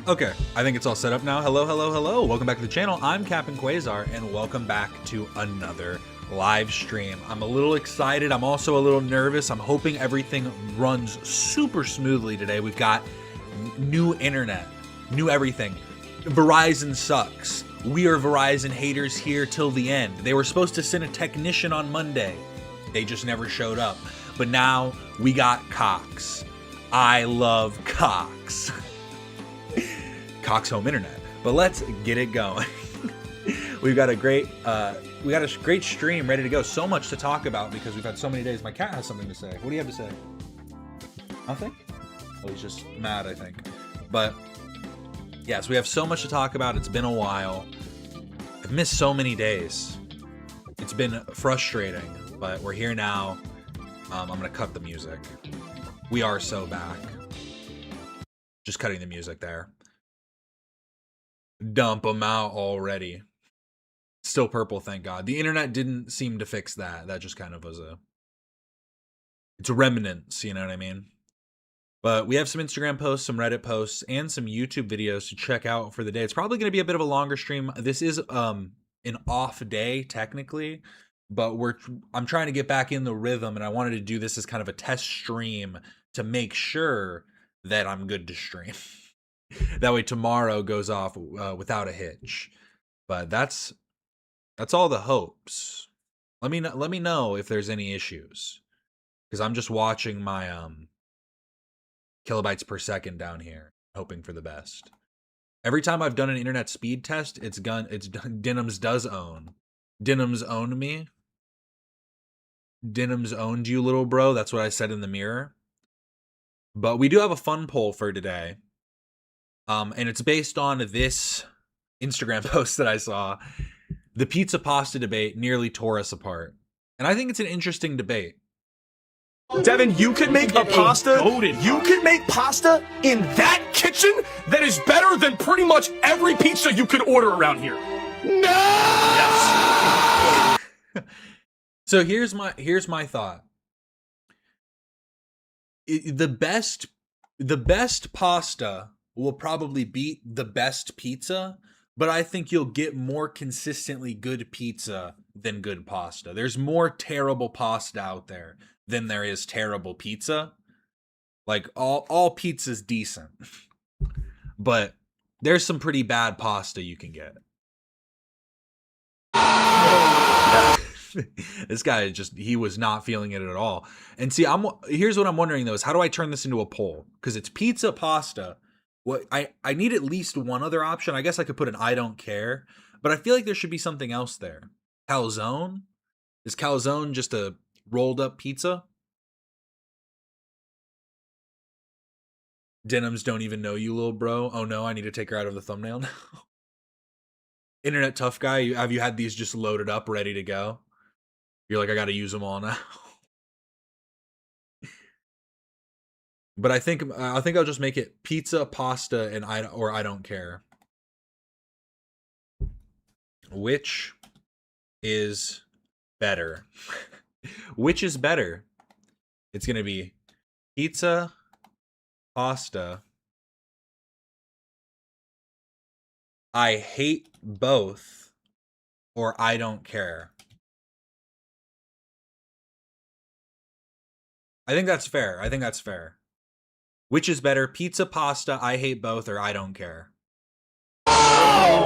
Okay, I think it's all set up now. Hello, hello, hello. Welcome back to the channel. I'm Captain Quasar, and welcome back to another live stream. I'm a little excited. I'm also a little nervous. I'm hoping everything runs super smoothly today. We've got new internet, new everything. Verizon sucks. We are Verizon haters here till the end. They were supposed to send a technician on Monday. They just never showed up. But now we got Cox. I love Cox. Cox Home Internet. But let's get it going. We've got a great stream ready to go. So much to talk about because we've had so many days. My cat has something to say. What do you have to say? Nothing? Oh, he's just mad, I think. But yes, we have so much to talk about. It's been a while. I've missed so many days. It's been frustrating, but we're here now. I'm gonna cut the music. We are so back. Just cutting the music there. Dump them out already. Still purple, thank God. The internet didn't seem to fix that. That just kind of was it's a remnants, you know what I mean? But we have some Instagram posts, some Reddit posts, and some YouTube videos to check out for the day. It's probably going to be a bit of a longer stream. This is an off day, technically, but I'm trying to get back in the rhythm, and I wanted to do this as kind of a test stream to make sure that I'm good to stream. That way tomorrow goes off without a hitch. But that's all the hopes. Let me know if there's any issues, because I'm just watching my kilobytes per second down here, hoping for the best. Every time I've done an internet speed test, it's Denims does own. Denims owned me. Denims owned you, little bro. That's what I said in the mirror. But we do have a fun poll for today. And it's based on this Instagram post that I saw. The pizza pasta debate nearly tore us apart. And I think it's an interesting debate. Devin, you can make a pasta. You can make pasta in that kitchen that is better than pretty much every pizza you could order around here. No! Yes. So here's my thought. The best pasta will probably beat the best pizza, but I think you'll get more consistently good pizza than good pasta. There's more terrible pasta out there than there is terrible pizza. Like all pizza's decent, but there's some pretty bad pasta you can get. This guy he was not feeling it at all. And see, here's what I'm wondering though, is how do I turn this into a poll? Because it's pizza, pasta. What I need at least one other option. I guess I could put an I don't care, but I feel like there should be something else there. Calzone? Is calzone just a rolled up pizza? Denims don't even know you, little bro. Oh no, I need to take her out of the thumbnail now. Internet tough guy, have you had these just loaded up, ready to go? You're like, I gotta use them all now. But I think I'll just make it pizza, pasta, and I don't care. Which is better? Which is better? It's gonna be pizza, pasta. I hate both, or I don't care. I think that's fair. Which is better, pizza, pasta, I hate both, or I don't care? Oh,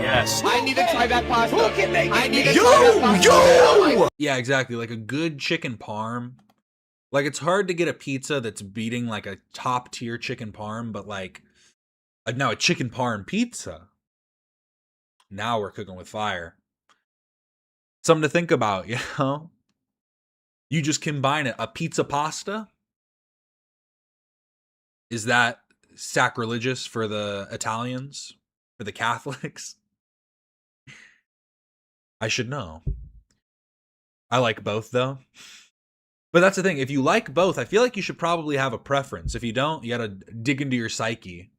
yes. I need to try that pasta. Who can make it? I need to try that pasta. Yeah, exactly. Like a good chicken parm. Like, it's hard to get a pizza that's beating like a top tier chicken parm, but like now a chicken parm pizza. Now we're cooking with fire. Something to think about, you know? You just combine it. A pizza pasta? Is that sacrilegious for the Italians? For the Catholics? I should know. I like both, though. But that's the thing. If you like both, I feel like you should probably have a preference. If you don't, you gotta dig into your psyche.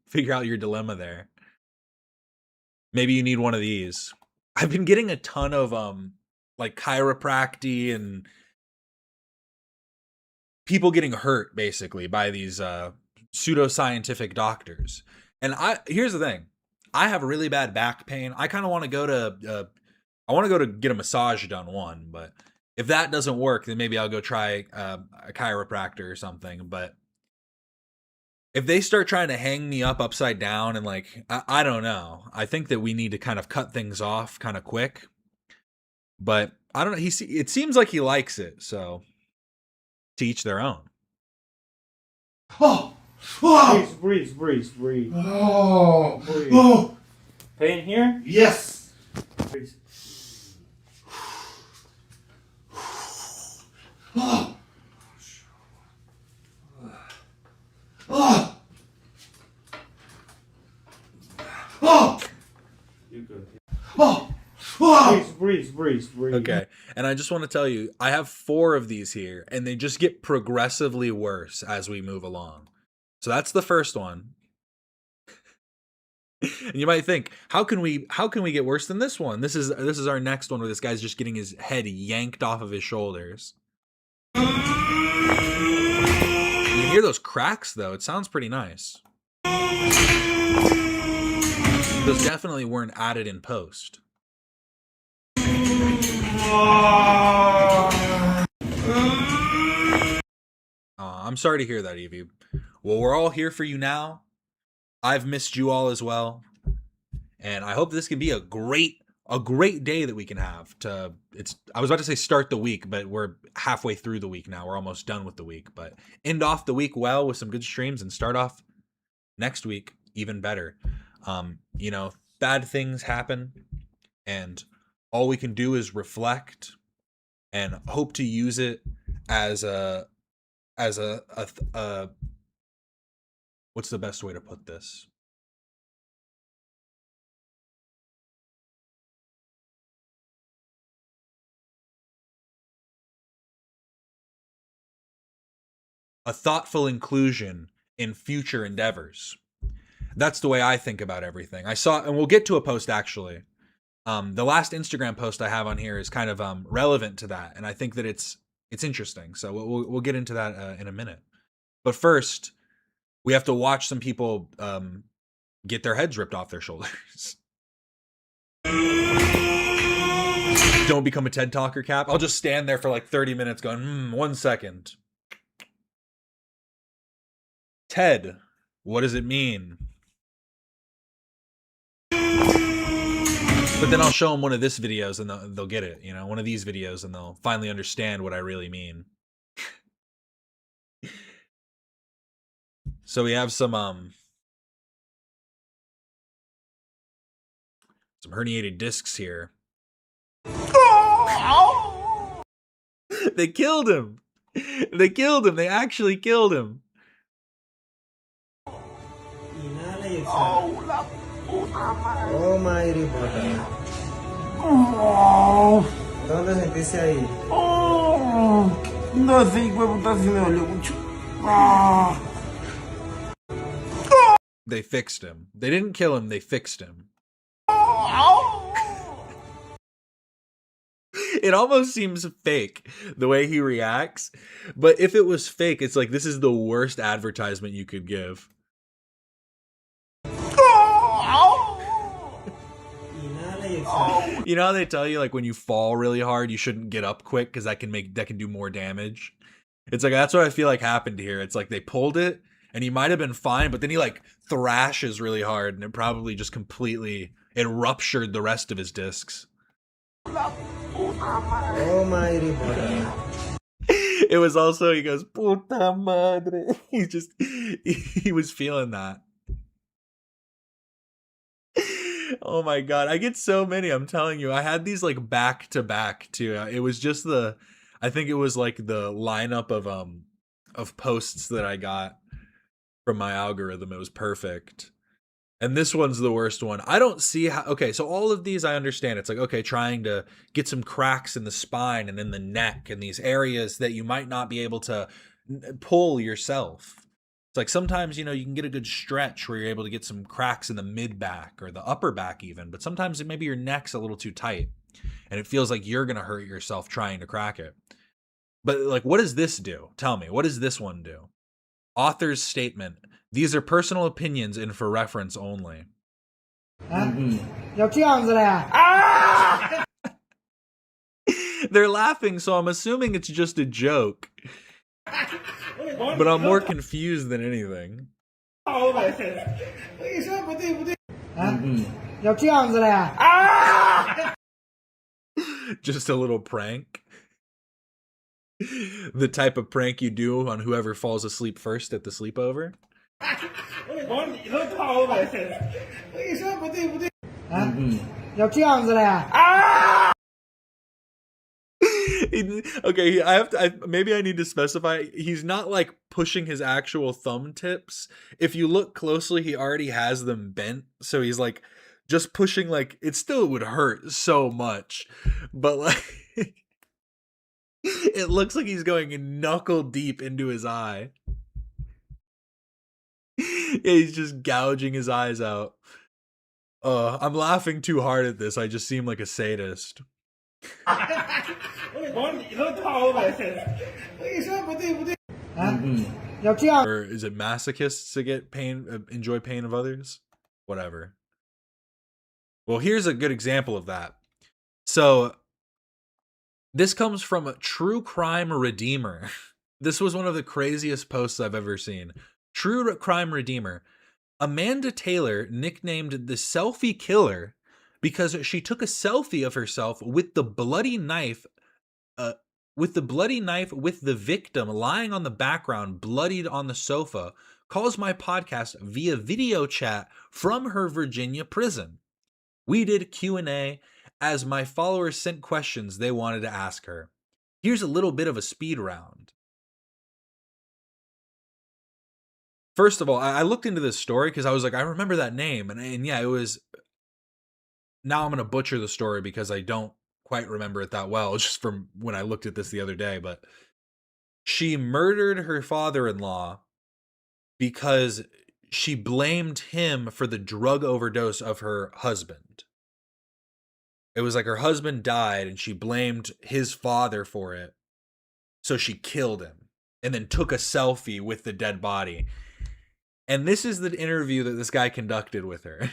Figure out your dilemma there. Maybe you need one of these. I've been getting a ton of like chiropractic and people getting hurt basically by these pseudoscientific doctors. And here's the thing. I have really bad back pain. I kind of want to go to get a massage done one, but if that doesn't work, then maybe I'll go try a chiropractor or something. But if they start trying to hang me up upside down and like, I don't know. I think that we need to kind of cut things off kind of quick. But I don't know. It seems like he likes it. So to each their own. Oh! Oh! Breathe. Oh! Breathe. Oh! Pain here? Yes! Breathe. Oh! Oh! Oh! You're good. Oh! Oh! Breathe. Okay, and I just want to tell you, I have 4 of these here, and they just get progressively worse as we move along. So that's the first one. And you might think, how can we get worse than this one? This is our next one where this guy's just getting his head yanked off of his shoulders. You hear those cracks though, it sounds pretty nice. Those definitely weren't added in post. I'm sorry to hear that, Evie. Well, we're all here for you now. I've missed you all as well. And I hope this can be a great day that we can have I was about to say start the week, but we're halfway through the week now. We're almost done with the week, but end off the week well with some good streams and start off next week even better. Bad things happen and all we can do is reflect and hope to use it as a what's the best way to put this? A thoughtful inclusion in future endeavors. That's the way I think about everything. I saw, and we'll get to a post actually. The last Instagram post I have on here is kind of relevant to that, and I think that it's interesting. So we'll get into that in a minute. But first, we have to watch some people get their heads ripped off their shoulders. Don't become a TED Talker, Cap. I'll just stand there for like 30 minutes going, 1 second. TED, what does it mean? But then I'll show them one of this videos and they'll get it, one of these videos and they'll finally understand what I really mean. So we have some herniated discs here. They killed him. They actually killed him. Almighty Buddha. ¿Dónde sentiste ahí? No sé, huevo, se me dolió mucho. They fixed him. They didn't kill him, they fixed him. It almost seems fake the way he reacts, but if it was fake, it's like this is the worst advertisement you could give. You know how they tell you like when you fall really hard you shouldn't get up quick because that can do more damage? It's like that's what I feel like happened here. It's like they pulled it and he might have been fine, but then he like thrashes really hard and it probably just completely ruptured the rest of his discs. Almighty Buddha. It was also, he goes, puta madre. He was feeling that. Oh my god, I get so many, I'm telling you. I had these like back to back too. It was just I think it was like the lineup of posts that I got from my algorithm. It was perfect. And this one's the worst one. I don't see how, okay, so all of these I understand. It's like, okay, trying to get some cracks in the spine and in the neck and these areas that you might not be able to pull yourself. It's like sometimes, you can get a good stretch where you're able to get some cracks in the mid back or the upper back even, but sometimes maybe your neck's a little too tight and it feels like you're going to hurt yourself trying to crack it. But like, what does this do? Tell me, what does this one do? Author's statement. These are personal opinions and for reference only. 要这样子的呀？ They're laughing, so I'm assuming it's just a joke. But I'm more confused than anything. 要这样子的呀？ Just a little prank. The type of prank you do on whoever falls asleep first at the sleepover. 要这样子的呀？ Okay, maybe I need to specify. He's not like pushing his actual thumb tips. If you look closely, he already has them bent. So he's like just pushing, like it still would hurt so much. But like it looks like he's going knuckle deep into his eye. Yeah, he's just gouging his eyes out. I'm laughing too hard at this. I just seem like a sadist. Or is it masochists to get pain, enjoy pain of others? Whatever. Well, here's a good example of that. So this comes from a True Crime Redeemer. This was one of the craziest posts I've ever seen. True Crime Redeemer. Amanda Taylor, nicknamed the Selfie Killer, because she took a selfie of herself with the bloody knife, with the victim lying on the background, bloodied on the sofa, calls my podcast via video chat from her Virginia prison. We did Q&A as my followers sent questions they wanted to ask her. Here's a little bit of a speed round. First of all, I looked into this story because I was like, I remember that name. And yeah, it was... Now I'm going to butcher the story because I don't quite remember it that well, just from when I looked at this the other day. But she murdered her father-in-law because she blamed him for the drug overdose of her husband. It was like her husband died and she blamed his father for it. So she killed him and then took a selfie with the dead body. And this is the interview that this guy conducted with her.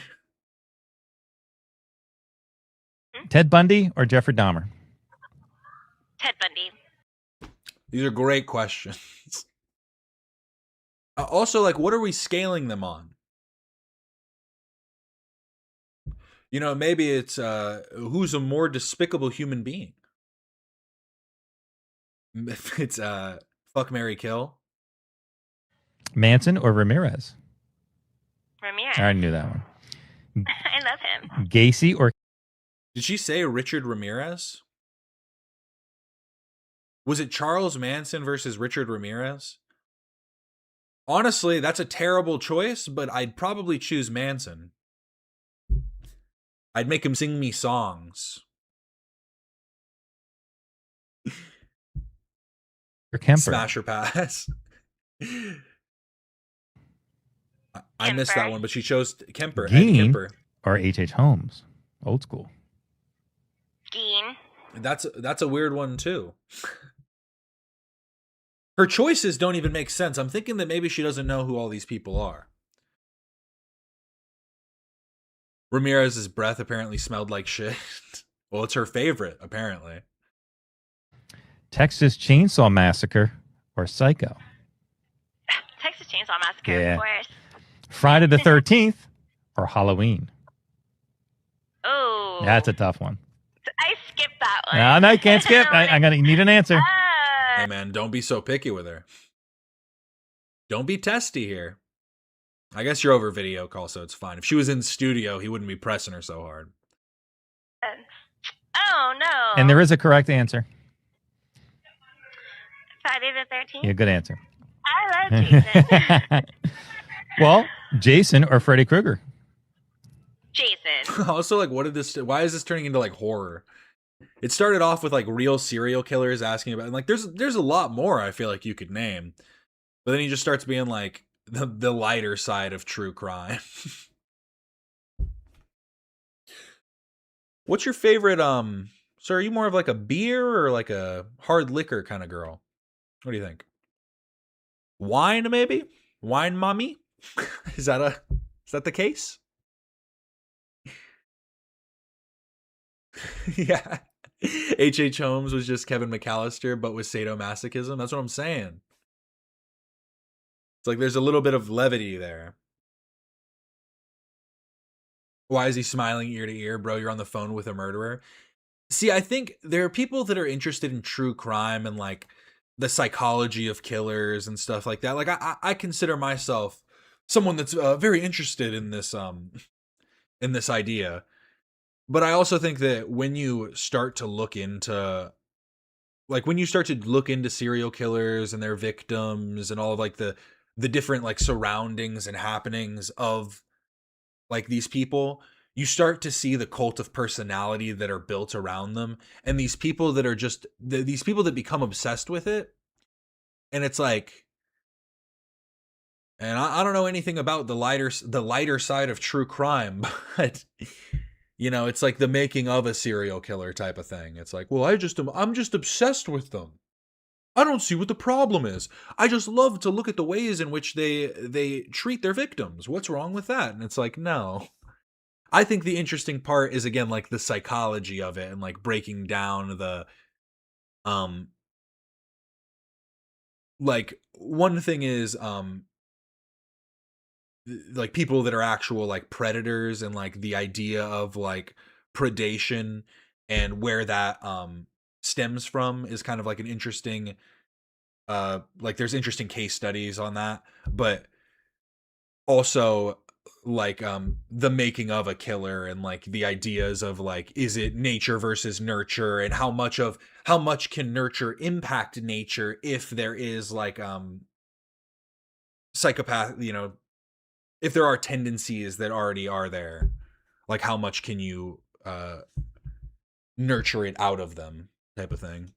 Ted Bundy or Jeffrey Dahmer? Ted Bundy. These are great questions. Also, like, what are we scaling them on? You know, maybe it's who's a more despicable human being? If it's fuck, marry, kill. Manson or Ramirez? Ramirez. I already knew that one. I love him. Gacy or... Did she say Richard Ramirez? Was it Charles Manson versus Richard Ramirez? Honestly, that's a terrible choice, but I'd probably choose Manson. I'd make him sing me songs. Or Kemper. Smash or pass. I missed that one, but she chose Kemper. Ed Gein Kemper. or H.H. Holmes. Old school. Gein. That's a weird one too. Her choices don't even make sense. I'm thinking that maybe she doesn't know who all these people are. Ramirez's breath apparently smelled like shit. Well, it's her favorite, apparently. Texas Chainsaw Massacre or Psycho? Texas Chainsaw Massacre, Yeah. of course. Friday the 13th or Halloween? Oh. That's a tough one. I skipped that one. No, you can't skip. I'm going to need an answer. Hey, man, don't be so picky with her. Don't be testy here. I guess you're over video call, so it's fine. If she was in studio, he wouldn't be pressing her so hard. Oh, no. And there is a correct answer. Friday the 13th? Yeah, good answer. I love Jason. Well, Jason or Freddy Krueger? Jason. Also, like, why is this turning into, like, horror? It started off with, like, real serial killers asking about, and, like, there's a lot more I feel like you could name. But then he just starts being, like, the lighter side of true crime. What's your favorite, so are you more of, like, a beer or, like, a hard liquor kind of girl? What do you think? Wine, maybe? Wine mommy? Is that the case? Yeah. H.H. Holmes was just Kevin McAllister, but with sadomasochism. That's what I'm saying. It's like there's a little bit of levity there. Why is he smiling ear to ear, bro? You're on the phone with a murderer. See, I think there are people that are interested in true crime and like the psychology of killers and stuff like that. Like I consider myself someone that's very interested in this idea. But I also think that when you start to look into serial killers and their victims and all of like the different like surroundings and happenings of like these people, you start to see the cult of personality that are built around them, and these people that are just these people that become obsessed with it. And it's like, and I don't know anything about the lighter side of true crime, but you know, it's like the making of a serial killer type of thing. It's like, well, I'm just obsessed with them. I don't see what the problem is. I just love to look at the ways in which they treat their victims. What's wrong with that? And it's like, no. I think the interesting part is, again, like the psychology of it and like breaking down the like one thing is like people that are actual like predators, and like the idea of like predation and where that stems from is kind of like an interesting like there's interesting case studies on that. But also like the making of a killer and like the ideas of like, is it nature versus nurture, and how much can nurture impact nature if there is like psychopath, you know, if there are tendencies that already are there, like how much can you nurture it out of them, type of thing.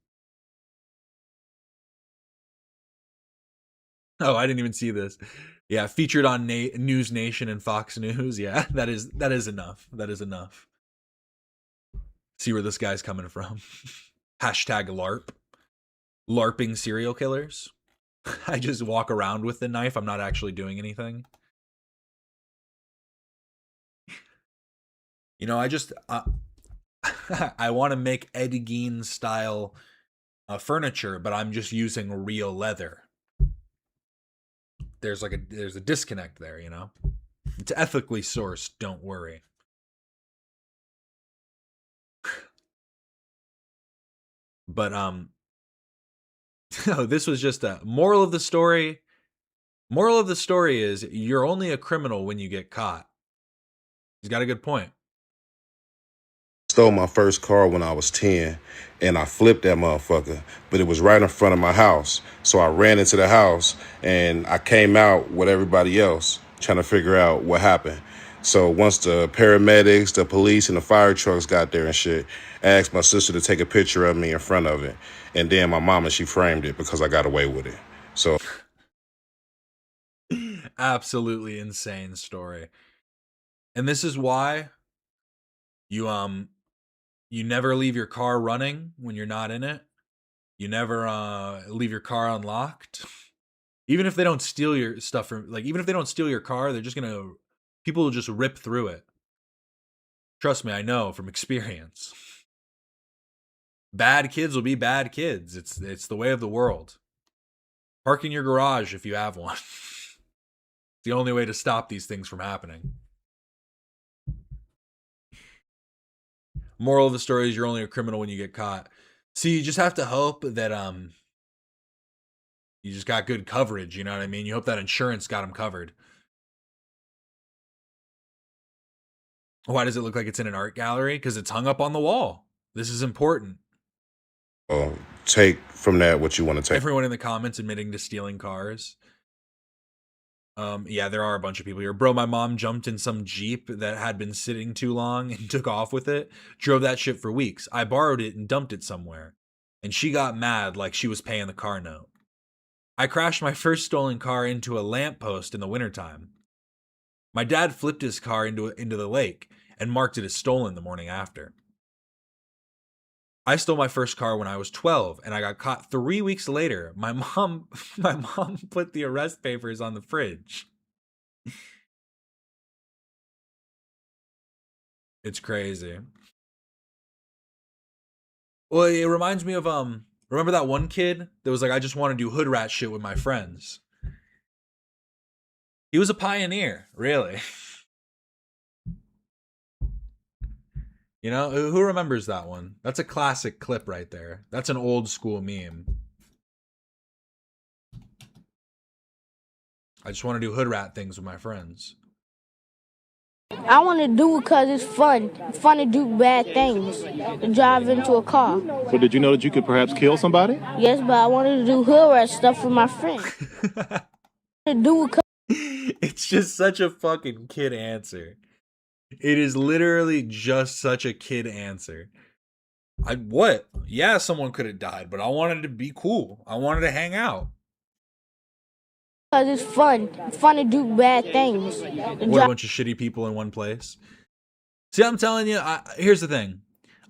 Oh, I didn't even see this. Yeah, featured on News Nation and Fox News. Yeah, that is enough. That is enough. See where this guy's coming from. Hashtag LARP. LARPing serial killers. I just walk around with the knife. I'm not actually doing anything. You know, I want to make Ed Gein style furniture, but I'm just using real leather. There's a disconnect there, you know. It's ethically sourced, don't worry. But no, this was just a moral of the story. Moral of the story is you're only a criminal when you get caught. He's got a good point. Stole my first car when I was 10, and I flipped that motherfucker, but it was right in front of my house. So I ran into the house, and I came out with everybody else trying to figure out what happened. So once the paramedics, the police, and the fire trucks got there and shit, I asked my sister to take a picture of me in front of it. And then my mama, she framed it because I got away with it. So Absolutely insane story. And this is why you never leave your car running when you're not in it. You never leave your car unlocked. Even if they don't steal your stuff from, like, even if they don't steal your car, people will just rip through it. Trust me, I know from experience. Bad kids will be bad kids. It's the way of the world. Park in your garage if you have one. It's the only way to stop these things from happening. Moral of the story is you're only a criminal when you get caught. See, you just have to hope that you just got good coverage, you know what I mean? You hope that insurance got them covered. Why does it look like it's in an art gallery? Because it's hung up on the wall. This is important. take from that what you want to take. Everyone in the comments admitting to stealing cars. Yeah, there are a bunch of people here. Bro, my mom jumped in some Jeep that had been sitting too long and took off with it. Drove that shit for weeks. I borrowed it and dumped it somewhere. And she got mad like she was paying the car note. I crashed my first stolen car into a lamppost in the wintertime. My dad flipped his car into the lake and marked it as stolen the morning after. I stole my first car when I was 12 and I got caught 3 weeks later. My mom put the arrest papers on the fridge. It's crazy. Well, it reminds me of remember that one kid that was like, I just want to do hood rat shit with my friends. He was a pioneer, really. You know, who remembers that one? That's a classic clip right there. That's an old school meme. I just want to do hood rat things with my friends. I want to do it because it's fun. It's fun to do bad things, to drive into a car. So did you know that you could perhaps kill somebody? Yes, but I wanted to do hood rat stuff with my friends. It's just such a fucking kid answer. It is literally just such a kid answer. What? Yeah, someone could have died, but I wanted to be cool. I wanted to hang out. Because it's fun. It's fun to do bad things. What, a bunch of shitty people in one place? See, I'm telling you, here's the thing.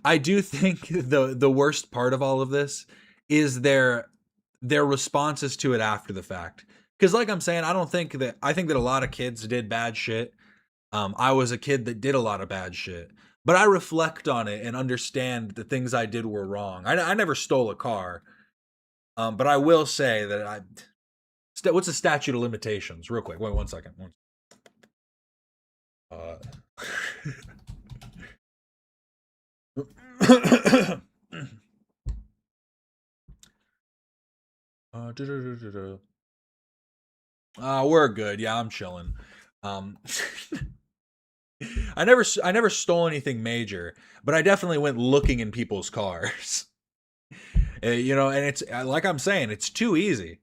I do think the worst part of all of this is their responses to it after the fact. Because like I'm saying, I think that a lot of kids did bad shit. I was a kid that did a lot of bad shit. But I reflect on it and understand the things I did were wrong. I never stole a car. But I will say that what's the statute of limitations? Real quick. Wait 1 second. We're good. Yeah, I'm chilling. I never stole anything major, but I definitely went looking in people's cars. You know, and it's like I'm saying, it's too easy.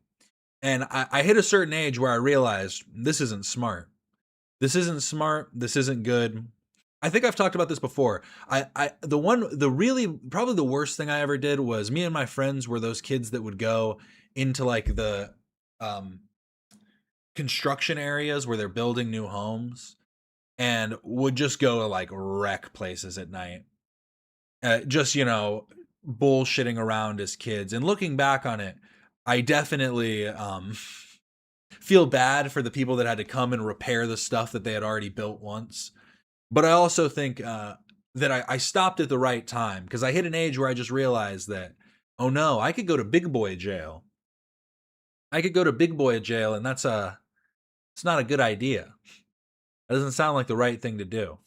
And I hit a certain age where I realized this isn't smart. This isn't smart. This isn't good. I think I've talked about this before. Probably the worst thing I ever did was me and my friends were those kids that would go into like the construction areas where they're building new homes and would just go like wreck places at night. Just, you know, bullshitting around as kids. And looking back on it, I definitely feel bad for the people that had to come and repair the stuff that they had already built once. But I also think that I stopped at the right time because I hit an age where I just realized that, oh no, I could go to big boy jail. And that's it's not a good idea. That doesn't sound like the right thing to do.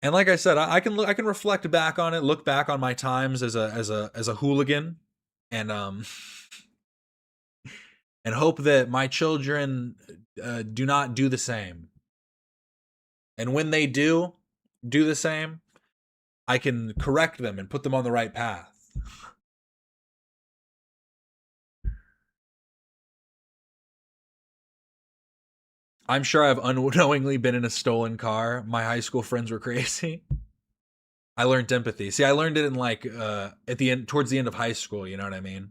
And like I said, I can reflect back on it, look back on my times as a hooligan, and hope that my children do not do the same. And when they do the same, I can correct them and put them on the right path. I'm sure I've unknowingly been in a stolen car. My high school friends were crazy. I learned empathy. See, I learned it in like at the end, towards the end of high school. You know what I mean?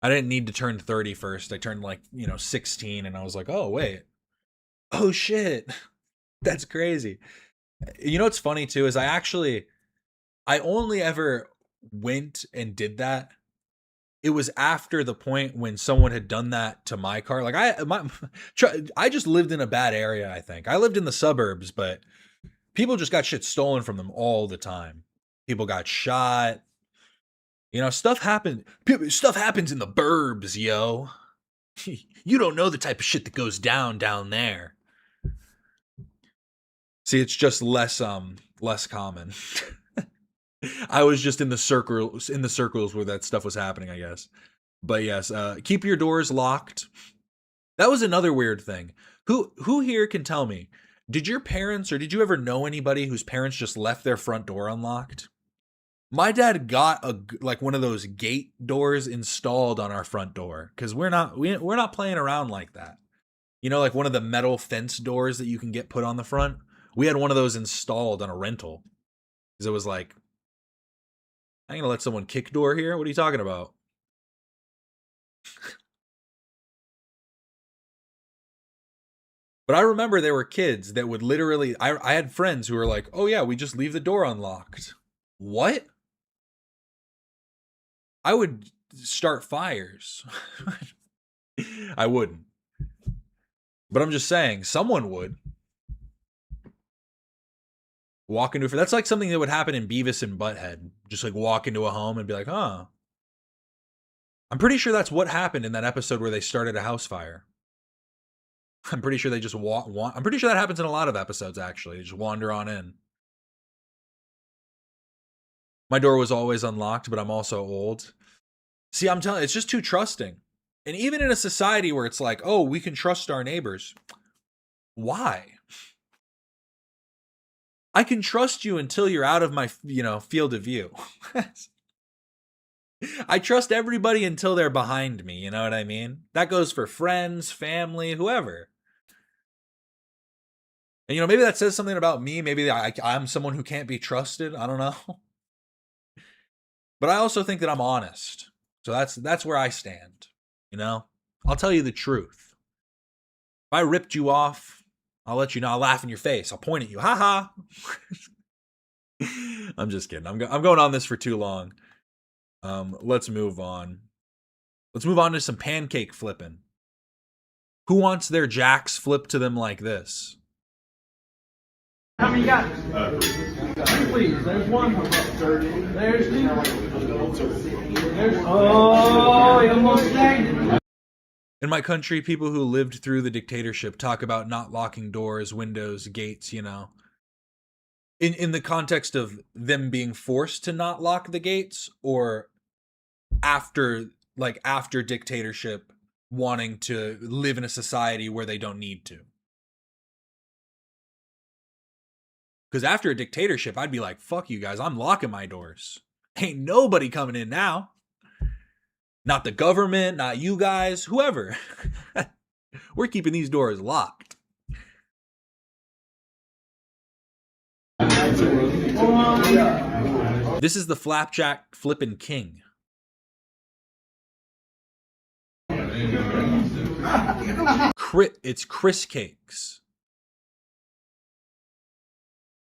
I didn't need to turn 30 first. I turned like 16, and I was like, oh wait, oh shit, that's crazy. You know what's funny too is I only ever went and did that. It was after the point when someone had done that to my car. Like I just lived in a bad area. I think I lived in the suburbs, but people just got shit stolen from them all the time. People got shot. You know, stuff happened. Stuff happens in the burbs, yo. You don't know the type of shit that goes down there. See, it's just less common. I was just in the circles where that stuff was happening, I guess. But yes, keep your doors locked. That was another weird thing. Who here can tell me, did your parents or did you ever know anybody whose parents just left their front door unlocked? My dad got one of those gate doors installed on our front door because we're not playing around like that. You know, like one of the metal fence doors that you can get put on the front. We had one of those installed on a rental because it was like, I ain't gonna let someone kick door here. What are you talking about? But I remember there were kids that would literally, I had friends who were like, oh yeah, we just leave the door unlocked. What? I would start fires. I wouldn't. But I'm just saying, someone would. Walk into, that's like something that would happen in Beavis and Butthead. Just like walk into a home and be like, huh. I'm pretty sure that's what happened in that episode where they started a house fire. I'm pretty sure they just I'm pretty sure that happens in a lot of episodes, actually. They just wander on in. My door was always unlocked, but I'm also old. See, I'm telling you, it's just too trusting. And even in a society where it's like, oh, we can trust our neighbors. Why? I can trust you until you're out of my, field of view. I trust everybody until they're behind me, you know what I mean? That goes for friends, family, whoever. And, maybe that says something about me. Maybe I'm someone who can't be trusted. I don't know. But I also think that I'm honest. So that's where I stand, I'll tell you the truth. If I ripped you off, I'll let you know. I'll laugh in your face. I'll point at you. Ha ha. I'm just kidding. I'm going on this for too long. Let's move on. Let's move on to some pancake flipping. Who wants their jacks flipped to them like this? How many you got? Two, please. There's one. There's two. Oh, you almost snagged it. In my country, people who lived through the dictatorship talk about not locking doors, windows, gates, In the context of them being forced to not lock the gates, or after dictatorship, wanting to live in a society where they don't need to. Because after a dictatorship, I'd be like, fuck you guys, I'm locking my doors. Ain't nobody coming in now. Not the government, not you guys, whoever. We're keeping these doors locked. This is the flapjack flippin' king. It's Chris Cakes.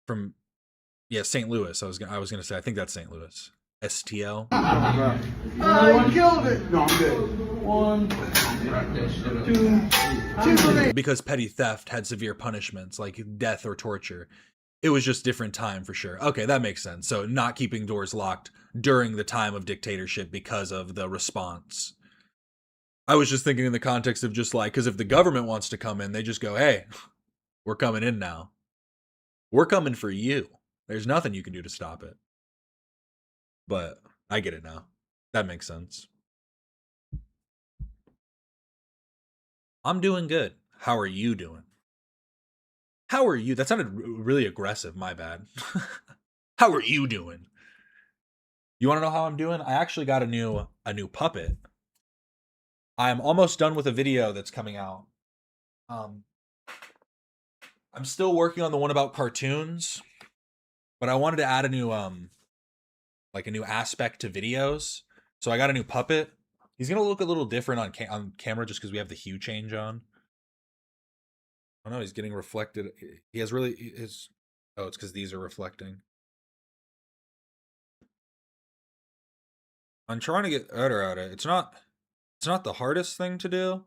From St. Louis. I was gonna say, I think that's St. Louis. STL. I killed it. No, I'm good. 1, 2 for me. Because petty theft had severe punishments like death or torture. It was just different time for sure. Okay, that makes sense. So not keeping doors locked during the time of dictatorship because of the response. I was just thinking in the context of just like, because if the government wants to come in, they just go, hey, we're coming in now. We're coming for you. There's nothing you can do to stop it. But I get it now. That makes sense. I'm doing good. How are you doing? How are you? That sounded really aggressive. My bad. How are you doing? You want to know how I'm doing? I actually got a new puppet. I'm almost done with a video that's coming out. I'm still working on the one about cartoons, but I wanted to add a new like a new aspect to videos. So I got a new puppet. He's gonna look a little different on camera just because we have the hue change on. Oh no, he's getting reflected. He has oh, it's because these are reflecting. I'm trying to get better at it. It's not the hardest thing to do.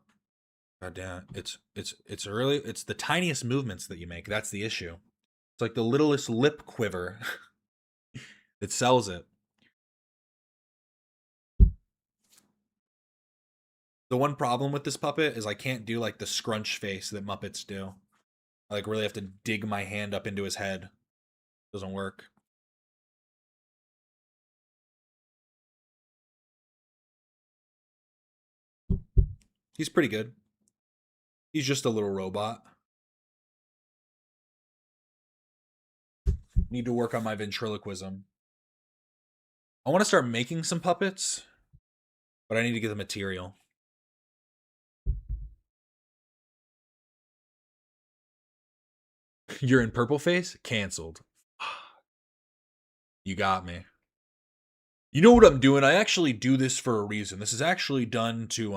God damn, it's the tiniest movements that you make. That's the issue. It's like the littlest lip quiver that sells it. The one problem with this puppet is I can't do like the scrunch face that Muppets do. I like really have to dig my hand up into his head. Doesn't work. He's pretty good. He's just a little robot. Need to work on my ventriloquism. I want to start making some puppets, but I need to get the material. You're in purple face? Canceled. You got me. You know what I'm doing? I actually do this for a reason. This is actually done to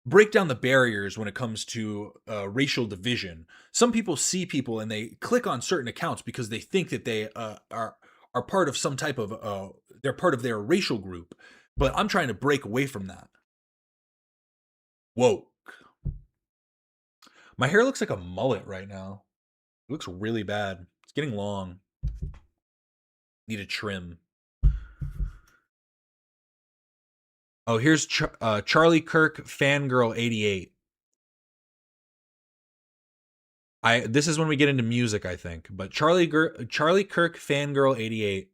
break down the barriers when it comes to racial division. Some people see people and they click on certain accounts because they think that they are part of some type of they're part of their racial group. But I'm trying to break away from that. Woke. My hair looks like a mullet right now. It looks really bad. It's getting long. Need a trim. Oh, here's Charlie Kirk Fangirl 88. This is when we get into music, I think. But Charlie Kirk Fangirl 88.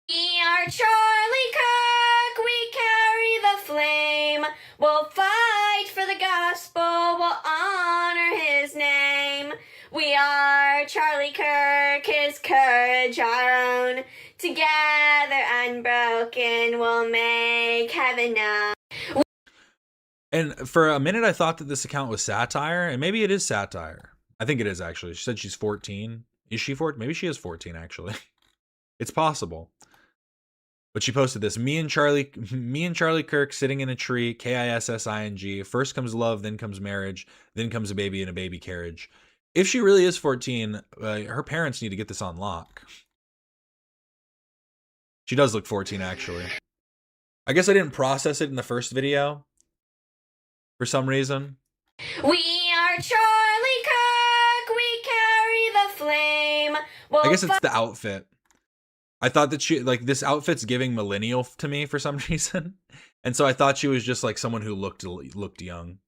We are Charlie Kirk, we carry the flame. We'll fight for the gospel, we'll honor his name. We are Charlie Kirk, his courage our own. Together unbroken, we'll make heaven known. And for a minute, I thought that this account was satire, and maybe it is satire. I think it is, actually. She said she's 14. Is she 14? Maybe she is 14, actually. It's possible. But she posted this. Me and Charlie Kirk sitting in a tree, KISSING. First comes love, then comes marriage, then comes a baby in a baby carriage. If she really is 14, her parents need to get this on lock. She does look 14, actually. I guess I didn't process it in the first video for some reason. We are Charlie Kirk, we carry the flame. I guess it's the outfit. I thought that she, like, this outfit's giving millennial to me for some reason. And so I thought she was just like someone who looked young.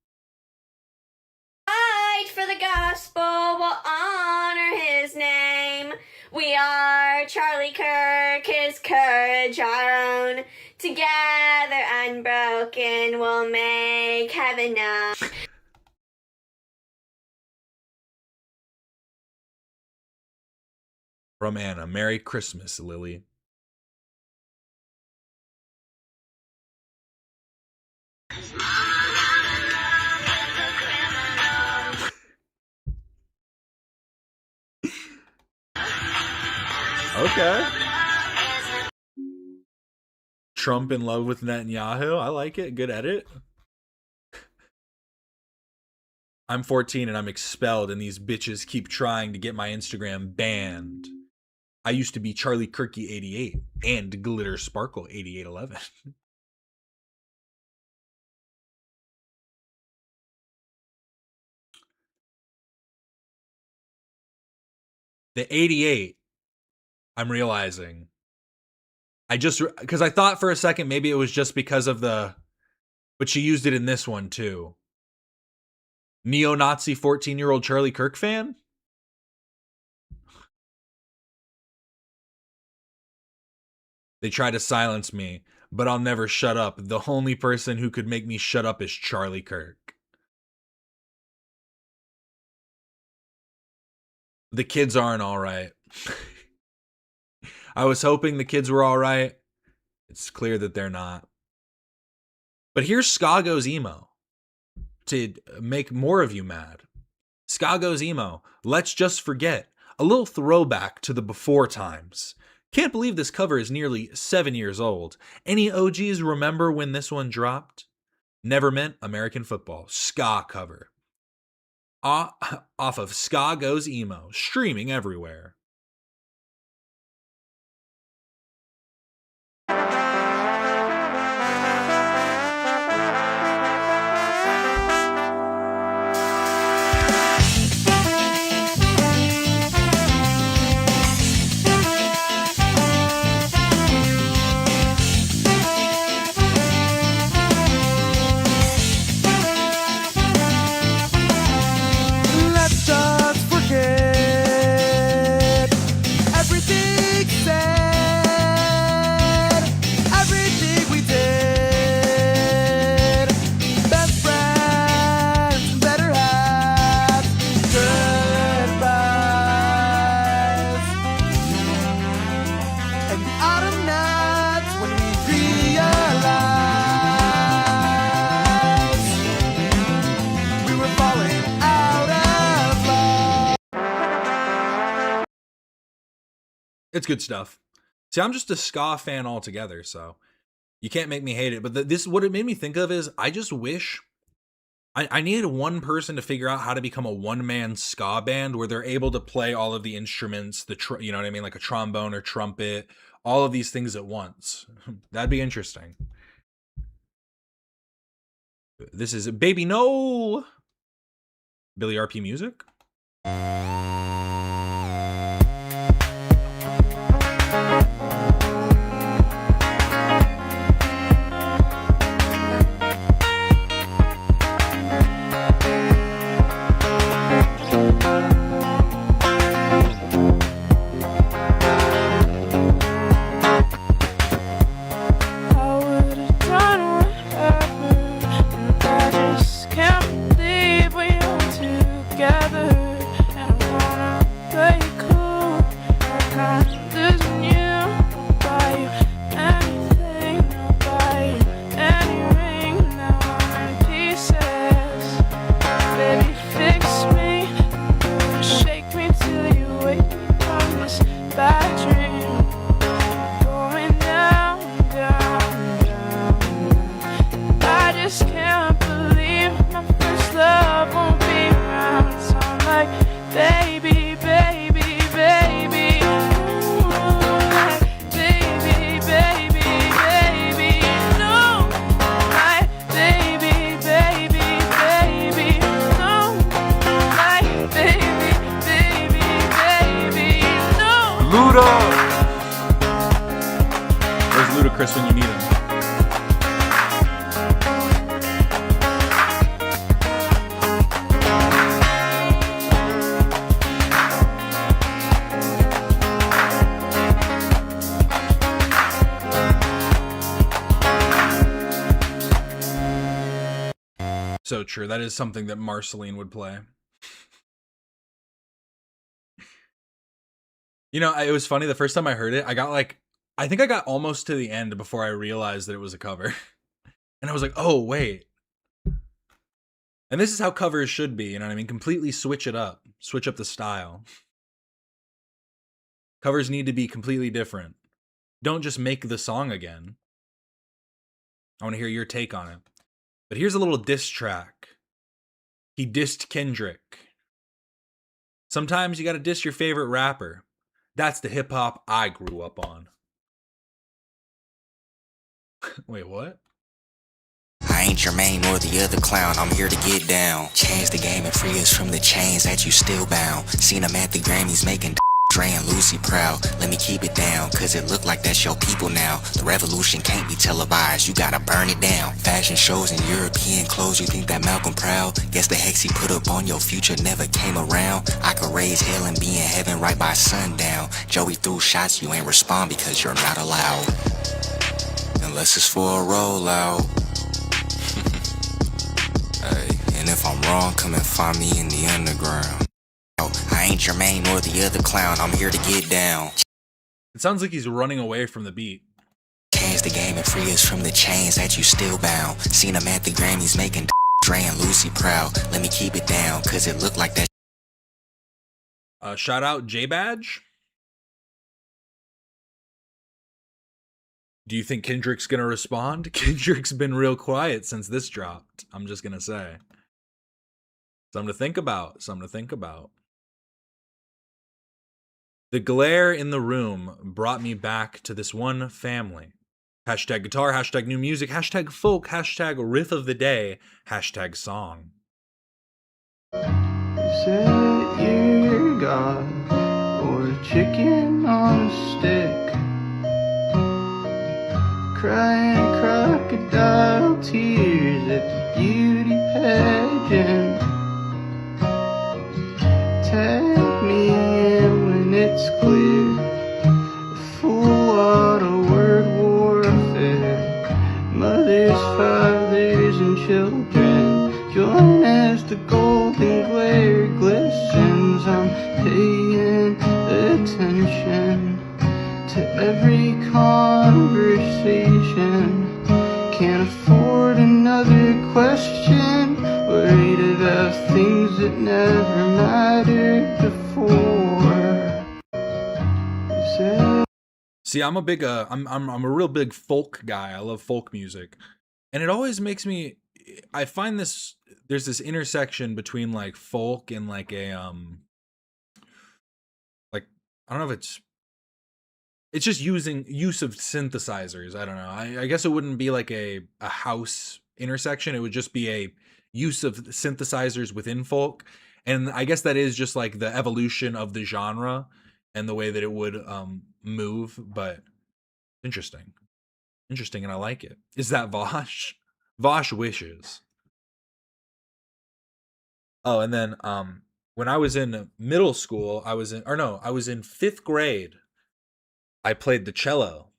Fight for the gospel, we'll honor his name. We are Charlie Kirk, his courage our own. Together unbroken, we'll make heaven known. From Anna. Merry Christmas, Lily. Okay. Trump in love with Netanyahu. I like it. Good edit. I'm 14 and I'm expelled, and these bitches keep trying to get my Instagram banned. I used to be Charlie Kirky 88 and Glitter Sparkle 8811. The 88, I'm realizing. Because I thought for a second maybe it was just because of but she used it in this one too. Neo-Nazi 14-year-old Charlie Kirk fan? They try to silence me, but I'll never shut up. The only person who could make me shut up is Charlie Kirk. The kids aren't all right. I was hoping the kids were all right. It's clear that they're not. But here's Skago's emo to make more of you mad. Skago's emo. Let's just forget. A little throwback to the before times. Can't believe this cover is nearly 7 years old. Any OGs remember when this one dropped? Never Meant American Football. Ska cover. Off of Ska Goes Emo. Streaming everywhere. Let's just forget everything said, everything we did. Best friends, better halves, goodbyes. And the autumn nights when we realized we were falling out of love. It's good stuff. See, I'm just a ska fan altogether, so you can't make me hate it. But this, what it made me think of is, I just wish I need one person to figure out how to become a one-man ska band where they're able to play all of the instruments, you know what I mean, like a trombone or trumpet, all of these things at once. That'd be interesting. This is Baby No! Billy RP Music? Chris when you need him. So true. That is something that Marceline would play. You know, it was funny. The first time I heard it, I think I got almost to the end before I realized that it was a cover. And I was like, oh, wait. And this is how covers should be, you know what I mean? Completely switch it up. Switch up the style. Covers need to be completely different. Don't just make the song again. I want to hear your take on it. But here's a little diss track. He dissed Kendrick. Sometimes you gotta diss your favorite rapper. That's the hip-hop I grew up on. Wait, what? I ain't Jermaine nor the other clown, I'm here to get down. Change the game and free us from the chains that you still bound. Seen him at the Grammys making Dre and Lucy proud. Let me keep it down, cause it look like that's your people now. The revolution can't be televised, you gotta burn it down. Fashion shows in European clothes, you think that Malcolm proud? Guess the hex he put up on your future never came around. I could raise hell and be in heaven right by sundown. Joey threw shots, you ain't respond because you're not allowed. Unless it's for a rollout. Hey, and if I'm wrong, come and find me in the underground. I ain't Jermaine nor the other clown, I'm here to get down. It sounds like he's running away from the beat. Change the game and free us from the chains that you still bound. Seen him at the Grammys making Dre and Lucy proud. Let me keep it down, cause it looked like that. Shout out J-Badge. Do you think Kendrick's gonna respond? Kendrick's been real quiet since this dropped. I'm just gonna say. Something to think about. Something to think about. The glare in the room brought me back to this one family. Hashtag guitar, hashtag new music, hashtag folk, hashtag riff of the day, hashtag song. You said you're God, or a chicken on a stick. Crying crocodile tears at the beauty pageant. Tag me in when it's clear. Full auto word warfare. Mothers, fathers, and children join as the golden glare glistens. I'm paying attention to every conversation. Can't afford another question. Worried about things that never mattered before. See, I'm a big I'm a real big folk guy. I love folk music. And it always makes me, I find there's this intersection between like folk and like a like, I don't know if it's just use of synthesizers. I don't know. I guess it wouldn't be like a house intersection. It would just be a use of synthesizers within folk. And I guess that is just like the evolution of the genre and the way that it would move. But interesting. Interesting, and I like it. Is that Vosh? Vosh wishes. Oh, and then when I was in middle school, I was in 5th grade. I played the cello.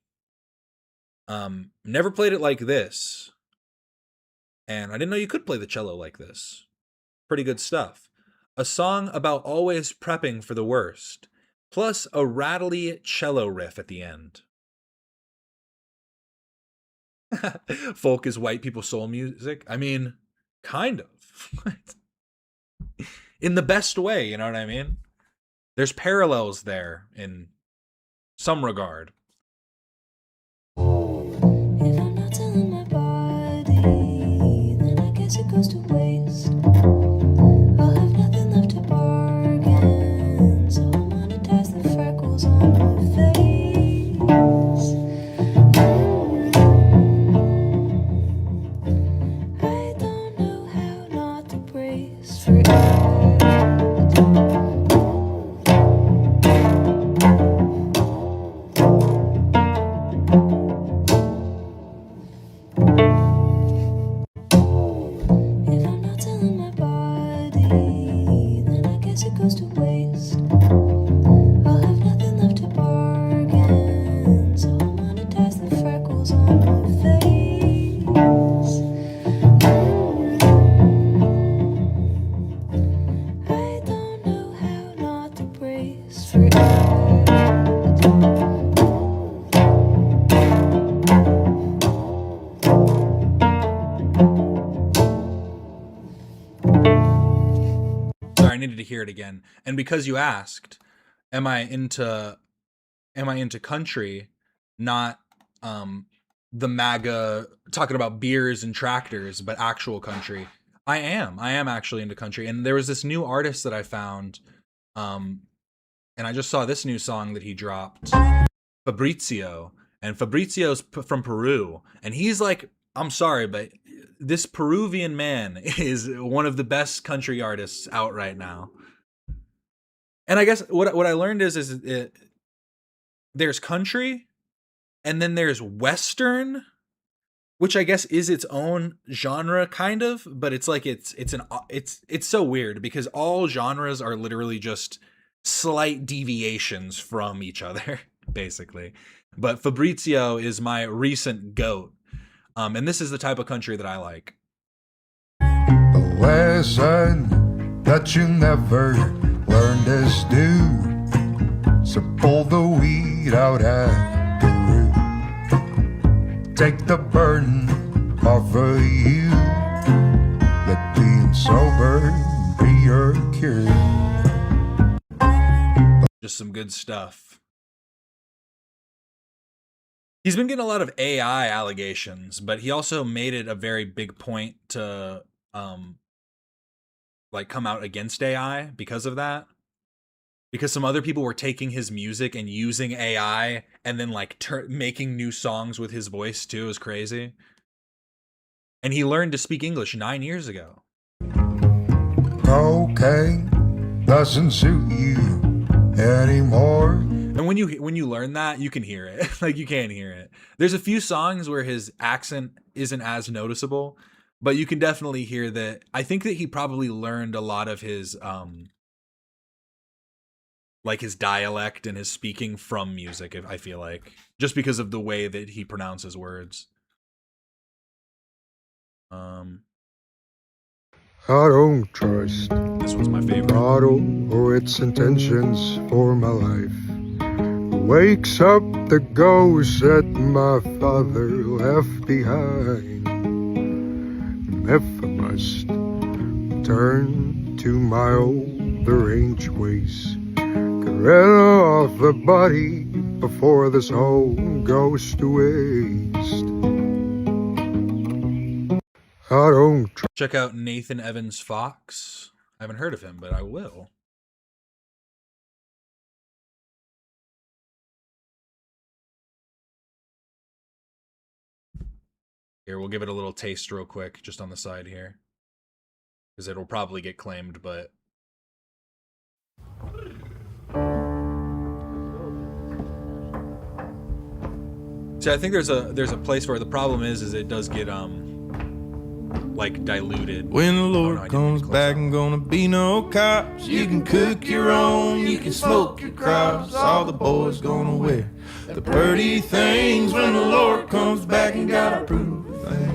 Never played it like this. And I didn't know you could play the cello like this. Pretty good stuff. A song about always prepping for the worst, plus a rattly cello riff at the end. Folk is white people soul music. I mean, kind of. In the best way, you know what I mean? There's parallels there in some regard. If I'm not telling my body, then I guess it goes to waste. I'll have nothing left to bargain, so I'll monetize the freckles on my face. I don't know how not to brace for it. To hear it again. And because you asked, am I into country, not the MAGA talking about beers and tractors, but actual country. I am actually into country. And there was this new artist that I found, and I just saw this new song that he dropped, Fabrizio. And Fabrizio's from Peru, and he's like, I'm sorry, but this Peruvian man is one of the best country artists out right now. And I guess what I learned is there's country, and then there's Western, which I guess is its own genre kind of, but it's like it's so weird because all genres are literally just slight deviations from each other, basically. But Fabrizio is my recent GOAT. And this is the type of country that I like. A lesson that you never learned is due. So pull the weed out at the root. Take the burden off of you. Let being sober be your cure. Just some good stuff. He's been getting a lot of AI allegations, but he also made it a very big point to like come out against AI because of that. Because some other people were taking his music and using AI and then like making new songs with his voice too. It was crazy. And he learned to speak English 9 years ago. Okay, doesn't suit you anymore. And when you learn that, you can hear it. Like, you can't hear it. There's a few songs where his accent isn't as noticeable, but you can definitely hear that. I think that he probably learned a lot of his like his dialect and his speaking from music, I feel like, just because of the way that he pronounces words. I don't trust this one's my favorite. God or its intentions for my life. Wakes up the ghost that my father left behind. And if I must turn to my old deranged ways, get rid of the body before this whole goes to waste. I don't try. Check out Nathan Evans Fox. I haven't heard of him, but I will. Here, we'll give it a little taste real quick, just on the side here. Because it'll probably get claimed, but... See, I think there's a place where the problem is it does get, like, diluted. When the Lord comes back, ain't gonna be no cops. You can cook your own, you can smoke your crops. All the boys gonna wear the pretty things. When the Lord comes back, ain't gotta prove a thing.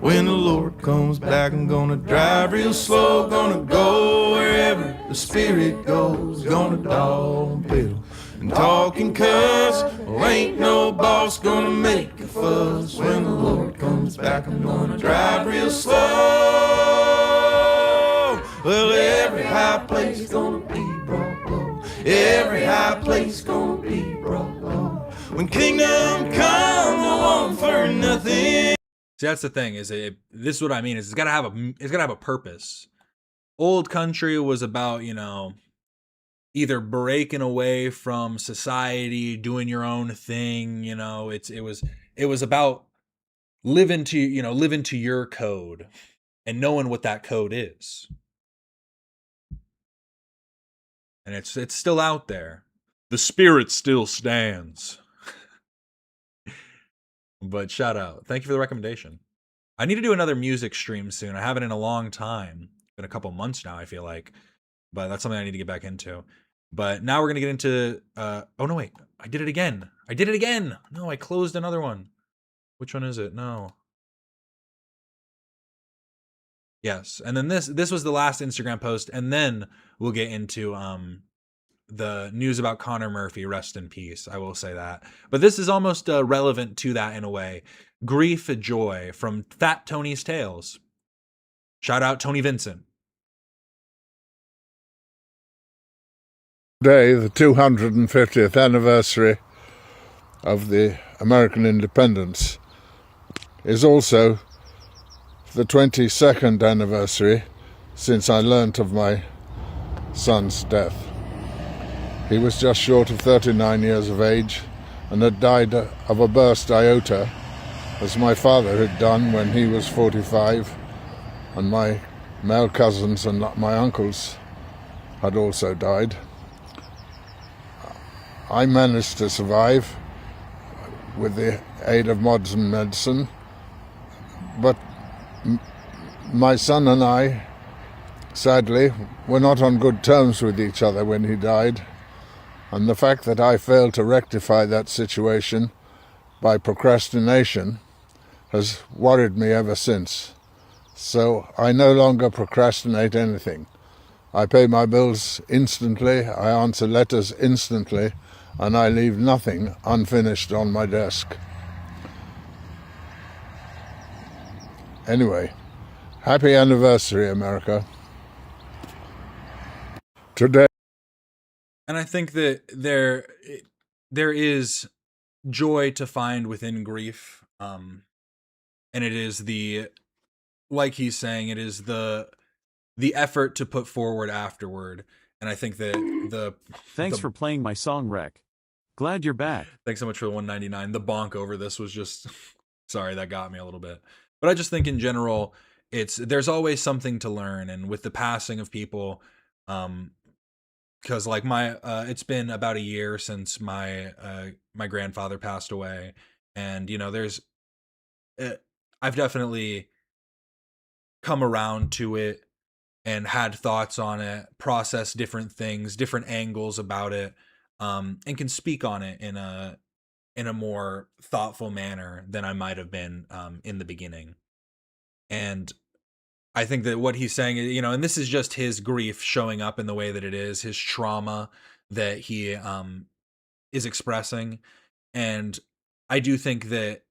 When the Lord comes back, I'm gonna drive real slow. Gonna go wherever the Spirit goes. Gonna dog and piddle and talk and cuss. Well, ain't no boss gonna make a fuss. When the Lord comes back, I'm gonna drive real slow. Well, every high place gonna be brought low. Every high place gonna be brought low. When kingdom come, no one for nothing. See, that's the thing. This is what I mean. It's gotta have a purpose. Old country was about, you know, either breaking away from society, doing your own thing. You know, it was about living to your code and knowing what that code is. And it's still out there. The spirit still stands. But shout out. Thank you for the recommendation. I need to do another music stream soon. I haven't in a long time. It's been a couple months now, I feel like. But that's something I need to get back into. But now we're going to get into... oh, no, wait. I did it again. No, I closed another one. Which one is it? No. Yes. And then this was the last Instagram post. And then we'll get into... the news about Connor Murphy, rest in peace. I will say that. But this is almost relevant to that in a way. Grief Joy from Fat Tony's Tales. Shout out Tony Vincent. Today, the 250th anniversary of the American independence, is also the 22nd anniversary since I learnt of my son's death. He was just short of 39 years of age and had died of a burst aorta, as my father had done when he was 45, and my male cousins and my uncles had also died. I managed to survive with the aid of modern medicine, but my son and I, sadly, were not on good terms with each other when he died. And the fact that I failed to rectify that situation by procrastination has worried me ever since. So I no longer procrastinate anything. I pay my bills instantly, I answer letters instantly, and I leave nothing unfinished on my desk. Anyway, happy anniversary, America. Today. And I think that there is joy to find within grief. And it is like he's saying, it is the effort to put forward afterward. And I think that Thanks for playing my song, Rec. Glad you're back. Thanks so much for the 199. The bonk over this was just, sorry, that got me a little bit. But I just think in general, there's always something to learn. And with the passing of people, because like it's been about a year since my grandfather passed away, and you know, I've definitely come around to it and had thoughts on it, processed different things, different angles about it, and can speak on it in a more thoughtful manner than I might have been in the beginning. And I think that what he's saying, you know, and this is just his grief showing up in the way that it is, his trauma that he is expressing. And I do think that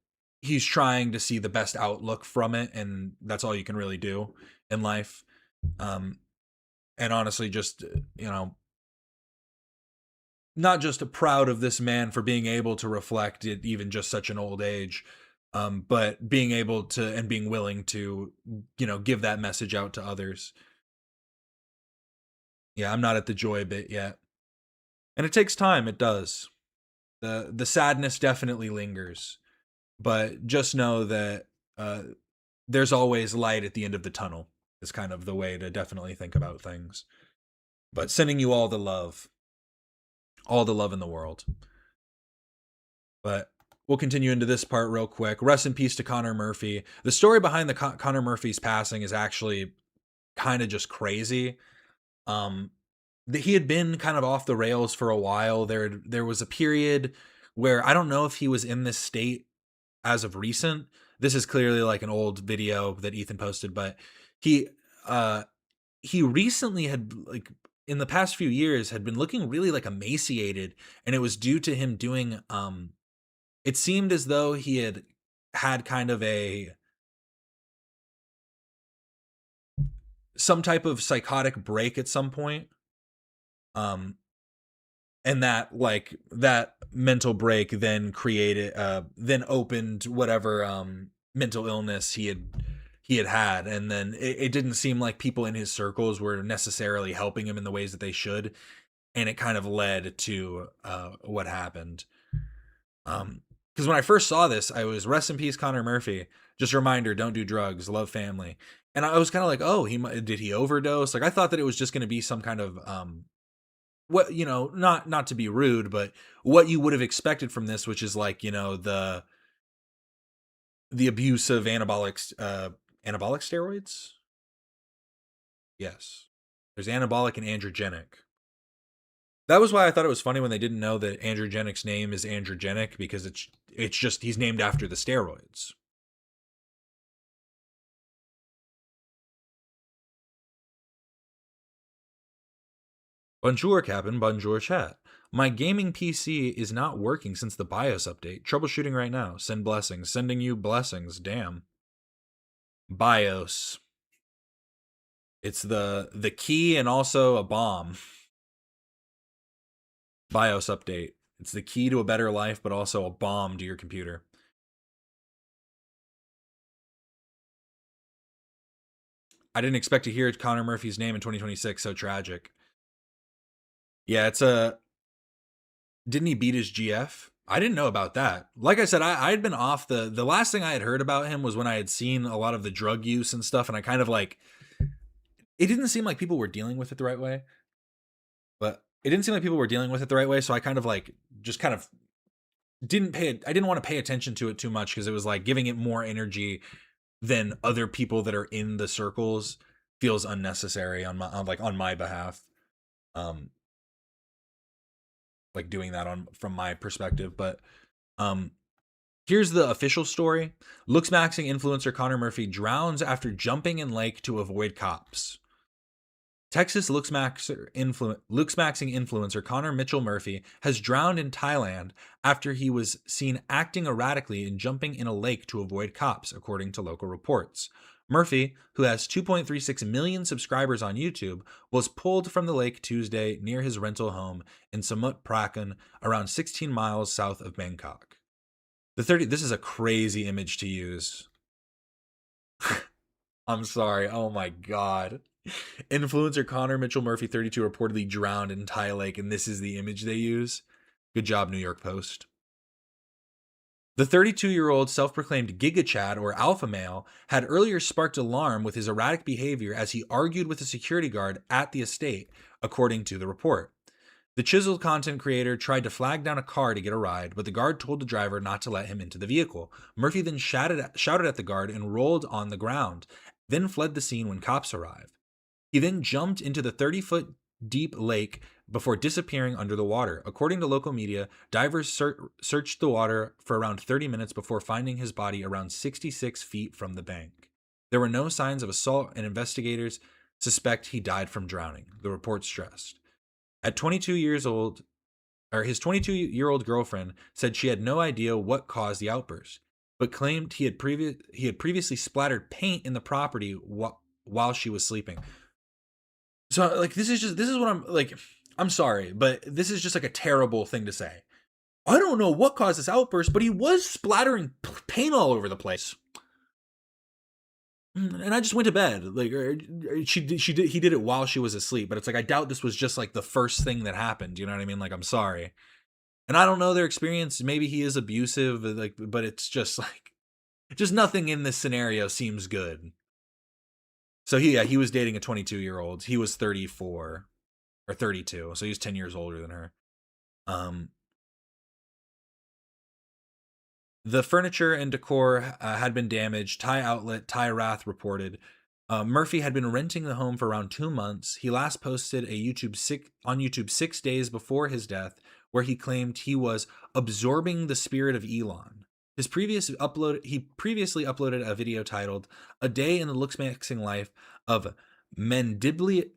he's trying to see the best outlook from it, and that's all you can really do in life. And honestly, just, you know, not just proud of this man for being able to reflect at even just such an old age, But being able to and being willing to, give that message out to others. Yeah, I'm not at the joy bit yet. And it takes time, it does. The sadness definitely lingers. But just know that there's always light at the end of the tunnel is kind of the way to definitely think about things. But sending you all the love in the world. But we'll continue into this part real quick. Rest in peace to Connor Murphy. The story behind the Connor Murphy's passing is actually kind of just crazy. He had been kind of off the rails for a while. There was a period where I don't know if he was in this state as of recent. This is clearly like an old video that Ethan posted, but he recently had, like, in the past few years, had been looking really like emaciated, and it was due to him doing it seemed as though he had kind of some type of psychotic break at some point. And that mental break then then opened whatever mental illness he had, and then it didn't seem like people in his circles were necessarily helping him in the ways that they should, and it kind of led to what happened. Because when I first saw this, I was, rest in peace, Connor Murphy. Just a reminder, don't do drugs, love family. And I was kind of like, oh, did he overdose? Like, I thought that it was just going to be some kind of what, not to be rude, but what you would have expected from this, which is like, the abuse of anabolic steroids. Yes, there's anabolic and androgenic. That was why I thought it was funny when they didn't know that androgenic's name is androgenic, because it's just he's named after the steroids. Bonjour, Captain. Bonjour, chat. My gaming PC is not working since the BIOS update. Troubleshooting right now. Send blessings. Sending you blessings. Damn. BIOS. It's the key and also a bomb. BIOS update. It's the key to a better life, but also a bomb to your computer. I didn't expect to hear Connor Murphy's name in 2026. So tragic. Yeah, didn't he beat his GF? I didn't know about that. Like I said, I had been off the last thing I had heard about him was when I had seen a lot of the drug use and stuff, and I kind of like, it didn't seem like people were dealing with it the right way. So I kind of like, just kind of I didn't want to pay attention to it too much, because it was like giving it more energy than other people that are in the circles feels unnecessary on my behalf. Like doing that from my perspective. But here's the official story. Looks maxing influencer Connor Murphy drowns after jumping in lake to avoid cops. Texas looks maxing influencer Connor Mitchell Murphy has drowned in Thailand after he was seen acting erratically and jumping in a lake to avoid cops, according to local reports. Murphy, who has 2.36 million subscribers on YouTube, was pulled from the lake Tuesday near his rental home in Samut Prakan, around 16 miles south of Bangkok. This is a crazy image to use. I'm sorry. Oh my God. Influencer Connor Mitchell Murphy, 32, reportedly drowned in Thai lake, and this is the image they use. Good job, New York Post. The 32-year-old self-proclaimed Giga Chad, or alpha male, had earlier sparked alarm with his erratic behavior as he argued with a security guard at the estate, according to the report. The chiseled content creator tried to flag down a car to get a ride, but the guard told the driver not to let him into the vehicle. Murphy then shouted at the guard and rolled on the ground, then fled the scene when cops arrived. He then jumped into the 30-foot deep lake before disappearing under the water. According to local media, divers searched the water for around 30 minutes before finding his body around 66 feet from the bank. There were no signs of assault, and investigators suspect he died from drowning, the report stressed. At 22 years old, his 22-year-old girlfriend said she had no idea what caused the outburst, but claimed he had previously splattered paint in the property while she was sleeping. So, like, this is what I'm like. I'm sorry, but this is just like a terrible thing to say. I don't know what caused this outburst, but he was splattering paint all over the place. And I just went to bed. Like he did it while she was asleep, but it's like I doubt this was just like the first thing that happened. You know what I mean? Like, I'm sorry. And I don't know their experience. Maybe he is abusive, like, but it's just like, just nothing in this scenario seems good. So he was dating a 22-year-old. He was 34 or 32, so he's 10 years older than her. The furniture and decor had been damaged. Thai outlet Thai Wrath reported Murphy had been renting the home for around 2 months. He last posted on YouTube 6 days before his death, where he claimed he was absorbing the spirit of Elon. He previously uploaded a video titled "A Day in the Looks-Maxing Life of Mandiblius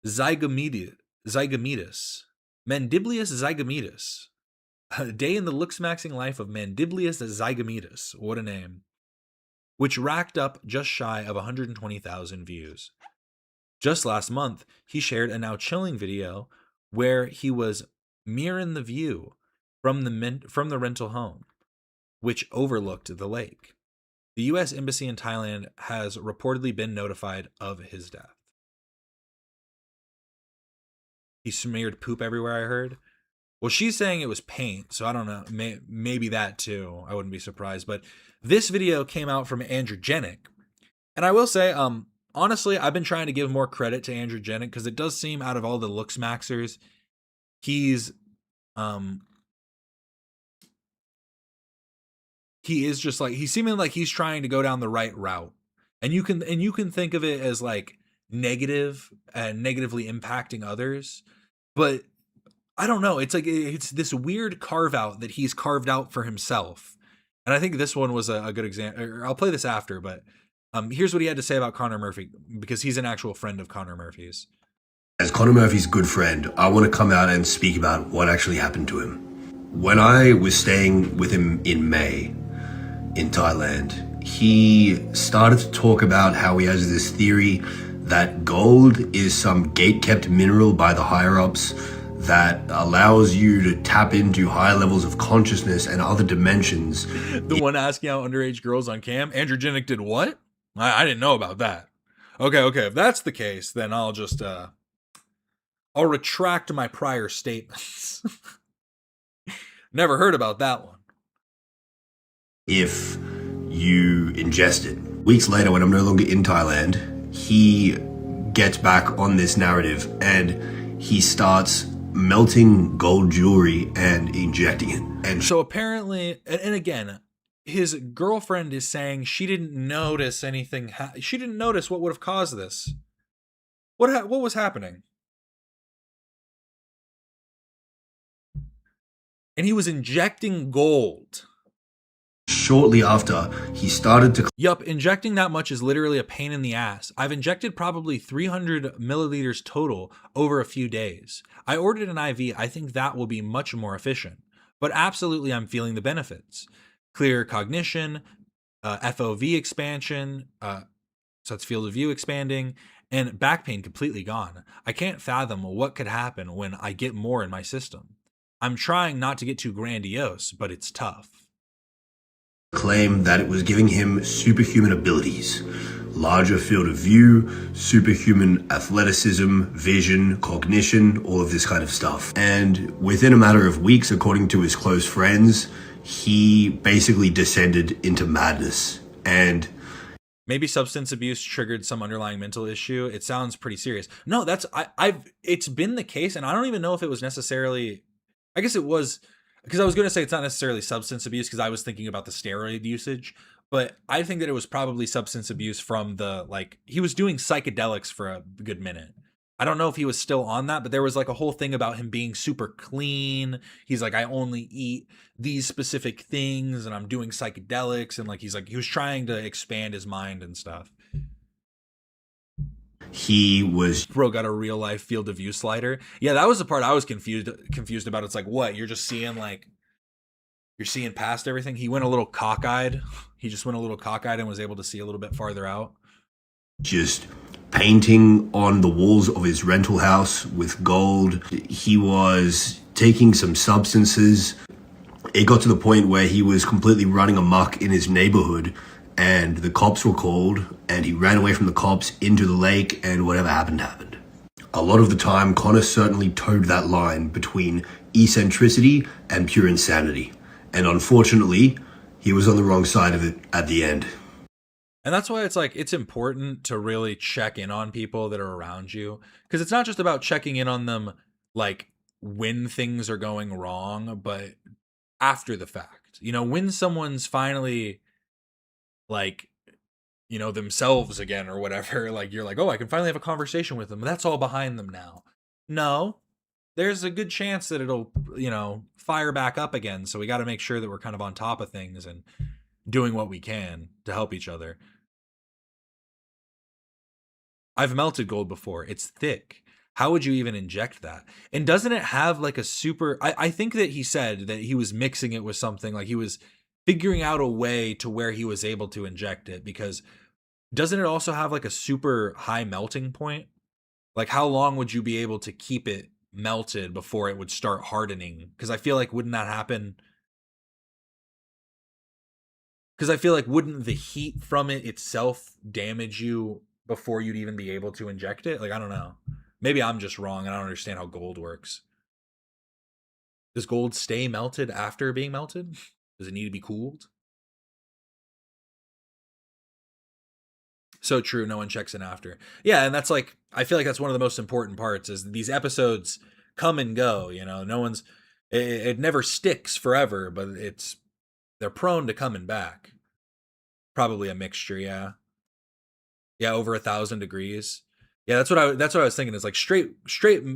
zygomatus. Mandiblius zygomatus. A Day in the Looks-Maxing Life of Mandiblius zygomatus. What a name. Which racked up just shy of 120,000 views. Just last month, he shared a now chilling video where he was mirroring the view from the rental home, which overlooked the lake. The U.S. Embassy in Thailand has reportedly been notified of his death. He smeared poop everywhere, I heard. Well, she's saying it was paint, so I don't know. Maybe that too. I wouldn't be surprised. But this video came out from Androgenic. And I will say, honestly, I've been trying to give more credit to Androgenic because it does seem out of all the looks maxers, he is just like, he's seeming like he's trying to go down the right route. And you can think of it as like negative and negatively impacting others. But I don't know. It's like, it's this weird carve out that he's carved out for himself. And I think this one was a good example. I'll play this after, but here's what he had to say about Connor Murphy, because he's an actual friend of Connor Murphy's. As Connor Murphy's good friend, I want to come out and speak about what actually happened to him. When I was staying with him in May in Thailand, he started to talk about how he has this theory that gold is some gate-kept mineral by the higher-ups that allows you to tap into high levels of consciousness and other dimensions. The one asking out underage girls on cam, Androgenic did what? I didn't know about that. Okay, if that's the case, then I'll just I'll retract my prior statements. Never heard about that one. If you ingest it. Weeks later, when I'm no longer in Thailand, he gets back on this narrative and he starts melting gold jewelry and injecting it. And so apparently, and again, his girlfriend is saying she didn't notice anything. She didn't notice what would have caused this. What was happening? And he was injecting gold. Shortly after, he started to... Yup, injecting that much is literally a pain in the ass. I've injected probably 300 milliliters total over a few days. I ordered an IV. I think that will be much more efficient. But absolutely, I'm feeling the benefits. Clear cognition, FOV expansion, so that's field of view expanding, and back pain completely gone. I can't fathom what could happen when I get more in my system. I'm trying not to get too grandiose, but it's tough. Claim that it was giving him superhuman abilities, larger field of view, superhuman athleticism, vision, cognition, all of this kind of stuff. And within a matter of weeks, according to his close friends, he basically descended into madness. And maybe substance abuse triggered some underlying mental issue. It sounds pretty serious. No, it's been the case, and I don't even know if it was necessarily, I guess it was, because I was going to say it's not necessarily substance abuse because I was thinking about the steroid usage, but I think that it was probably substance abuse from he was doing psychedelics for a good minute. I don't know if he was still on that, but there was like a whole thing about him being super clean. He's like, I only eat these specific things and I'm doing psychedelics. And he was trying to expand his mind and stuff. Bro got a real life field of view slider. Yeah, that was the part I was confused about. It's like, what? You're just seeing you're seeing past everything. He went a little cockeyed. He just went a little cockeyed and was able to see a little bit farther out. Just painting on the walls of his rental house with gold. He was taking some substances. It got to the point where he was completely running amok in his neighborhood, and the cops were called, and he ran away from the cops into the lake, and whatever happened, happened. A lot of the time, Connor certainly towed that line between eccentricity and pure insanity. And unfortunately, he was on the wrong side of it at the end. And that's why it's like, it's important to really check in on people that are around you. Because it's not just about checking in on them, like, when things are going wrong, but after the fact. You know, when someone's finally, like, you know, themselves again or whatever, like, you're like, oh, I can finally have a conversation with them. That's all behind them now. No, there's a good chance that it'll, you know, fire back up again. So we got to make sure that we're kind of on top of things and doing what we can to help each other. I've melted gold before. It's thick. How would you even inject that? And doesn't it have like a super... I think that he said that he was mixing it with something, like he was figuring out a way to where he was able to inject it, because doesn't it also have like a super high melting point? Like how long would you be able to keep it melted before it would start hardening? Because I feel like wouldn't that happen... Because I feel like wouldn't the heat from it itself damage you before you'd even be able to inject it? Like, I don't know. Maybe I'm just wrong and I don't understand how gold works. Does gold stay melted after being melted? Does it need to be cooled? So true, no one checks in after. Yeah, and that's like, I feel like that's one of the most important parts, is these episodes come and go, you know, no one's, it never sticks forever, but they're prone to coming back. Probably a mixture, yeah. Yeah, over 1,000 degrees. Yeah, that's what I was thinking. Is like straight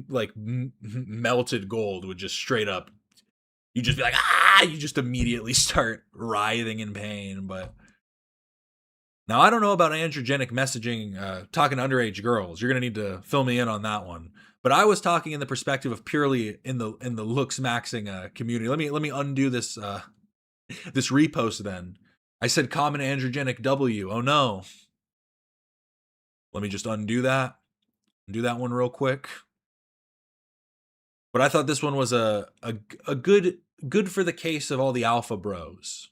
like melted gold would just straight up, you just be like, ah, you just immediately start writhing in pain. But now I don't know about androgenic messaging, talking to underage girls. You're gonna need to fill me in on that one. But I was talking in the perspective of purely in the looks maxing community. Let me undo this this repost then. I said common androgenic W. Oh no. Let me just undo that. Do that one real quick. But I thought this one was a good for the case of all the alpha bros.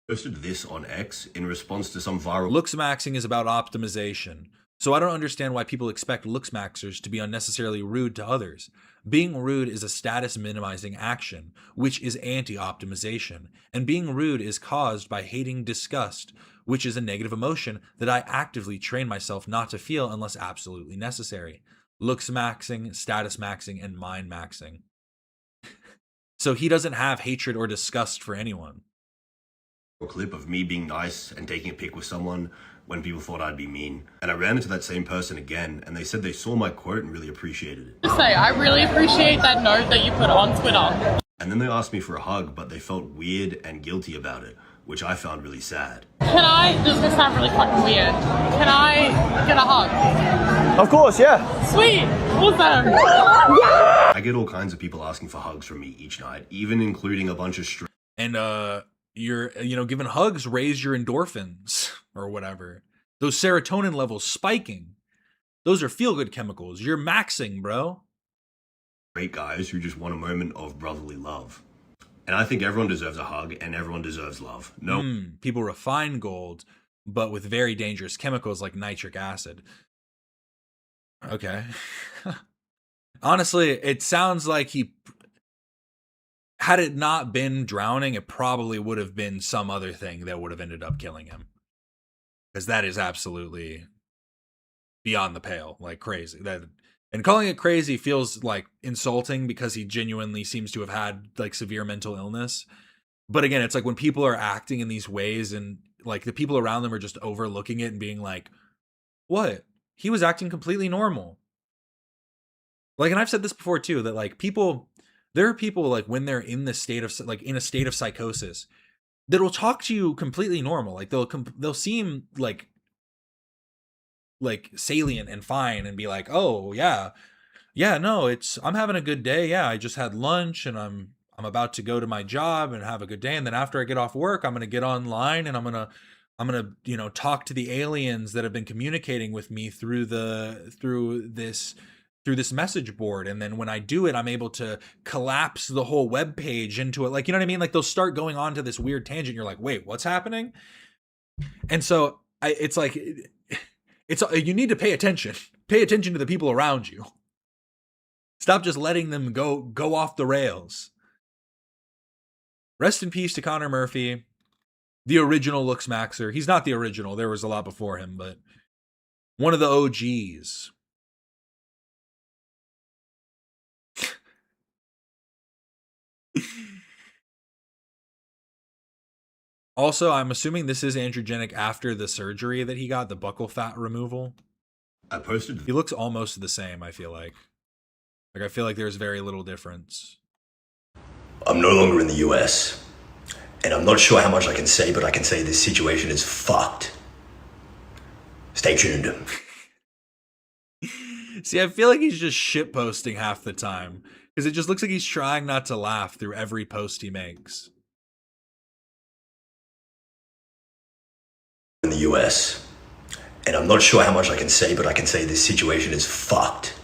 Posted this on X in response to some viral... Looks maxing is about optimization. So I don't understand why people expect looks maxers to be unnecessarily rude to others. Being rude is a status minimizing action, which is anti-optimization. And being rude is caused by hating disgust, which is a negative emotion that I actively train myself not to feel unless absolutely necessary. Looks maxing, status maxing, and mind maxing. So he doesn't have hatred or disgust for anyone. A clip of me being nice and taking a pic with someone when people thought I'd be mean. And I ran into that same person again, and they said they saw my quote and really appreciated it. Just say, I really appreciate that note that you put on Twitter. And then they asked me for a hug, but they felt weird and guilty about it, which I found really sad. Can I, this is gonna sound really fucking weird, can I get a hug? Of course, yeah. Sweet, awesome. I get all kinds of people asking for hugs from me each night, even including a bunch of And you're, you know, giving hugs raise your endorphins or whatever. Those serotonin levels spiking. Those are feel-good chemicals. You're maxing, bro. Great guys who just want a moment of brotherly love. And I think everyone deserves a hug and everyone deserves love. No. People refine gold, but with very dangerous chemicals like nitric acid. Okay. Honestly, it sounds like had it not been drowning, it probably would have been some other thing that would have ended up killing him. Because that is absolutely beyond the pale, like crazy. And calling it crazy feels like insulting because he genuinely seems to have had like severe mental illness. But again, it's like when people are acting in these ways and like the people around them are just overlooking it and being like, what? He was acting completely normal. Like, and I've said this before too, that like there are people like when they're in the state of like in a state of psychosis that will talk to you completely normal. Like they'll seem like salient and fine and be like, oh yeah, no, I'm having a good day. Yeah, I just had lunch and I'm about to go to my job and have a good day. And then after I get off work, I'm going to get online and I'm going to I'm gonna, you know, talk to the aliens that have been communicating with me through this message board, and then when I do it, I'm able to collapse the whole web page into it. Like, you know what I mean? Like, they'll start going on to this weird tangent. You're like, wait, what's happening? And so it's like, you need to pay attention. Pay attention to the people around you. Stop just letting them go off the rails. Rest in peace to Connor Murphy, the original Looks Maxer. He's not the original. There was a lot before him, but one of the OGs. Also, I'm assuming this is androgenic after the surgery that he got, the buccal fat removal. I posted. He looks almost the same, I feel like. Like, I feel like there's very little difference. I'm no longer in the US, and I'm not sure how much I can say, but I can say this situation is fucked. Stay tuned. See, I feel like he's just shitposting half the time, because it just looks like he's trying not to laugh through every post he makes. In the US, and I'm not sure how much I can say, but I can say this situation is fucked.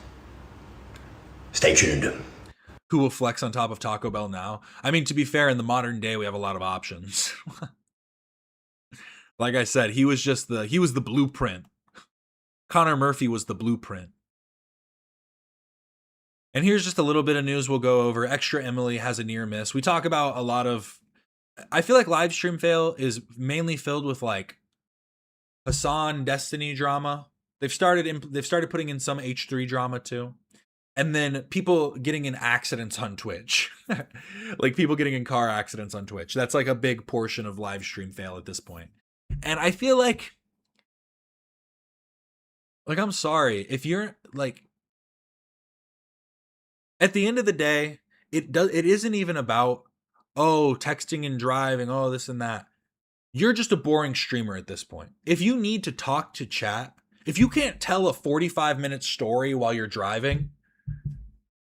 Stay tuned. Who will flex on top of Taco Bell now? I mean, to be fair, in the modern day, we have a lot of options. Like I said, he was the blueprint. Connor Murphy was the blueprint. And here's just a little bit of news we'll go over. Extra Emily has a near miss. We talk about a lot of, I feel like live stream fail is mainly filled with like Hassan Destiny drama. They've started putting in some H3 drama too. And then people getting in accidents on Twitch. Like people getting in car accidents on Twitch. That's like a big portion of live stream fail at this point. And I feel like I'm sorry, if you're like, at the end of the day, it isn't even about, oh, texting and driving, oh, this and that. You're just a boring streamer at this point. If you need to talk to chat, if you can't tell a 45-minute story while you're driving,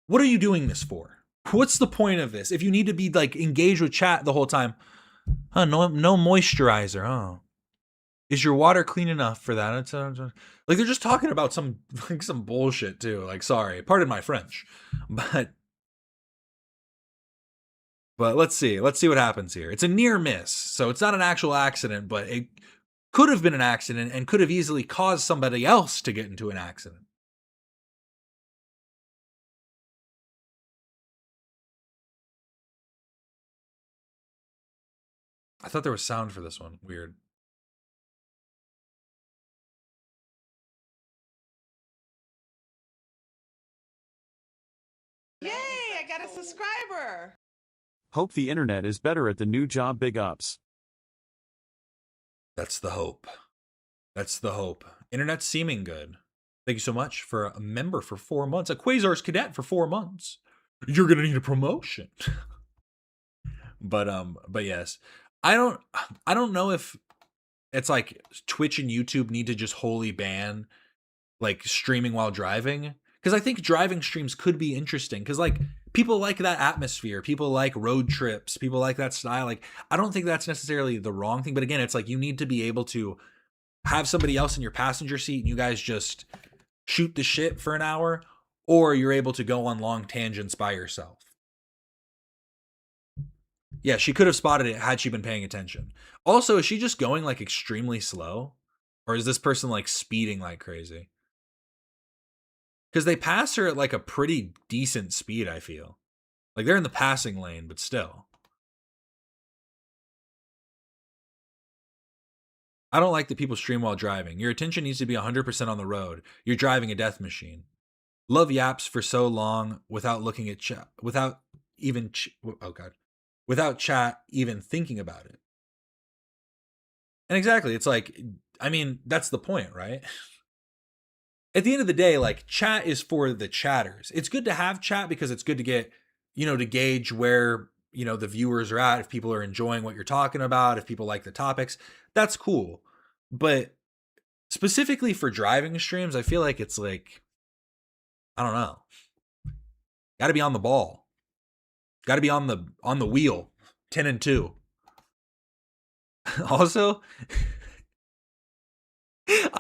what are you doing this for? What's the point of this? If you need to be like engaged with chat the whole time, no moisturizer, huh? Is your water clean enough for that? It's like they're just talking about some bullshit too. Like, sorry, pardon my French, but let's see what happens here. It's a near miss, so it's not an actual accident, but it could have been an accident and could have easily caused somebody else to get into an accident. I thought there was sound for this one. Weird. Yay, I got a subscriber. Hope the internet is better at the new job. Big ups. That's the hope. That's the hope. Internet's seeming good. Thank you so much for a member for 4 months. A Quasar's cadet for 4 months. You're gonna need a promotion. But yes. I don't know if it's like Twitch and YouTube need to just wholly ban like streaming while driving. Because I think driving streams could be interesting. Because like people like that atmosphere. People like road trips. People like that style. Like I don't think that's necessarily the wrong thing. But again, it's like you need to be able to have somebody else in your passenger seat and you guys just shoot the shit for an hour. Or you're able to go on long tangents by yourself. Yeah, she could have spotted it had she been paying attention. Also, is she just going like extremely slow? Or is this person like speeding like crazy? Because they pass her at like a pretty decent speed, I feel. Like they're in the passing lane, but still. I don't like that people stream while driving. Your attention needs to be 100% on the road. You're driving a death machine. Love yaps for so long without looking at chat, without chat even thinking about it. And exactly, it's like, I mean, that's the point, right? At the end of the day, like chat is for the chatters. It's good to have chat because it's good to get, to gauge where, the viewers are at. If people are enjoying what you're talking about, if people like the topics, that's cool. But specifically for driving streams, I feel like it's like, I don't know. Got to be on the ball. Got to be on the wheel. 10 and 2. Also,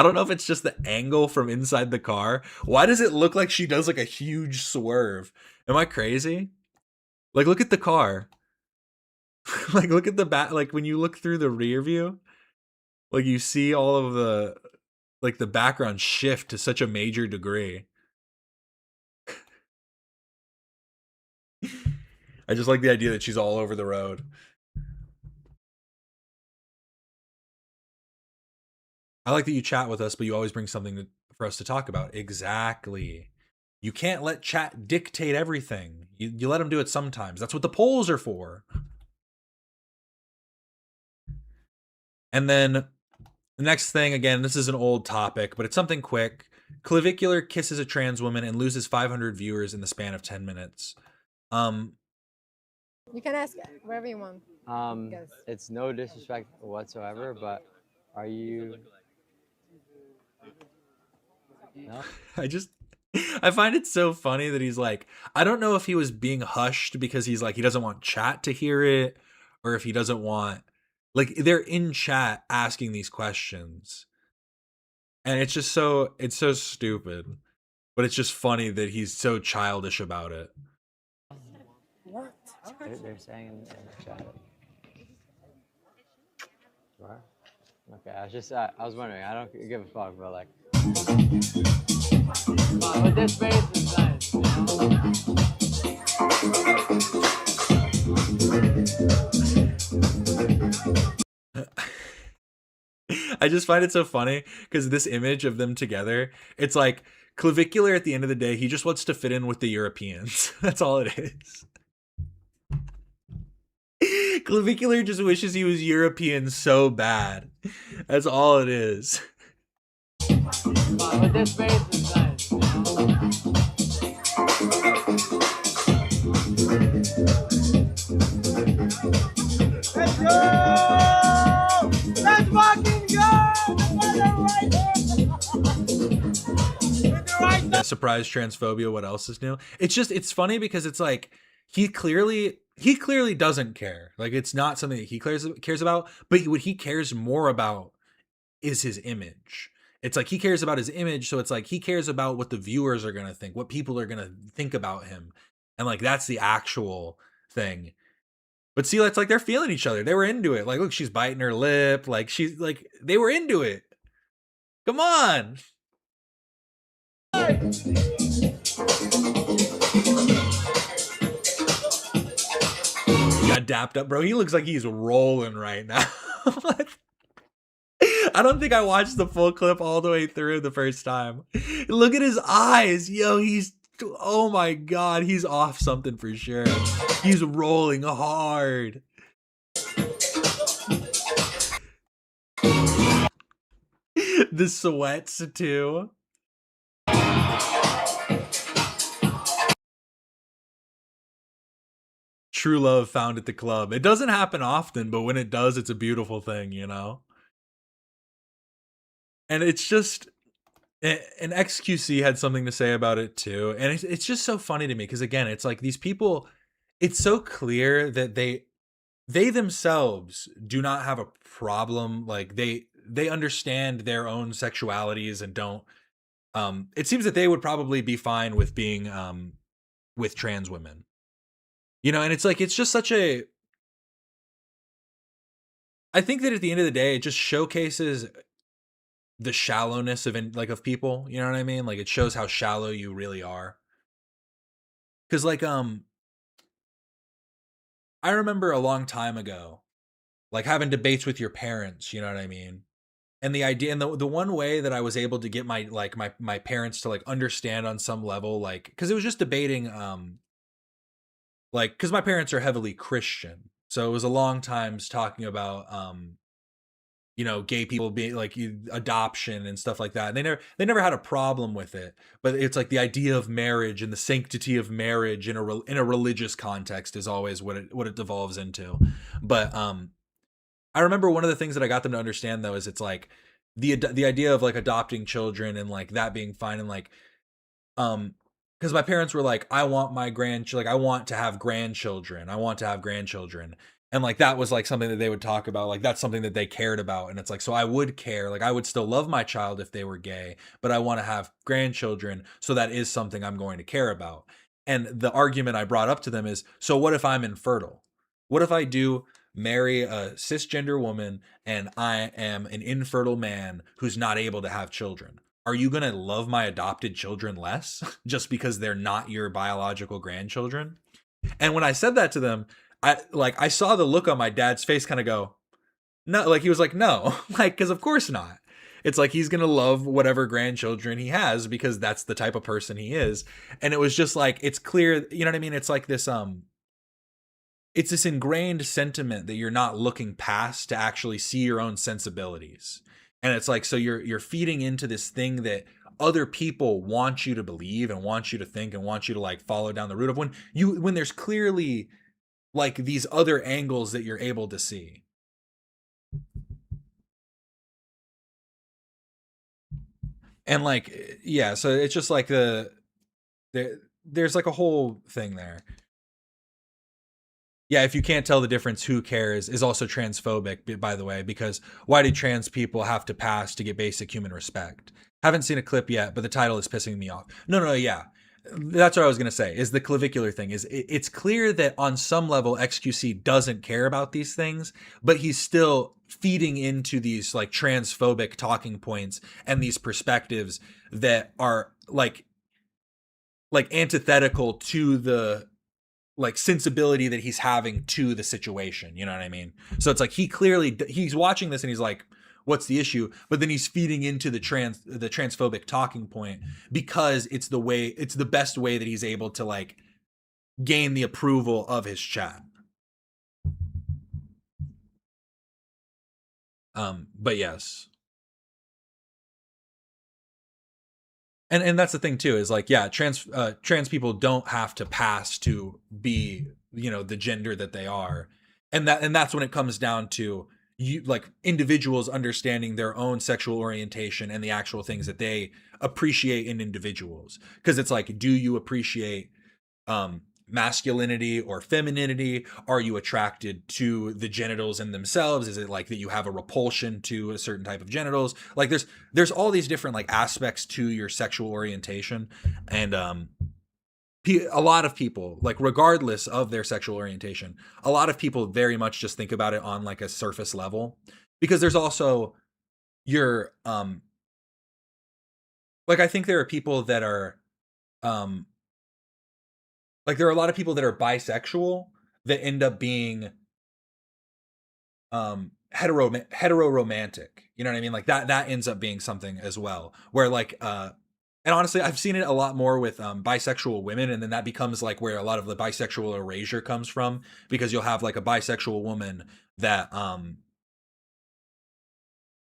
I don't know if it's just the angle from inside the car. Why does it look like she does like a huge swerve? Am I crazy? Like, look at the car. Like, look at the back. Like, when you look through the rear view, like, you see all of the, like, the background shift to such a major degree. I just like the idea that she's all over the road. I like that you chat with us, but you always bring something for us to talk about. Exactly. You can't let chat dictate everything. You let them do it sometimes. That's what the polls are for. And then the next thing, again, this is an old topic, but it's something quick. Clavicular kisses a trans woman and loses 500 viewers in the span of 10 minutes. You can ask wherever you want. It's no disrespect whatsoever, but are you? No. I find it so funny that he's like, I don't know if he was being hushed because he's like, he doesn't want chat to hear it, or if he doesn't want, like, they're in chat asking these questions. And it's just so, it's so stupid, but it's just funny that he's so childish about it. What? They're saying in the chat. Sure. Okay, I was wondering. I don't give a fuck, but like. But this face is nice. I just find it so funny because this image of them together, it's like Clavicular at the end of the day, he just wants to fit in with the Europeans. That's all it is. Clavicular just wishes he was European so bad. That's all it is. But this face is nice. Let's go! Let's fucking go! Surprise transphobia, what else is new? It's just, it's funny because it's like, he clearly doesn't care. Like, it's not something that he cares about, but what he cares more about is his image. It's like he cares about his image, so it's like he cares about what the viewers are gonna think, what people are gonna think about him, and like that's the actual thing. But see, it's like they're feeling each other. They were into it. Like, look, she's biting her lip. Like, she's like, they were into it. Come on. He got dapped up, bro. He looks like he's rolling right now. I don't think I watched the full clip all the way through the first time. Look at his eyes. Yo, oh my God, he's off something for sure. He's rolling hard. The sweats too. True love found at the club. It doesn't happen often, but when it does, it's a beautiful thing, you know? And it's just, and XQC had something to say about it too. And it's just so funny to me because, again, it's like these people, it's so clear that they themselves do not have a problem. Like, they understand their own sexualities and don't, it seems that they would probably be fine with being with trans women. You know, and it's like, it's just such a, I think that at the end of the day, it just showcases the shallowness of people, you know what I mean? Like, it shows how shallow you really are. Cause like, I remember a long time ago, like having debates with your parents, you know what I mean? And the idea, and the one way that I was able to get my parents to like understand on some level, like, cause it was just debating, like, cause my parents are heavily Christian. So it was a long times talking about, you know, gay people being like adoption and stuff like that. And they never had a problem with it, but it's like the idea of marriage and the sanctity of marriage in a religious context is always what it devolves into. But I remember one of the things that I got them to understand though is it's like the idea of like adopting children and like that being fine, and like because my parents were like, I want to have grandchildren. And like that was like something that they would talk about, like that's something that they cared about. And it's like, so I would care, like I would still love my child if they were gay, but I want to have grandchildren, so that is something I'm going to care about. And the argument I brought up to them is, so what if I'm infertile? What if I do marry a cisgender woman and I am an infertile man who's not able to have children? Are you going to love my adopted children less just because they're not your biological grandchildren? And when I said that to them, I saw the look on my dad's face kind of go, no, like he was like, no, like, because of course not. It's like he's gonna love whatever grandchildren he has because that's the type of person he is. And it was just like, it's clear, you know what I mean? It's like this it's this ingrained sentiment that you're not looking past to actually see your own sensibilities. And it's like, so you're feeding into this thing that other people want you to believe and want you to think and want you to like follow down the route of, when there's clearly like these other angles that you're able to see. And like, yeah, so it's just like there's like a whole thing there. Yeah, if you can't tell the difference, who cares is also transphobic, by the way, because why do trans people have to pass to get basic human respect? Haven't seen a clip yet, but the title is pissing me off. No, yeah. That's what I was going to say, is the clavicular thing. It's clear that on some level XQC doesn't care about these things, but he's still feeding into these like transphobic talking points and these perspectives that are like antithetical to the like sensibility that he's having to the situation. You know what I mean? So it's like he's watching this and he's like, what's the issue? But then he's feeding into the transphobic talking point because it's the best way that he's able to like gain the approval of his chat. But yes. And that's the thing too, is like, yeah, trans people don't have to pass to be, you know, the gender that they are. And that's when it comes down to you, like individuals understanding their own sexual orientation and the actual things that they appreciate in individuals. Because it's like, do you appreciate masculinity or femininity? Are you attracted to the genitals in themselves? Is it like that you have a repulsion to a certain type of genitals? Like there's all these different like aspects to your sexual orientation. And a lot of people, like regardless of their sexual orientation, a lot of people very much just think about it on like a surface level, because there's also your like I think there are people that are like there are a lot of people that are bisexual that end up being heteroromantic. You know what I mean? Like that ends up being something as well, where like and honestly I've seen it a lot more with bisexual women, and then that becomes like where a lot of the bisexual erasure comes from, because you'll have like a bisexual woman that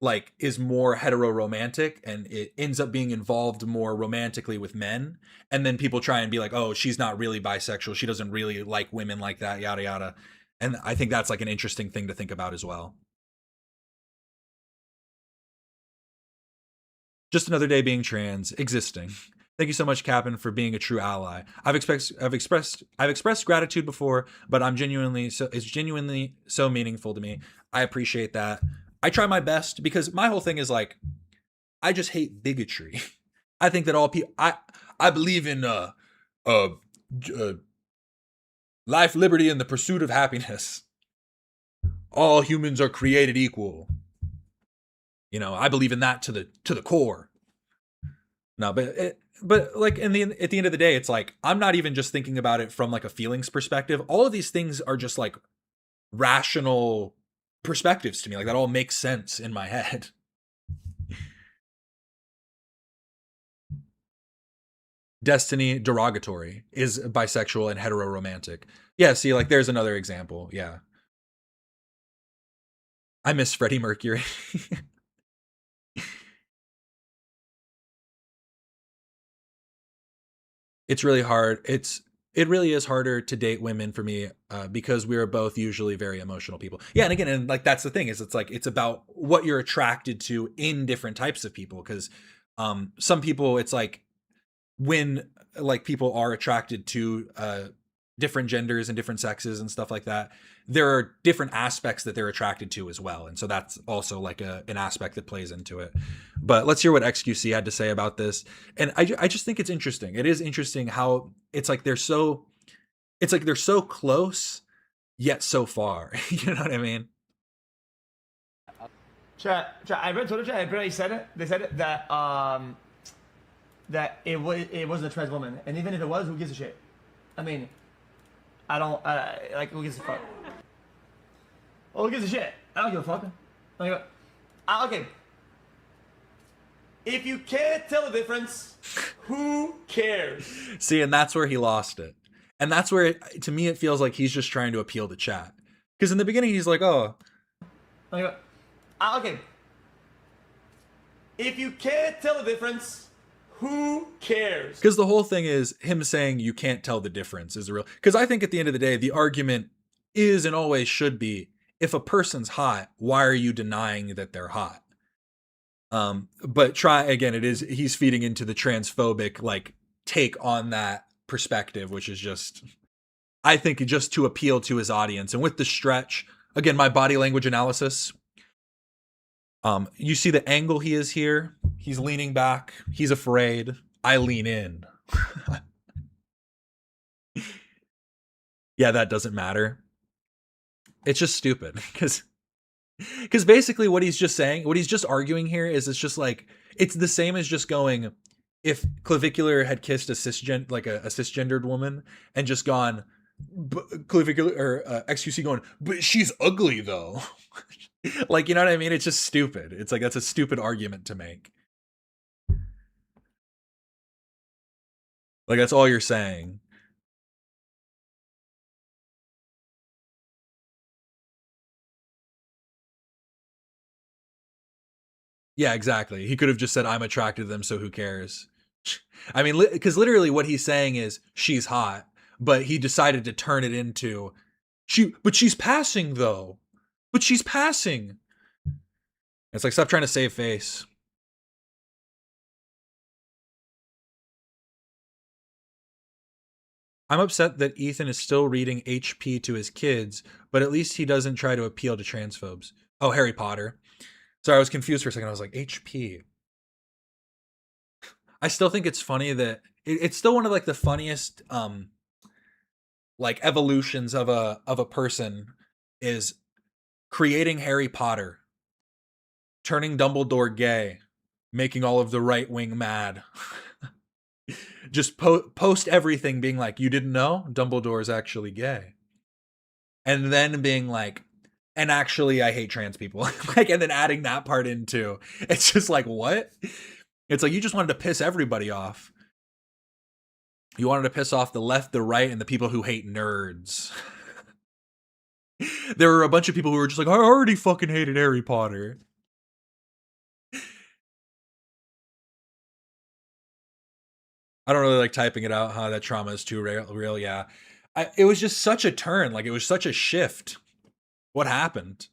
like is more heteroromantic and it ends up being involved more romantically with men, and then people try and be like, oh, she's not really bisexual, she doesn't really like women like that, yada yada. And I think that's like an interesting thing to think about as well. Just another day being trans, existing. Thank you so much, Captain, for being a true ally. I've expressed gratitude before, but it's genuinely so meaningful to me. I appreciate that. I try my best, because my whole thing is like, I just hate bigotry. I think that all people, I believe in life, liberty, and the pursuit of happiness. All humans are created equal. You know, I believe in that to the core. No, but like at the end of the day, it's like, I'm not even just thinking about it from like a feelings perspective. All of these things are just like rational perspectives to me. Like that all makes sense in my head. Destiny derogatory is bisexual and heteroromantic. Yeah, see, like there's another example. Yeah. I miss Freddie Mercury. It's really hard. It really is harder to date women for me because we are both usually very emotional people. Yeah, and again, and like that's the thing, is it's like it's about what you're attracted to in different types of people. Because some people, it's like when like people are attracted to different genders and different sexes and stuff like that, there are different aspects that they're attracted to as well. And so that's also like an aspect that plays into it. But let's hear what XQC had to say about this. And I just think it's interesting. It is interesting how it's like they're so close yet so far. You know what I mean? Chat, I read Twitter chat. Everybody said it. They said it that it wasn't a trans woman, and even if it was, who gives a shit? I mean, I don't like who gives a fuck. Oh, who gives a shit? I don't give a fuck. Okay. If you can't tell the difference, who cares? See, and that's where he lost it. And that's where, to me, it feels like he's just trying to appeal to chat. Because in the beginning, he's like, oh. Okay. If you can't tell the difference, who cares? Because the whole thing is him saying you can't tell the difference is real. Because I think at the end of the day, the argument is and always should be, if a person's hot, why are you denying that they're hot? But he's feeding into the transphobic like take on that perspective, which is just, I think, just to appeal to his audience. And with the stretch, again, my body language analysis, you see the angle he is here. He's leaning back. He's afraid. I lean in. Yeah, that doesn't matter. It's just stupid because basically what he's just saying, what he's just arguing here is it's just like, it's the same as just going, if Clavicular had kissed a cisgendered woman and just gone, Clavicular or XQC going, but she's ugly though. Like, you know what I mean? It's just stupid. It's like, that's a stupid argument to make. Like, that's all you're saying. Yeah, exactly. He could have just said, I'm attracted to them, so who cares? I mean, because literally what he's saying is, she's hot, but he decided to turn it into, but she's passing though. But she's passing. It's like, stop trying to save face. I'm upset that Ethan is still reading HP to his kids, but at least he doesn't try to appeal to transphobes. Oh, Harry Potter. Sorry, I was confused for a second. I was like, HP. I still think it's funny that it's still one of like the funniest like evolutions of a person is creating Harry Potter, turning Dumbledore gay, making all of the right wing mad. Just post everything being like, you didn't know Dumbledore is actually gay. And then being like, and actually I hate trans people. Like, and then adding that part into, it's just like, what? It's like, you just wanted to piss everybody off. You wanted to piss off the left, the right, and the people who hate nerds. There were a bunch of people who were just like, I already fucking hated Harry Potter. I don't really like typing it out, huh? That trauma is too real. Yeah. It was just such a turn. Like, it was such a shift. What happened?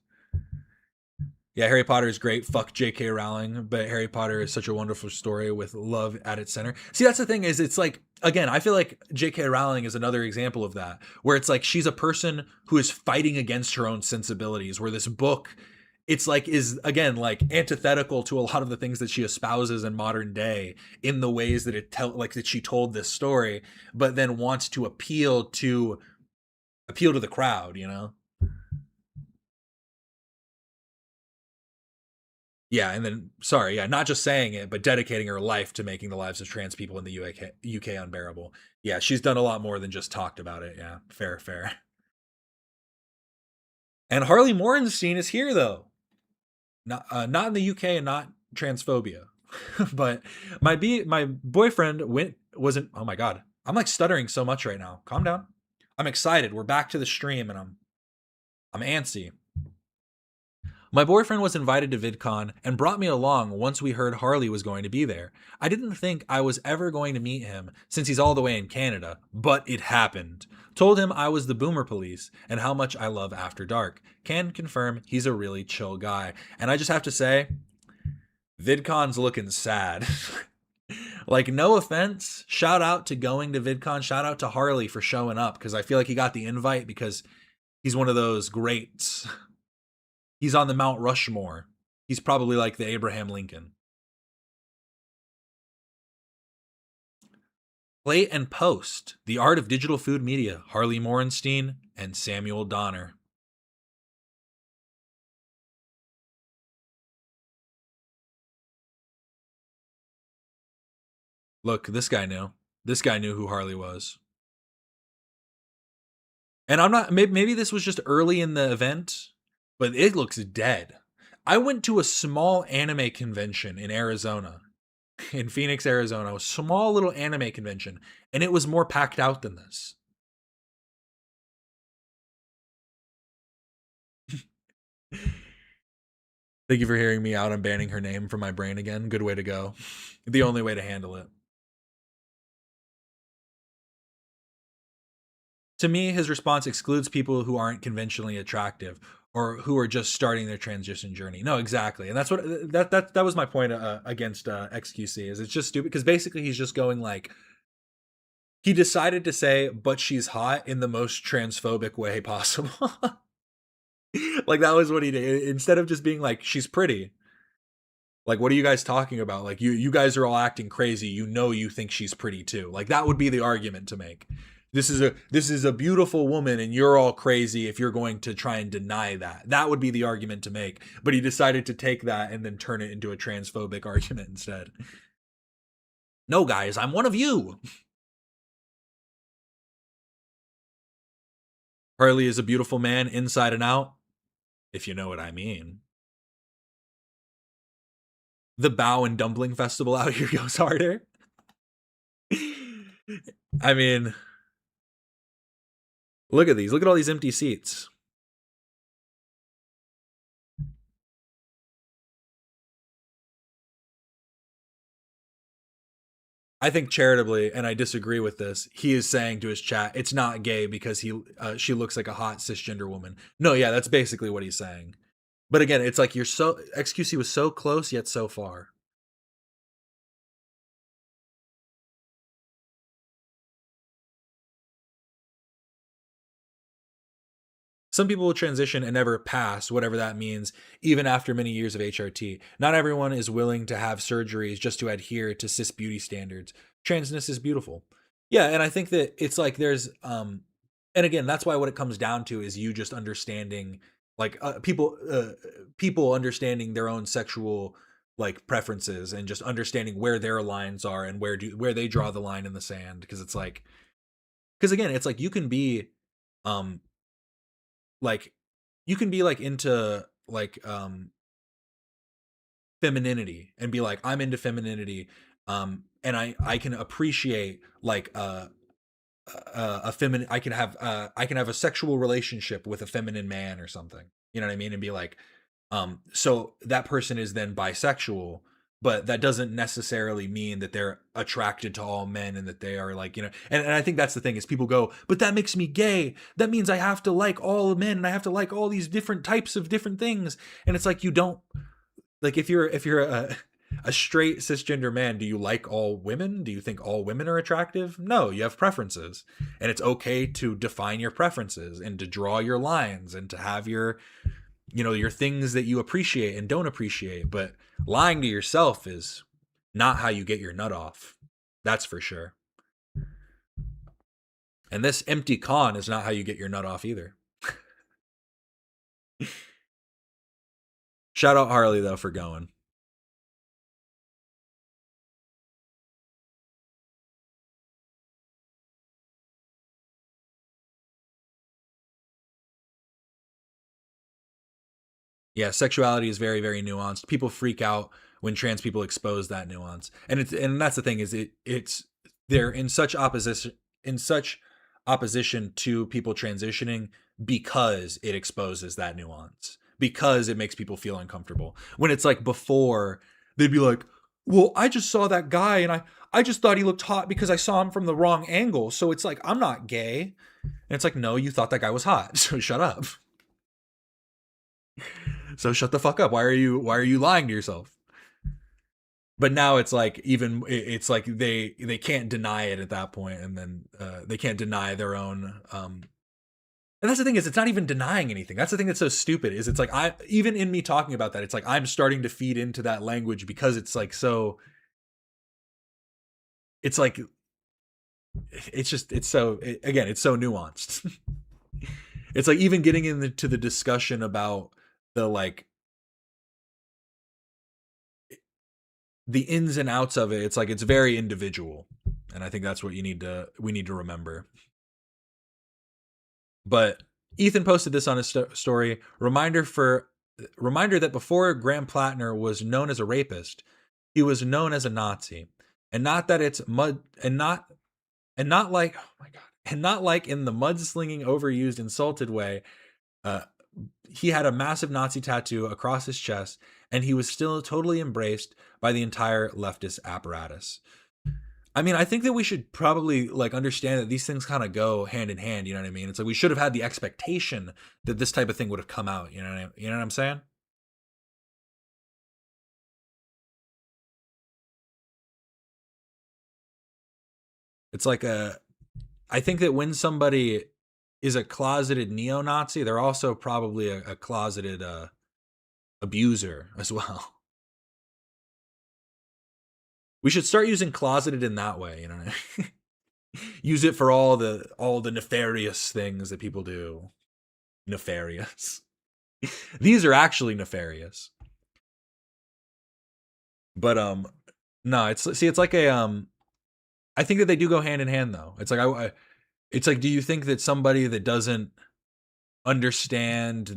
Yeah, Harry Potter is great. Fuck J.K. Rowling. But Harry Potter is such a wonderful story with love at its center. See, that's the thing is, it's like, again, I feel like J.K. Rowling is another example of that, where it's like she's a person who is fighting against her own sensibilities, where this book, it's like, is again like antithetical to a lot of the things that she espouses in modern day in the ways that that she told this story, but then wants to appeal to the crowd, you know? Yeah, and then, sorry, yeah, not just saying it, but dedicating her life to making the lives of trans people in the UK unbearable. Yeah, she's done a lot more than just talked about it. Yeah, fair. And Harley Morenstein is here, though. Not in the UK and not transphobia. But my boyfriend wasn't, oh my God. I'm like stuttering so much right now. Calm down. I'm excited. We're back to the stream and I'm antsy. My boyfriend was invited to VidCon and brought me along once we heard Harley was going to be there. I didn't think I was ever going to meet him since he's all the way in Canada, but it happened. Told him I was the Boomer Police and how much I love After Dark. Can confirm he's a really chill guy. And I just have to say, VidCon's looking sad. Like, no offense. Shout out to going to VidCon. Shout out to Harley for showing up, because I feel like he got the invite because he's one of those greats. He's on the Mount Rushmore. He's probably like the Abraham Lincoln. Play and Post, The Art of Digital Food Media, Harley Morenstein and Samuel Donner. Look, this guy knew. This guy knew who Harley was. And I'm not, maybe this was just early in the event, but it looks dead. I went to a small anime convention in Arizona, in Phoenix, Arizona, a small little anime convention, and it was more packed out than this. Thank you for hearing me out. I'm banning her name from my brain again. Good way to go. The only way to handle it. To me, his response excludes people who aren't conventionally attractive or who are just starting their transition journey. No, exactly. And that's what that was my point against XQC, is it's just stupid, because basically he's just going like, he decided to say, but she's hot, in the most transphobic way possible. Like, that was what he did. Instead of just being like, she's pretty. Like, what are you guys talking about? Like, you guys are all acting crazy. You think she's pretty too. Like, that would be the argument to make. This is a beautiful woman, and you're all crazy if you're going to try and deny that. That would be the argument to make. But he decided to take that and then turn it into a transphobic argument instead. No, guys, I'm one of you. Harley is a beautiful man inside and out, if you know what I mean. The Bow and Dumpling Festival out here goes harder. I mean, look at these. Look at all these empty seats. I think charitably, and I disagree with this, he is saying to his chat, it's not gay because she looks like a hot cisgender woman. No, yeah, that's basically what he's saying. But again, it's like XQC was so close yet so far. Some people will transition and never pass, whatever that means, even after many years of HRT. Not everyone is willing to have surgeries just to adhere to cis beauty standards. Transness is beautiful. Yeah, and I think that it's like there's and again, that's why what it comes down to is you just understanding, like, people understanding their own sexual, like, preferences, and just understanding where their lines are and where they draw the line in the sand. Because it's like, because again, it's like you can be like, you can be like into like femininity and be like, I'm into femininity, and I can appreciate like a feminine, I can have a sexual relationship with a feminine man or something, you know what I mean, and be like, so that person is then bisexual, but that doesn't necessarily mean that they're attracted to all men and that they are like, you know, and I think that's the thing, is people go, but that makes me gay. That means I have to like all men and I have to like all these different types of different things. And it's like, you don't, like, if you're a straight cisgender man, do you like all women? Do you think all women are attractive? No, you have preferences, and it's okay to define your preferences and to draw your lines and to have your, you know, your things that you appreciate and don't appreciate. But lying to yourself is not how you get your nut off. That's for sure. And this empty con is not how you get your nut off either. Shout out Harley, though, for going. Yeah, sexuality is very, very nuanced. People freak out when trans people expose that nuance, and that's the thing, is it's they're in such opposition to people transitioning because it exposes that nuance, because it makes people feel uncomfortable. When it's like before, they'd be like, well, I just saw that guy and I just thought he looked hot because I saw him from the wrong angle, so it's like, I'm not gay. And it's like, no, you thought that guy was hot, so shut up. So shut the fuck up. Why are you lying to yourself? But now it's like it's like they can't deny it at that point, and then they can't deny their own. And that's the thing, is it's not even denying anything. That's the thing that's so stupid, is it's like, even in me talking about that, it's like I'm starting to feed into that language because it's like so. It's like it's so it's so nuanced. It's like even getting into the discussion about the the ins and outs of it. It's like it's very individual, and I think that's what we need to remember. But Ethan posted this on his story. Reminder that before Graham Plattner was known as a rapist, he was known as a Nazi, and not that it's mud and not like, oh my god, and not like in the mudslinging, overused, insulted way. He had a massive Nazi tattoo across his chest, and he was still totally embraced by the entire leftist apparatus. I mean, I think that we should probably understand that these things kind of go hand in hand. You know what I mean? It's like we should have had the expectation that this type of thing would have come out. You know what I'm saying? It's like I think that when somebody is a closeted neo-Nazi, they're also probably a closeted abuser as well. We should start using closeted in that way, you know what I mean? Use it for all the nefarious things that people do. Nefarious. These are actually nefarious. But no, it's like a I think that they do go hand in hand though. It's like it's like, do you think that somebody that doesn't understand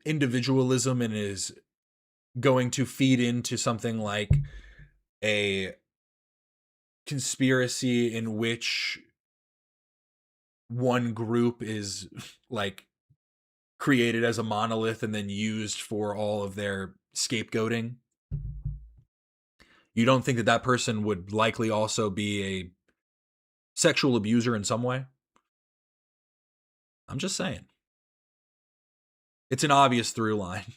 individualism and is going to feed into something like a conspiracy in which one group is like created as a monolith and then used for all of their scapegoating? You don't think that that person would likely also be a sexual abuser in some way? I'm just saying. It's an obvious through line.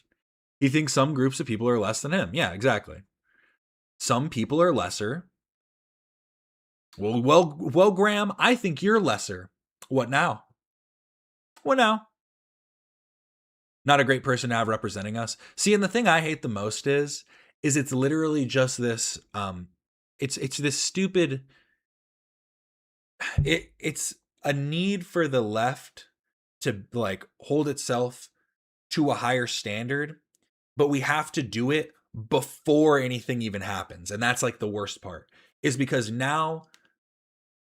He thinks some groups of people are less than him. Yeah, exactly. Some people are lesser. Well, Graham, I think you're lesser. What now? What now? Not a great person to have representing us. See, and the thing I hate the most is it's literally just this it's this stupid it's a need for the left to like hold itself to a higher standard, but we have to do it before anything even happens. And that's like the worst part, is because now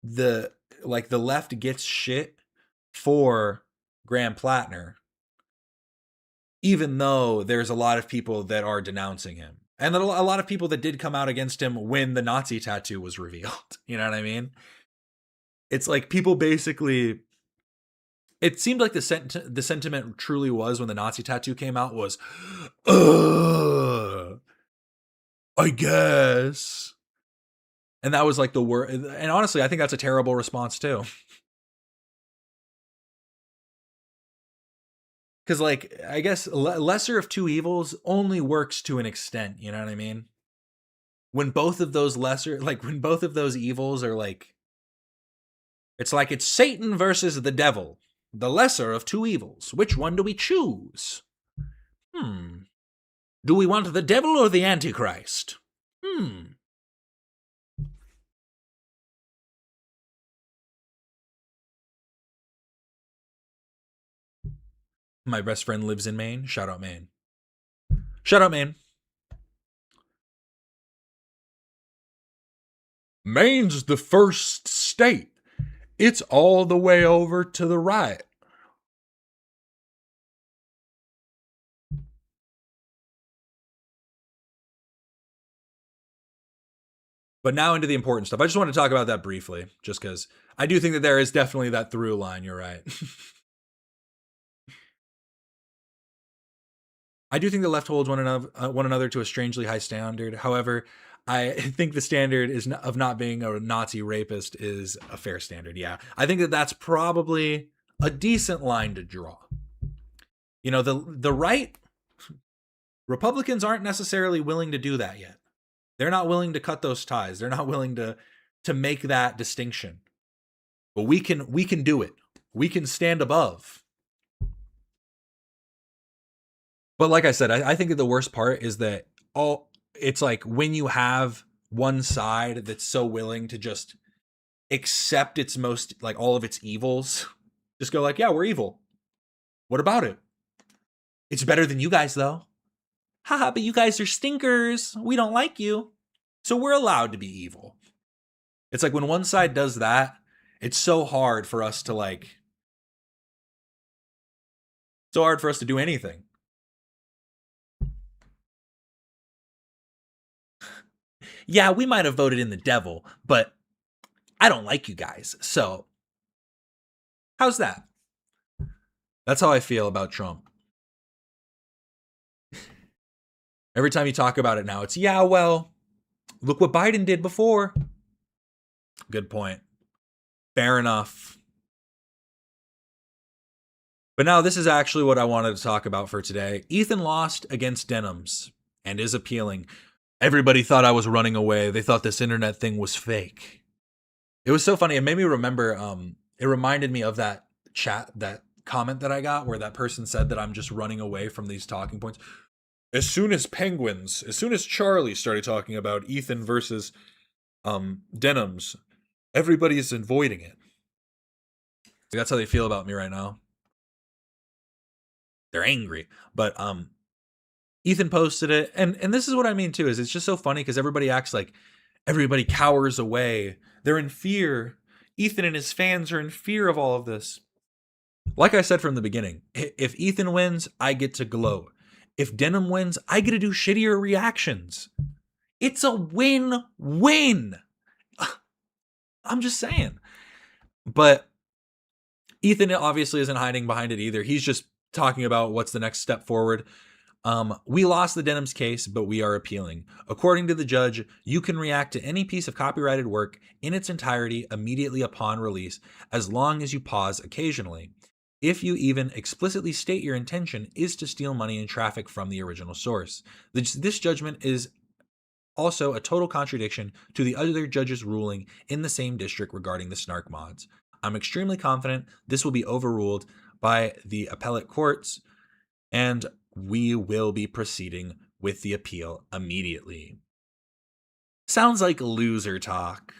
the left gets shit for Graham Plattner, even though there's a lot of people that are denouncing him, and a lot of people that did come out against him when the Nazi tattoo was revealed. You know what I mean? It's like people basically, it seemed like the sentiment truly was when the Nazi tattoo came out was, I guess. And that was like the word. And honestly, I think that's a terrible response too. Because like, I guess lesser of two evils only works to an extent. You know what I mean? When both of those when both of those evils are like, it's like it's Satan versus the devil. The lesser of two evils. Which one do we choose? Do we want the devil or the Antichrist? My best friend lives in Maine. Shout out Maine. Shout out Maine. Maine's the first state. It's all the way over to the right. But now into the important stuff. I just want to talk about that briefly, just because I do think that there is definitely that through line. You're right. I do think the left holds one another to a strangely high standard. However, I think the standard of not being a Nazi rapist is a fair standard. Yeah, I think that that's probably a decent line to draw. You know, the right, Republicans aren't necessarily willing to do that yet. They're not willing to cut those ties. They're not willing to make that distinction. But we can do it. We can stand above. But like I said, I think that the worst part is that it's like when you have one side that's so willing to just accept its most, like all of its evils, just go like, yeah, we're evil. What about it? It's better than you guys though. Haha, but you guys are stinkers. We don't like you. So we're allowed to be evil. It's like when one side does that, it's so hard for us to do anything. Yeah, we might have voted in the devil, but I don't like you guys. So how's that? That's how I feel about Trump. Every time you talk about it now, it's, yeah, well, look what Biden did before. Good point. Fair enough. But now this is actually what I wanted to talk about for today. Ethan lost against Denims and is appealing. Everybody thought I was running away. They thought this internet thing was fake. It was so funny. It made me remember, it reminded me of that comment that I got where that person said that I'm just running away from these talking points. As soon as Charlie started talking about Ethan versus Denims, everybody's avoiding it. That's how they feel about me right now. They're angry. But Ethan posted it, and this is what I mean too, is it's just so funny because everybody acts like everybody cowers away. They're in fear. Ethan and his fans are in fear of all of this. Like I said from the beginning, if Ethan wins, I get to gloat. If Denim wins, I get to do shittier reactions. It's a win-win. I'm just saying. But Ethan obviously isn't hiding behind it either. He's just talking about what's the next step forward. We lost the Denims case, but we are appealing. According to the judge, you can react to any piece of copyrighted work in its entirety immediately upon release, as long as you pause occasionally. If you even explicitly state your intention is to steal money and traffic from the original source. This judgment is also a total contradiction to the other judge's ruling in the same district regarding the snark mods. I'm extremely confident this will be overruled by the appellate courts, and we will be proceeding with the appeal immediately. Sounds like loser talk.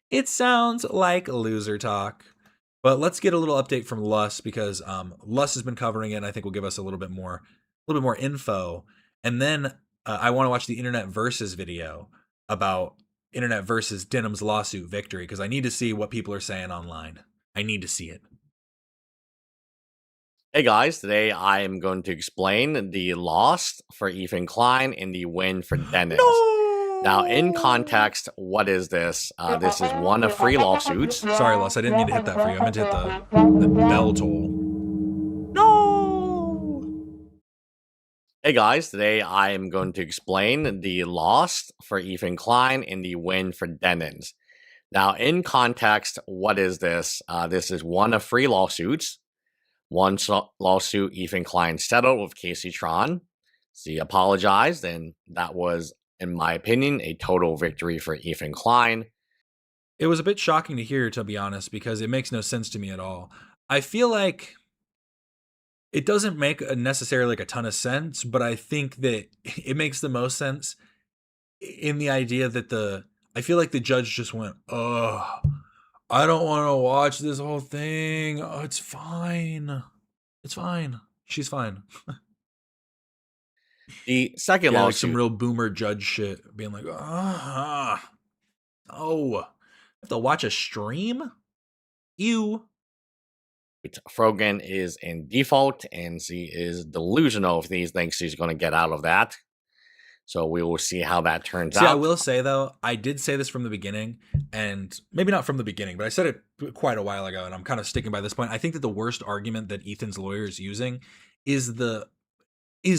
It sounds like loser talk. But let's get a little update from Lus, because Lus has been covering it, and I think will give us a little bit more info. And then I want to watch the Internet Versus video about Internet Versus Denim's lawsuit victory, because I need to see what people are saying online. I need to see it. Hey guys, today I am going to explain the loss for Ethan Klein and the win for Denims. Now, in context, what is this? This is one of 3 lawsuits. Sorry, Les, I didn't mean to hit that for you. I meant to hit the bell toll. No! Hey guys, today I am going to explain the loss for Ethan Klein and the win for Denims. Now, in context, what is this? This is one of 3 lawsuits. One lawsuit Ethan Klein settled with Casey Tron. He apologized, and that was, in my opinion, a total victory for Ethan Klein. It was a bit shocking to hear, to be honest, because it makes no sense to me at all. I feel like it doesn't make necessarily like a ton of sense, but I think that it makes the most sense in the idea that I feel like the judge just went, oh, I don't want to watch this whole thing. Oh, it's fine. It's fine. She's fine. The second lawsuit, lawsuit, like some real boomer judge shit, being like, oh, I have to watch a stream? Ew. Frogan is in default, and she is delusional if he thinks she's going to get out of that. So we will see how that turns out. I will say, though, I did say this from the beginning, and maybe not from the beginning, but I said it quite a while ago, and I'm kind of sticking by this point. I think that the worst argument that Ethan's lawyer is using is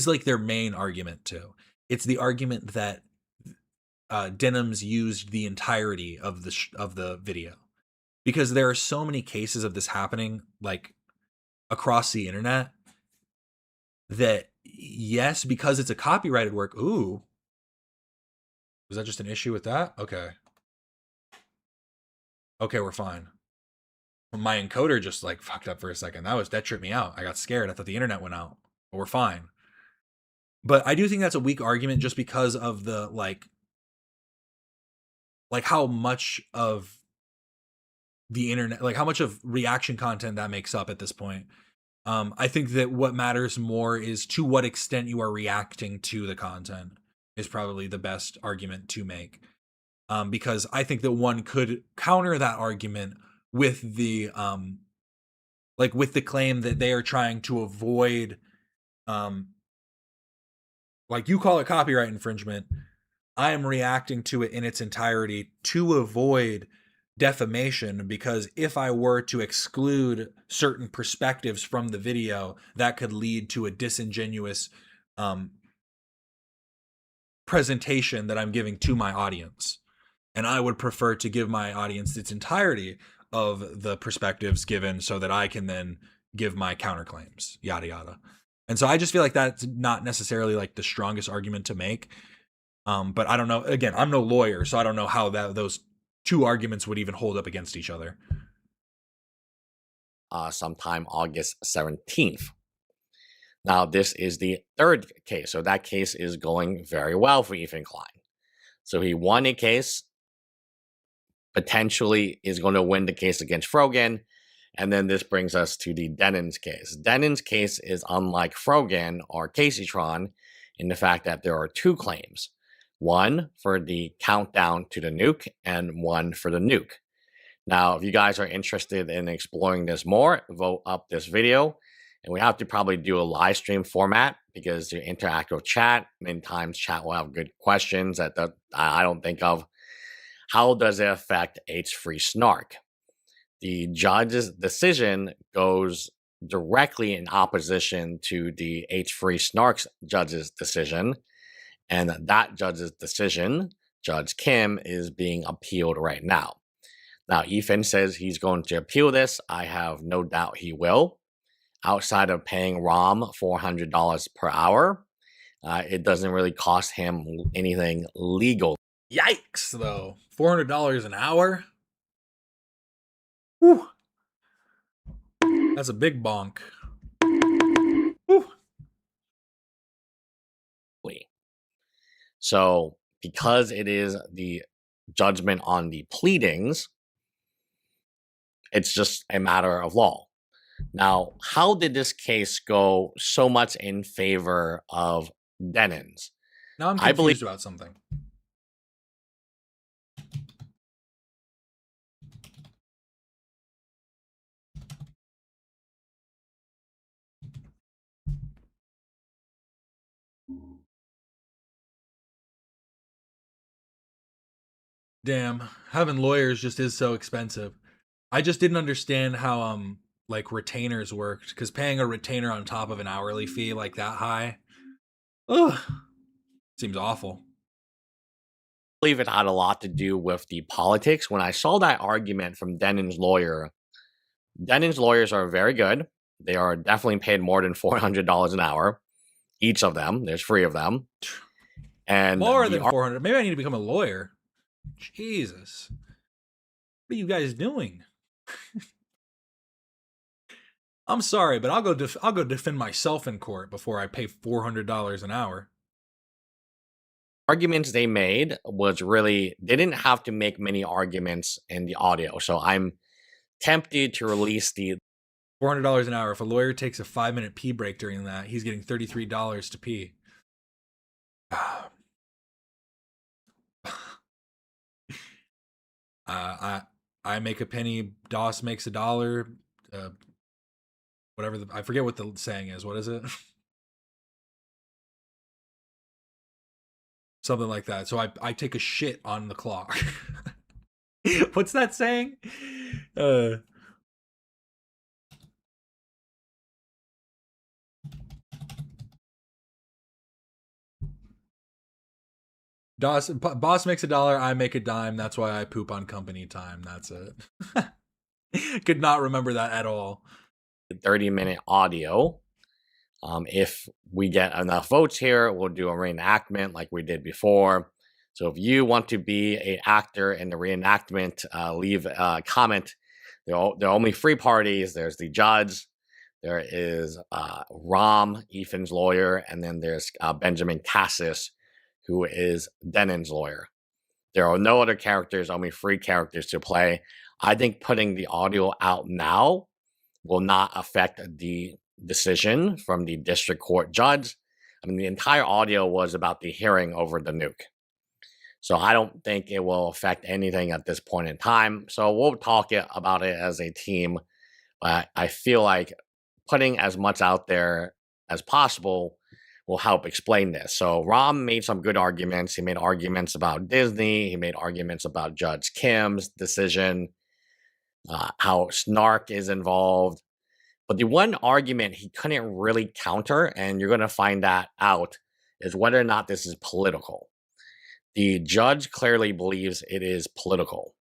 like their main argument, too. It's the argument that Denims used the entirety of the video. Because there are so many cases of this happening, like across the internet that, yes, because it's a copyrighted work. Ooh, was that just an issue with that? Okay. Okay, we're fine. My encoder just like fucked up for a second. That tripped me out. I got scared. I thought the internet went out. But we're fine. But I do think that's a weak argument just because of the like how much of the internet, like how much of reaction content that makes up at this point. I think that what matters more is to what extent you are reacting to the content is probably the best argument to make. Because I think that one could counter that argument with the with the claim that they are trying to avoid like you call it copyright infringement. I am reacting to it in its entirety to avoid defamation, because if I were to exclude certain perspectives from the video, that could lead to a disingenuous presentation that I'm giving to my audience. And I would prefer to give my audience its entirety of the perspectives given so that I can then give my counterclaims, yada, yada. And so I just feel like that's not necessarily like the strongest argument to make. But I don't know. Again, I'm no lawyer, so I don't know how those two arguments would even hold up against each other. Sometime August 17th. Now, this is the third case. So that case is going very well for Ethan Klein. So he won a case, potentially is going to win the case against Frogan. And then this brings us to the Denims case. Denims case is unlike Frogan or Caseytron in the fact that there are two claims. One for the countdown to the nuke and one for the nuke. Now, if you guys are interested in exploring this more, vote up this video. And we have to probably do a live stream format because the interactive chat, many times chat will have good questions that I don't think of. How does it affect H3 Snark? The judge's decision goes directly in opposition to the H3 Snark's judge's decision. And that judge's decision, Judge Kim, is being appealed right now. Now, Ethan says he's going to appeal this. I have no doubt he will. Outside of paying Rom $400 per hour, it doesn't really cost him anything legal. Yikes, though. $400 an hour? Whew. That's a big bonk. Whew. So, because it is the judgment on the pleadings, it's just a matter of law. Now, how did this case go so much in favor of Denims? Now I'm confused about something. Damn, having lawyers just is so expensive. I just didn't understand how like retainers worked, because paying a retainer on top of an hourly fee like that high, ugh, seems awful. I believe it had a lot to do with the politics. When I saw that argument from Denims' lawyer, Denims' lawyers are very good. They are definitely paid more than $400 an hour, each of them. There's 3 of them. And more than 400. Maybe I need to become a lawyer. Jesus. What are you guys doing? I'm sorry, but I'll go defend myself in court before I pay $400 an hour. Arguments they made was really, they didn't have to make many arguments in the audio. So I'm tempted to release the $400 an hour. If a lawyer takes a 5-minute pee break during that, he's getting $33 to pee. I make a penny, Doss makes $1. Whatever I forget what the saying is. What is it? Something like that. So I take a shit on the clock. What's that saying? Boss makes $1, I make a dime. That's why I poop on company time. That's it. Could not remember that at all. 30-minute audio. If we get enough votes here, we'll do a reenactment like we did before. So if you want to be an actor in the reenactment, leave a comment. There are only 3 parties. There's the judge, there is Rom, Ethan's lawyer, and then there's Benjamin Cassis, who is Denon's lawyer. There are no other characters, only 3 characters to play. I think putting the audio out now will not affect the decision from the district court judge. I mean, the entire audio was about the hearing over the nuke. So I don't think it will affect anything at this point in time. So we'll talk about it as a team. But I feel like putting as much out there as possible will help explain this. So Rom made some good arguments. He made arguments about Disney. He made arguments about Judge Kim's decision, how Snark is involved. But the one argument he couldn't really counter, and you're going to find that out, is whether or not this is political. The judge clearly believes it is political.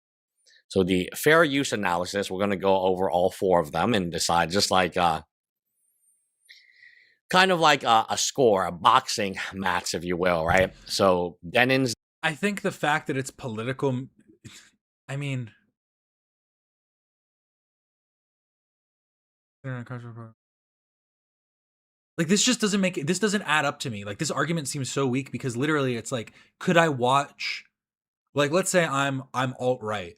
So the fair use analysis, we're going to go over all 4 of them and decide, just like kind of like a score, a boxing match, if you will, right? So Denon's. I think the fact that it's political, I mean, like, this just doesn't make it, this doesn't add up to me. Like, this argument seems so weak because literally it's like, could I watch, like, let's say I'm alt-right,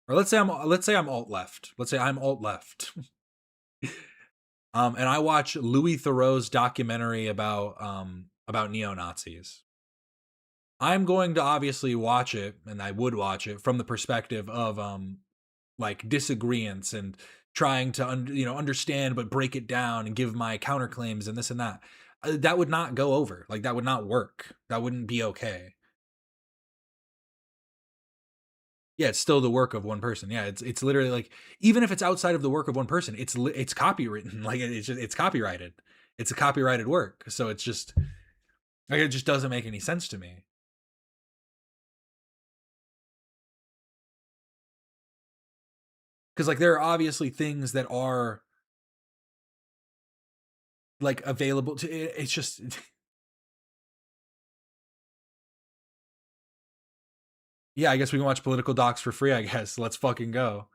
or let's say I'm alt-left. Let's say I'm alt-left. And I watch Louis Theroux's documentary about neo-Nazis. I'm going to obviously watch it, and I would watch it from the perspective of like disagreements and trying to understand but break it down and give my counterclaims and this and that. That would not go over. Like, that would not work. That wouldn't be okay. Yeah, it's still the work of one person. Yeah, it's literally like, even if it's outside of the work of one person, it's copywritten. Like, it's copyrighted. It's a copyrighted work. So it's just like, it just doesn't make any sense to me. Because, like, there are obviously things that are like available to it's just yeah, I guess we can watch political docs for free, I guess. Let's fucking go.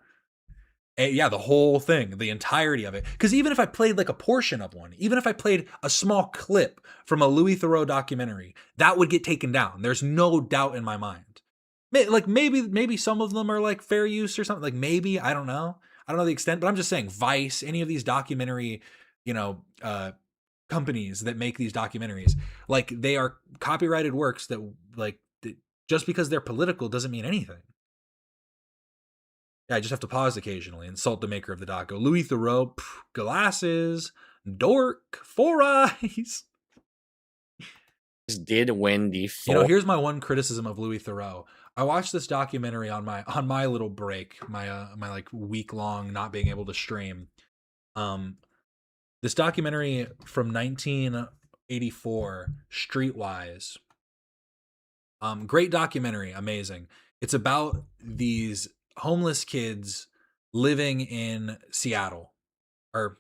Yeah, the whole thing, the entirety of it. Because even if I played like a portion of one, even if I played a small clip from a Louis Theroux documentary, that would get taken down. There's no doubt in my mind. Like, maybe some of them are like fair use or something. Like, maybe, I don't know the extent, but I'm just saying Vice, any of these documentary, companies that make these documentaries, like, they are copyrighted works that, like, just because they're political doesn't mean anything. Yeah, I just have to pause occasionally, insult the maker of the doc. Go, Louis Theroux, glasses, dork, 4 eyes. Did win the here's my one criticism of Louis Theroux. I watched this documentary on my little break, my like week-long not being able to stream. This documentary from 1984, Streetwise. Great documentary, amazing. It's about these homeless kids living in Seattle, or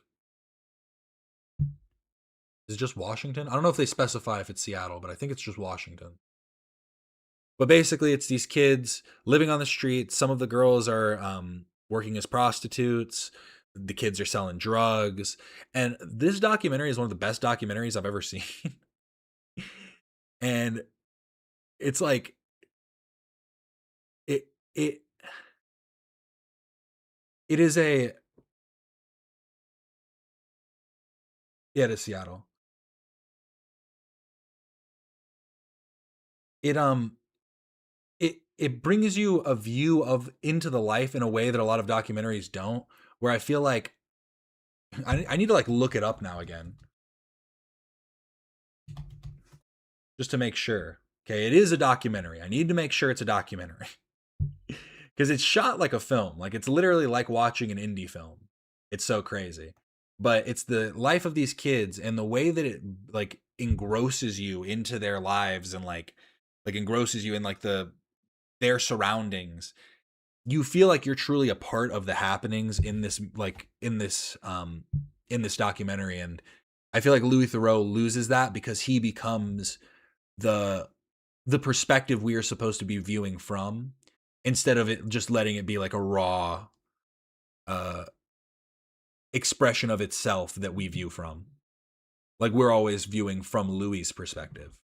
is it just Washington? I don't know if they specify if it's Seattle, but I think it's just Washington. But basically, it's these kids living on the street. Some of the girls are working as prostitutes. The kids are selling drugs. And this documentary is one of the best documentaries I've ever seen. And it's like, it is a, yeah, it is Seattle. It brings you a view of into the life in a way that a lot of documentaries don't, where I feel like I need to like look it up now again, just to make sure. Okay, it is a documentary. I need to make sure it's a documentary because it's shot like a film. Like, it's literally like watching an indie film. It's so crazy. But it's the life of these kids and the way that it like engrosses you into their lives and like engrosses you in like their surroundings. you feel like you're truly a part of the happenings in this, like in this documentary. And I feel like Louis Theroux loses that because he becomes the perspective we are supposed to be viewing from, instead of it just letting it be like a raw expression of itself that we view from. Like we're always viewing from Louis' perspective.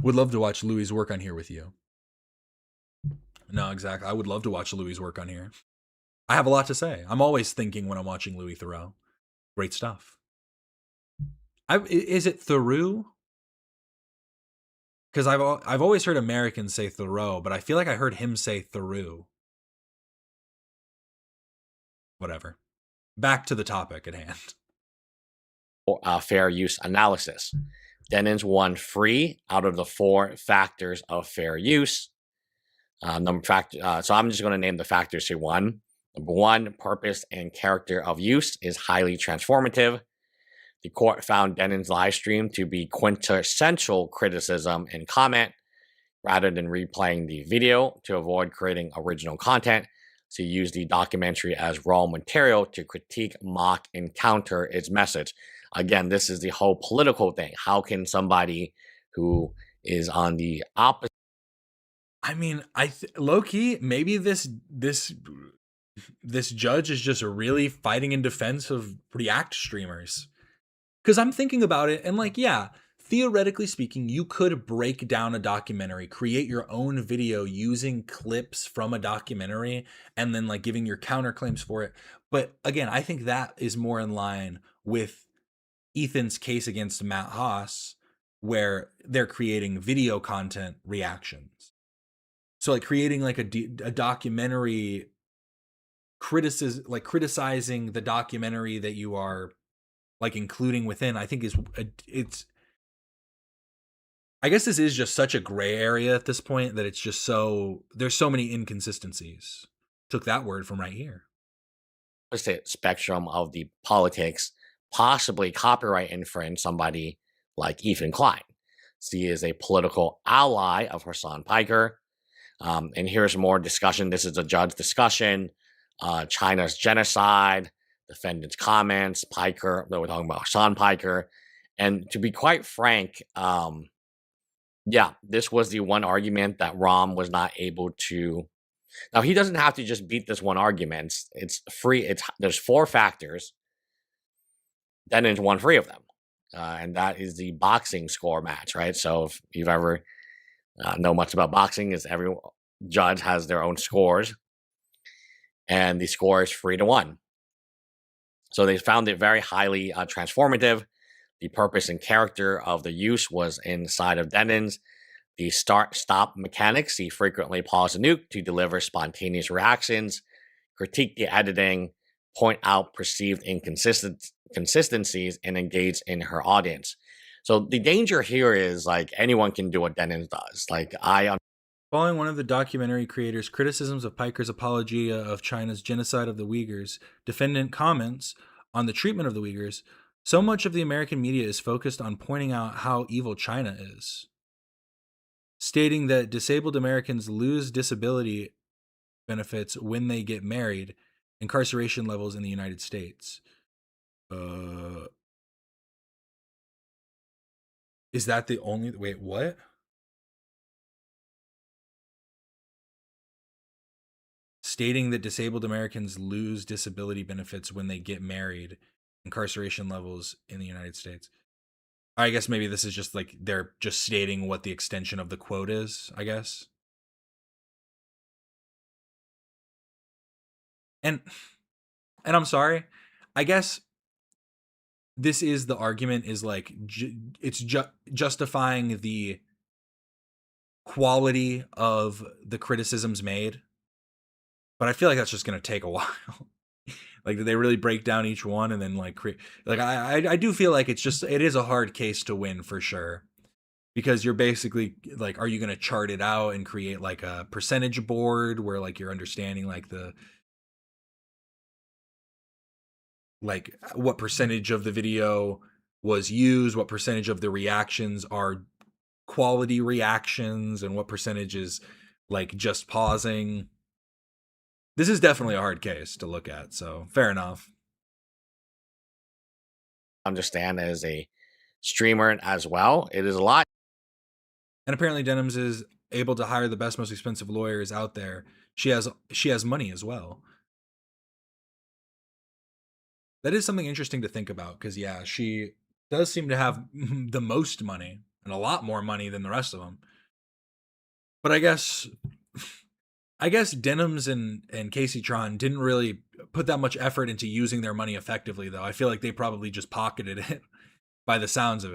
Would love to watch Louis' work on here with you. No, exactly. I would love to watch Louis' work on here. I have a lot to say. I'm always thinking when I'm watching Louis Theroux. Great stuff. Is it Theroux? Because I've always heard Americans say Thoreau, but I feel like I heard him say Theroux. Whatever. Back to the topic at hand. Fair use analysis. Denims won 3 out of the 4 factors of fair use. So I'm just going to name the factors he won. Number 1, purpose and character of use is highly transformative. The court found Denims' live stream to be quintessential criticism and comment, rather than replaying the video to avoid creating original content. So he used the documentary as raw material to critique, mock, and counter its message. Again, this is the whole political thing. How can somebody who is on the opposite... I mean, low key, maybe this judge is just really fighting in defense of React streamers. Because I'm thinking about it, and like, yeah, theoretically speaking, you could break down a documentary, create your own video using clips from a documentary, and then like giving your counterclaims for it. But again, I think that is more in line with Ethan's case against Matt Haas, where they're creating video content reactions. So like creating like a documentary criticizing the documentary that you are like including within, I think I guess this is just such a gray area at this point that it's just there's so many inconsistencies. Took that word from right here. Spectrum of the politics possibly copyright infringe somebody like Ethan Klein. So he is a political ally of Hassan Piker. And here's more discussion. This is a judge discussion. China's genocide, defendant's comments, Piker, we're talking about Hassan Piker. And to be quite frank, yeah, this was the one argument that Rom was not able to... Now, he doesn't have to just beat this one argument. It's free. There's 4 factors. Denims won 3 of them. And that is the boxing score match, right? So if you've ever know much about boxing, is every judge has their own scores. And the score is 3-1. So they found it very highly transformative. The purpose and character of the use was inside of Denims. The start-stop mechanics, he frequently paused a nuke to deliver spontaneous reactions, critique the editing, point out perceived inconsistencies, and engage in her audience. So the danger here is like anyone can do what Denims does. Like Following one of the documentary creators' criticisms of Piker's apologia of China's genocide of the Uyghurs, defendant comments on the treatment of the Uyghurs, so much of the American media is focused on pointing out how evil China is, stating that disabled Americans lose disability benefits when they get married, incarceration levels in the United States. Is that the only... Wait, what? Stating that disabled Americans lose disability benefits when they get married, incarceration levels in the United States. I guess maybe this is just like they're just stating what the extension of the quote is, I guess. And I'm sorry, I guess this is the argument, is like it's justifying the quality of the criticisms made. But I feel like that's just going to take a while. Like, did they really break down each one and then like create... Like, I do feel like it is a hard case to win for sure. Because you're basically like, are you going to chart it out and create like a percentage board where like you're understanding like what percentage of the video was used, what percentage of the reactions are quality reactions, and what percentage is like just pausing. This is definitely a hard case to look at, so fair enough. Understand as a streamer as well, it is a lot. And apparently Denims is able to hire the best, most expensive lawyers out there. She has money as well. That is something interesting to think about, because yeah, she does seem to have the most money and a lot more money than the rest of them. But I guess Denims and Casey Tron didn't really put that much effort into using their money effectively, though. I feel like they probably just pocketed it by the sounds of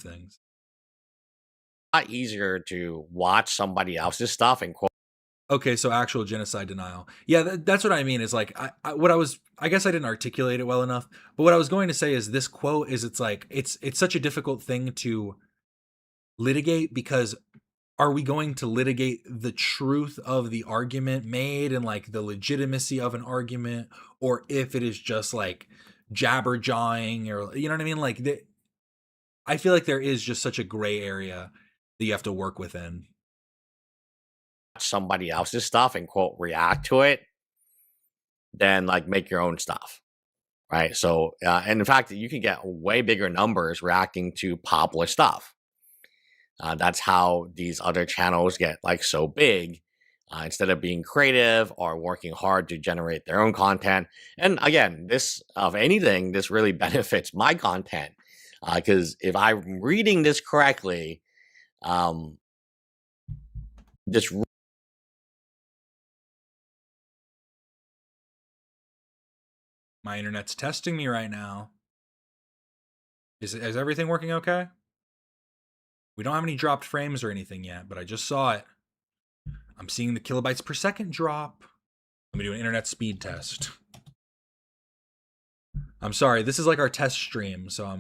things. A lot easier to watch somebody else's stuff and quote. Okay, so actual genocide denial. Yeah, that's what I mean. Is like I guess I didn't articulate it well enough. But what I was going to say is this quote is it's such a difficult thing to litigate, because are we going to litigate the truth of the argument made and like the legitimacy of an argument, or if it is just like jabber jawing, or you know what I mean? Like I feel like there is just such a gray area that you have to work within. Somebody else's stuff and quote react to it, then like make your own stuff, right? So and in fact, you can get way bigger numbers reacting to popular stuff. That's how these other channels get like so big, instead of being creative or working hard to generate their own content. And again, this of anything, this really benefits my content, because if I'm reading this correctly, this My internet's testing me right now. Is everything working okay? We don't have any dropped frames or anything yet, but I just saw it. I'm seeing the kilobytes per second drop. Let me do an internet speed test. I'm sorry, this is like our test stream, so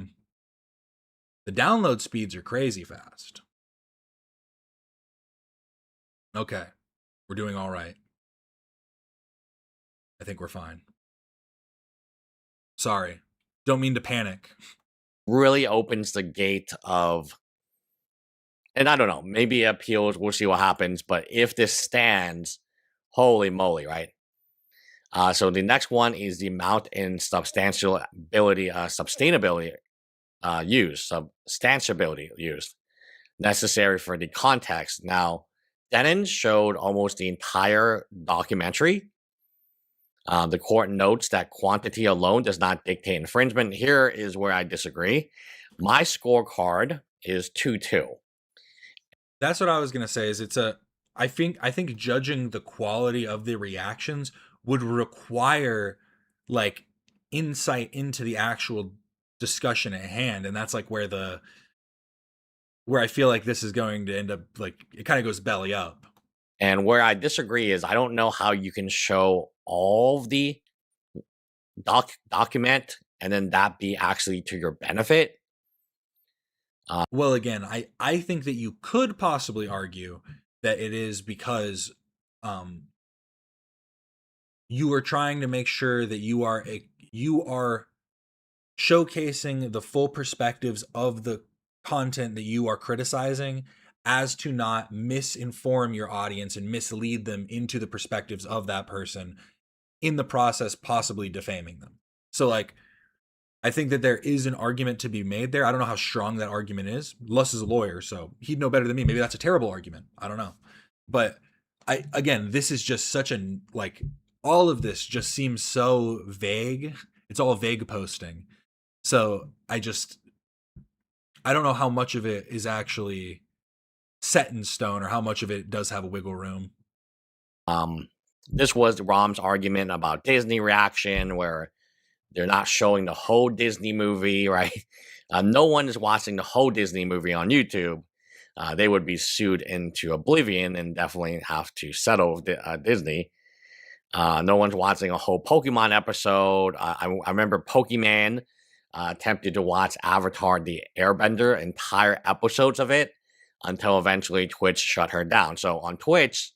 the download speeds are crazy fast. Okay, we're doing all right. I think we're fine. Sorry, don't mean to panic. Really opens the gate of, and I don't know, maybe it appeals, we'll see what happens, but if this stands, holy moly, right? So the next one is the amount in substantiability used necessary for the context. Now, Denims showed almost the entire documentary. The court notes that quantity alone does not dictate infringement. Here is where I disagree. My scorecard is 2-2. That's what I was gonna say. Is I think judging the quality of the reactions would require like insight into the actual discussion at hand, and that's like where I feel like this is going to end up, like it kind of goes belly up. And where I disagree is I don't know how you can show all of the document and then that be actually to your benefit. Well, again, I think that you could possibly argue that it is because you are trying to make sure that you are showcasing the full perspectives of the content that you are criticizing, as to not misinform your audience and mislead them into the perspectives of that person, in the process possibly defaming them. So like, I think that there is an argument to be made there. I don't know how strong that argument is. Luss is a lawyer, so he'd know better than me. Maybe that's a terrible argument. I don't know. But again, this is just such a, like, all of this just seems so vague. It's all vague posting. So I don't know how much of it is actually set in stone or how much of it does have a wiggle room. This was Rom's argument about Disney reaction, where they're not showing the whole Disney movie, right? No one is watching the whole Disney movie on YouTube. They would be sued into oblivion and definitely have to settle Disney. No one's watching a whole Pokemon episode. I remember Pokemon attempted to watch Avatar the Airbender, entire episodes of it, until eventually Twitch shut her down. So on Twitch,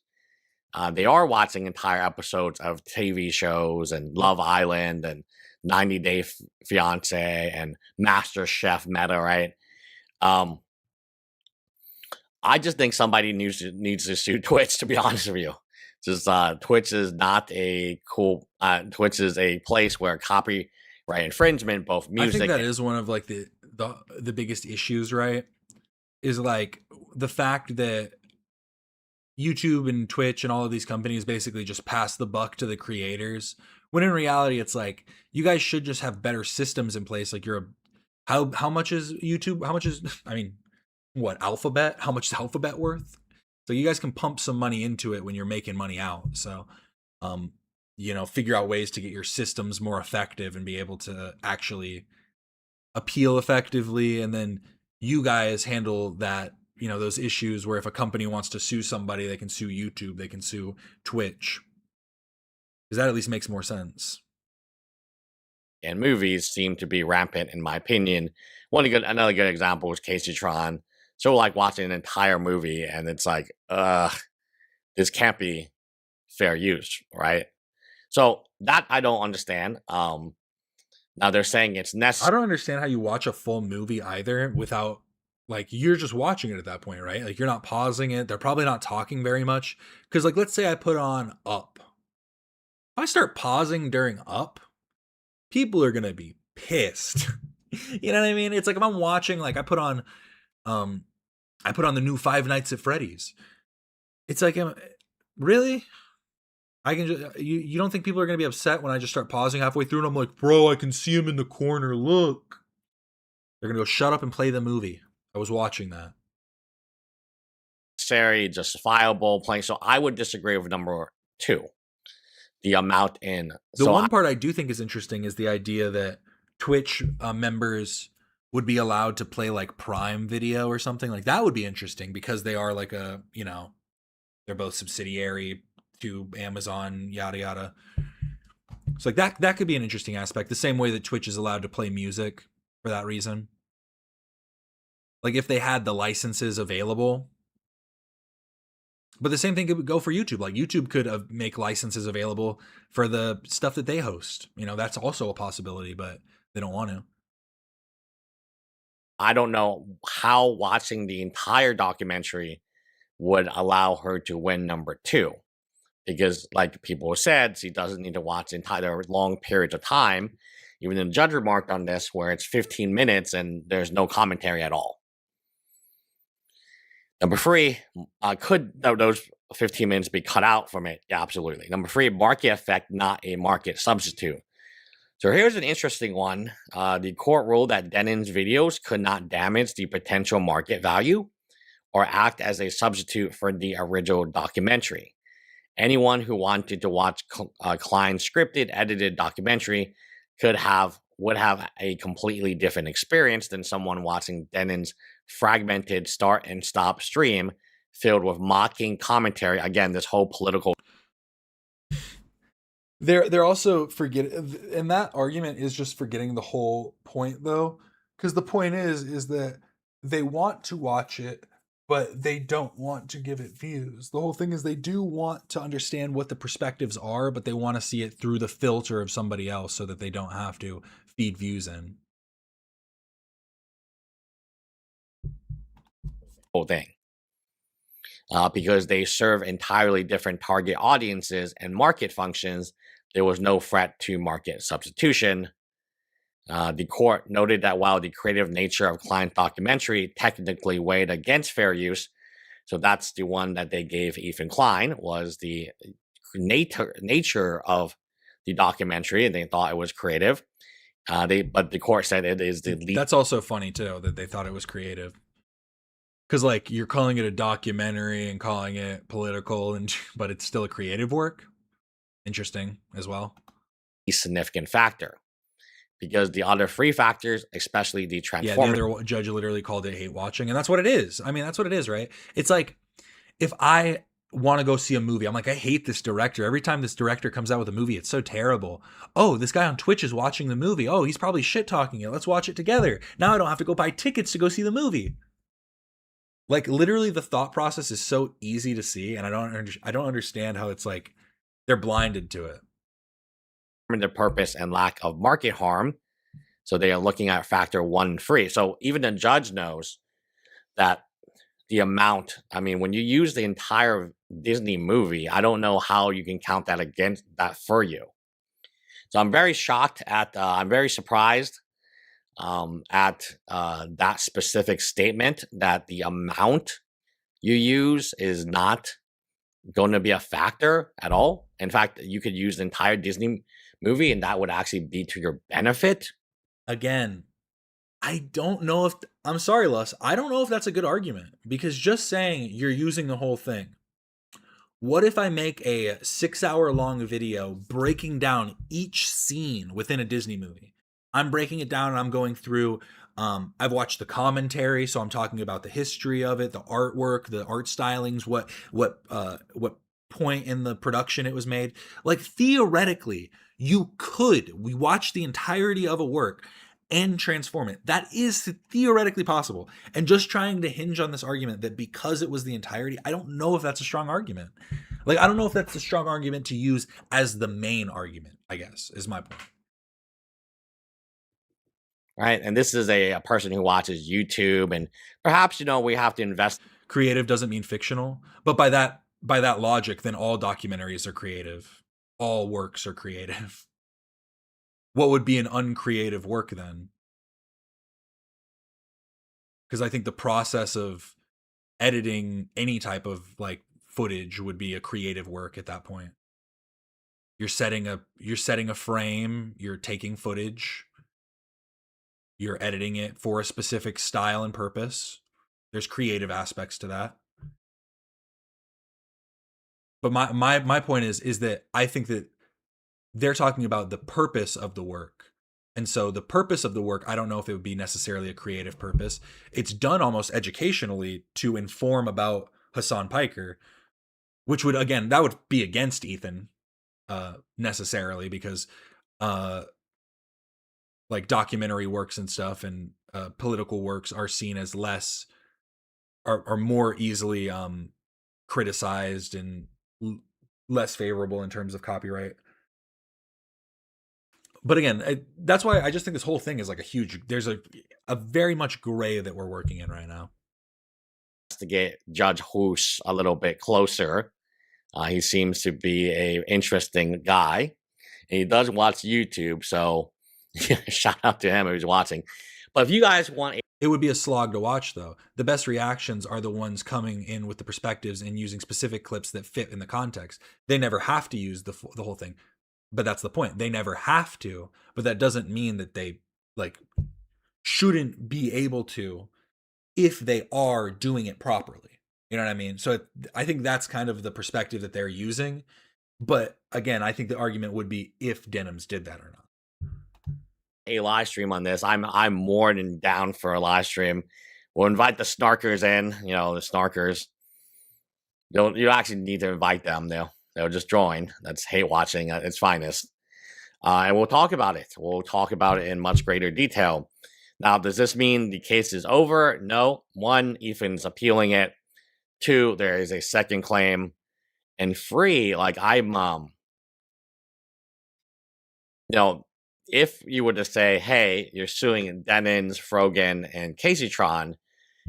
they are watching entire episodes of TV shows and Love Island and 90 Day Fiance and Master Chef meta, right? I just think somebody needs to sue Twitch, to be honest with you. Just Twitch is not a cool. Twitch is a place where copyright infringement, both music. I think that is one of like the biggest issues, right? Is like the fact that YouTube and Twitch and all of these companies basically just pass the buck to the creators, when in reality it's like you guys should just have better systems in place. Like how much is YouTube? How much is I mean, what Alphabet? How much is Alphabet worth? So you guys can pump some money into it when you're making money out. So figure out ways to get your systems more effective and be able to actually appeal effectively, and then you guys handle that, those issues where if a company wants to sue somebody, they can sue YouTube, they can sue Twitch, because that at least makes more sense. And movies seem to be rampant, in my opinion. Another good example was Casey Tron. So like watching an entire movie and it's like, this can't be fair use, right? So that I don't understand. Now they're saying it's necessary. I don't understand how you watch a full movie either without, like, you're just watching it at that point, right? Like, you're not pausing it. They're probably not talking very much. Because, like, let's say I put on Up. If I start pausing during Up, people are going to be pissed. You know what I mean? It's like if I'm watching, like, I put on the new Five Nights at Freddy's. It's like, really? I can just, you don't think people are going to be upset when I just start pausing halfway through and I'm like, bro, I can see him in the corner. Look. They're going to go, shut up and play the movie. I was watching that. Necessary, justifiable playing. So I would disagree with number 2. The amount in. The one part I do think is interesting is the idea that Twitch members would be allowed to play like Prime Video or something. Like that would be interesting because they are like a, they're both subsidiary to Amazon, yada yada. So like that could be an interesting aspect. The same way that Twitch is allowed to play music for that reason. Like if they had the licenses available. But the same thing could go for YouTube. Like YouTube could make licenses available for the stuff that they host. That's also a possibility, but they don't want to. I don't know how watching the entire documentary would allow her to win number 2. Because like people said, she doesn't need to watch entire long periods of time. Even the judge remarked on this where it's 15 minutes and there's no commentary at all. Number 3, could those 15 minutes be cut out from it? Yeah, absolutely. Number 3, market effect, not a market substitute. So here's an interesting one. The court ruled that Denims videos could not damage the potential market value or act as a substitute for the original documentary. Anyone who wanted to watch Klein's scripted, edited documentary would have a completely different experience than someone watching Denims' fragmented start and stop stream filled with mocking commentary. Again, this whole political. They're also and that argument is just forgetting the whole point though, because the point is that they want to watch it, but they don't want to give it views. The whole thing is they do want to understand what the perspectives are, but they want to see it through the filter of somebody else so that they don't have to feed views in. Whole thing. Because they serve entirely different target audiences and market functions, there was no threat to market substitution. The court noted that while the creative nature of Klein's documentary technically weighed against fair use, so that's the one that they gave Ethan Klein, was the nature of the documentary, and they thought it was creative. But the court said it is the least. That's also funny too, that they thought it was creative. Because like you're calling it a documentary and calling it political, but it's still a creative work. Interesting as well. Significant factor. Because the other 3 factors, especially the transformation. Yeah, the other judge literally called it hate watching, and that's what it is. I mean, that's what it is, right? It's like if I want to go see a movie, I'm like, I hate this director. Every time this director comes out with a movie, it's so terrible. Oh, this guy on Twitch is watching the movie. Oh, he's probably shit talking it. Let's watch it together. Now I don't have to go buy tickets to go see the movie. Like literally, the thought process is so easy to see, and I don't understand how it's like they're blinded to it. the purpose and lack of market harm. So they are looking at factor 1 and 3. So even the judge knows that the amount, I mean, when you use the entire Disney movie, I don't know how you can count that against that for you. So I'm very shocked at, I'm very surprised at that specific statement that the amount you use is not going to be a factor at all. In fact, you could use the entire Disney movie and that would actually be to your benefit. Again, I don't know if, I'm sorry, Les, I don't know if that's a good argument, because just saying you're using the whole thing. What if I make a 6-hour long video breaking down each scene within a Disney movie? I'm breaking it down and I'm going through, I've watched the commentary, so I'm talking about the history of it, the artwork, the art stylings, what point in the production it was made. Like, theoretically, we watch the entirety of a work and transform it. That is theoretically possible. And just trying to hinge on this argument that because it was the entirety, I don't know if that's a strong argument. Like, I don't know if that's a strong argument to use as the main argument, I guess, is my point. Right. And this is a person who watches YouTube, and perhaps, we have to invest. Creative doesn't mean fictional, but by that logic, then all documentaries are creative. All works are creative. What would be an uncreative work then? Because I think the process of editing any type of like footage would be a creative work at that point. You're setting a frame, you're taking footage, you're editing it for a specific style and purpose. There's creative aspects to that. But my point is that I think that they're talking about the purpose of the work. And so the purpose of the work, I don't know if it would be necessarily a creative purpose. It's done almost educationally to inform about Hassan Piker, which would, again, that would be against Ethan necessarily, because like documentary works and stuff and political works are seen as are more easily criticized and less favorable in terms of copyright. But again, that's why I just think this whole thing is like there's a very much gray that we're working in right now. To get Judge Hoos a little bit closer. He seems to be a interesting guy. And he does watch YouTube, so shout out to him if he's watching. But if you guys want... It would be a slog to watch, though. The best reactions are the ones coming in with the perspectives and using specific clips that fit in the context. They never have to use the whole thing. But that's the point. They never have to, but that doesn't mean that they shouldn't be able to if they are doing it properly. You know what I mean? So I think that's kind of the perspective that they're using. But again, I think the argument would be if Denims did that or not. A live stream on this. I'm more than down for a live stream. We'll invite the snarkers in, the snarkers. You actually need to invite them. They'll just join. That's hate watching at its finest. And we'll talk about it. We'll talk about it in much greater detail. Now, does this mean the case is over? No. 1, Ethan's appealing it. 2, there is a second claim. And 3, if you were to say, hey, you're suing Denims, Frogan, and Caseytron,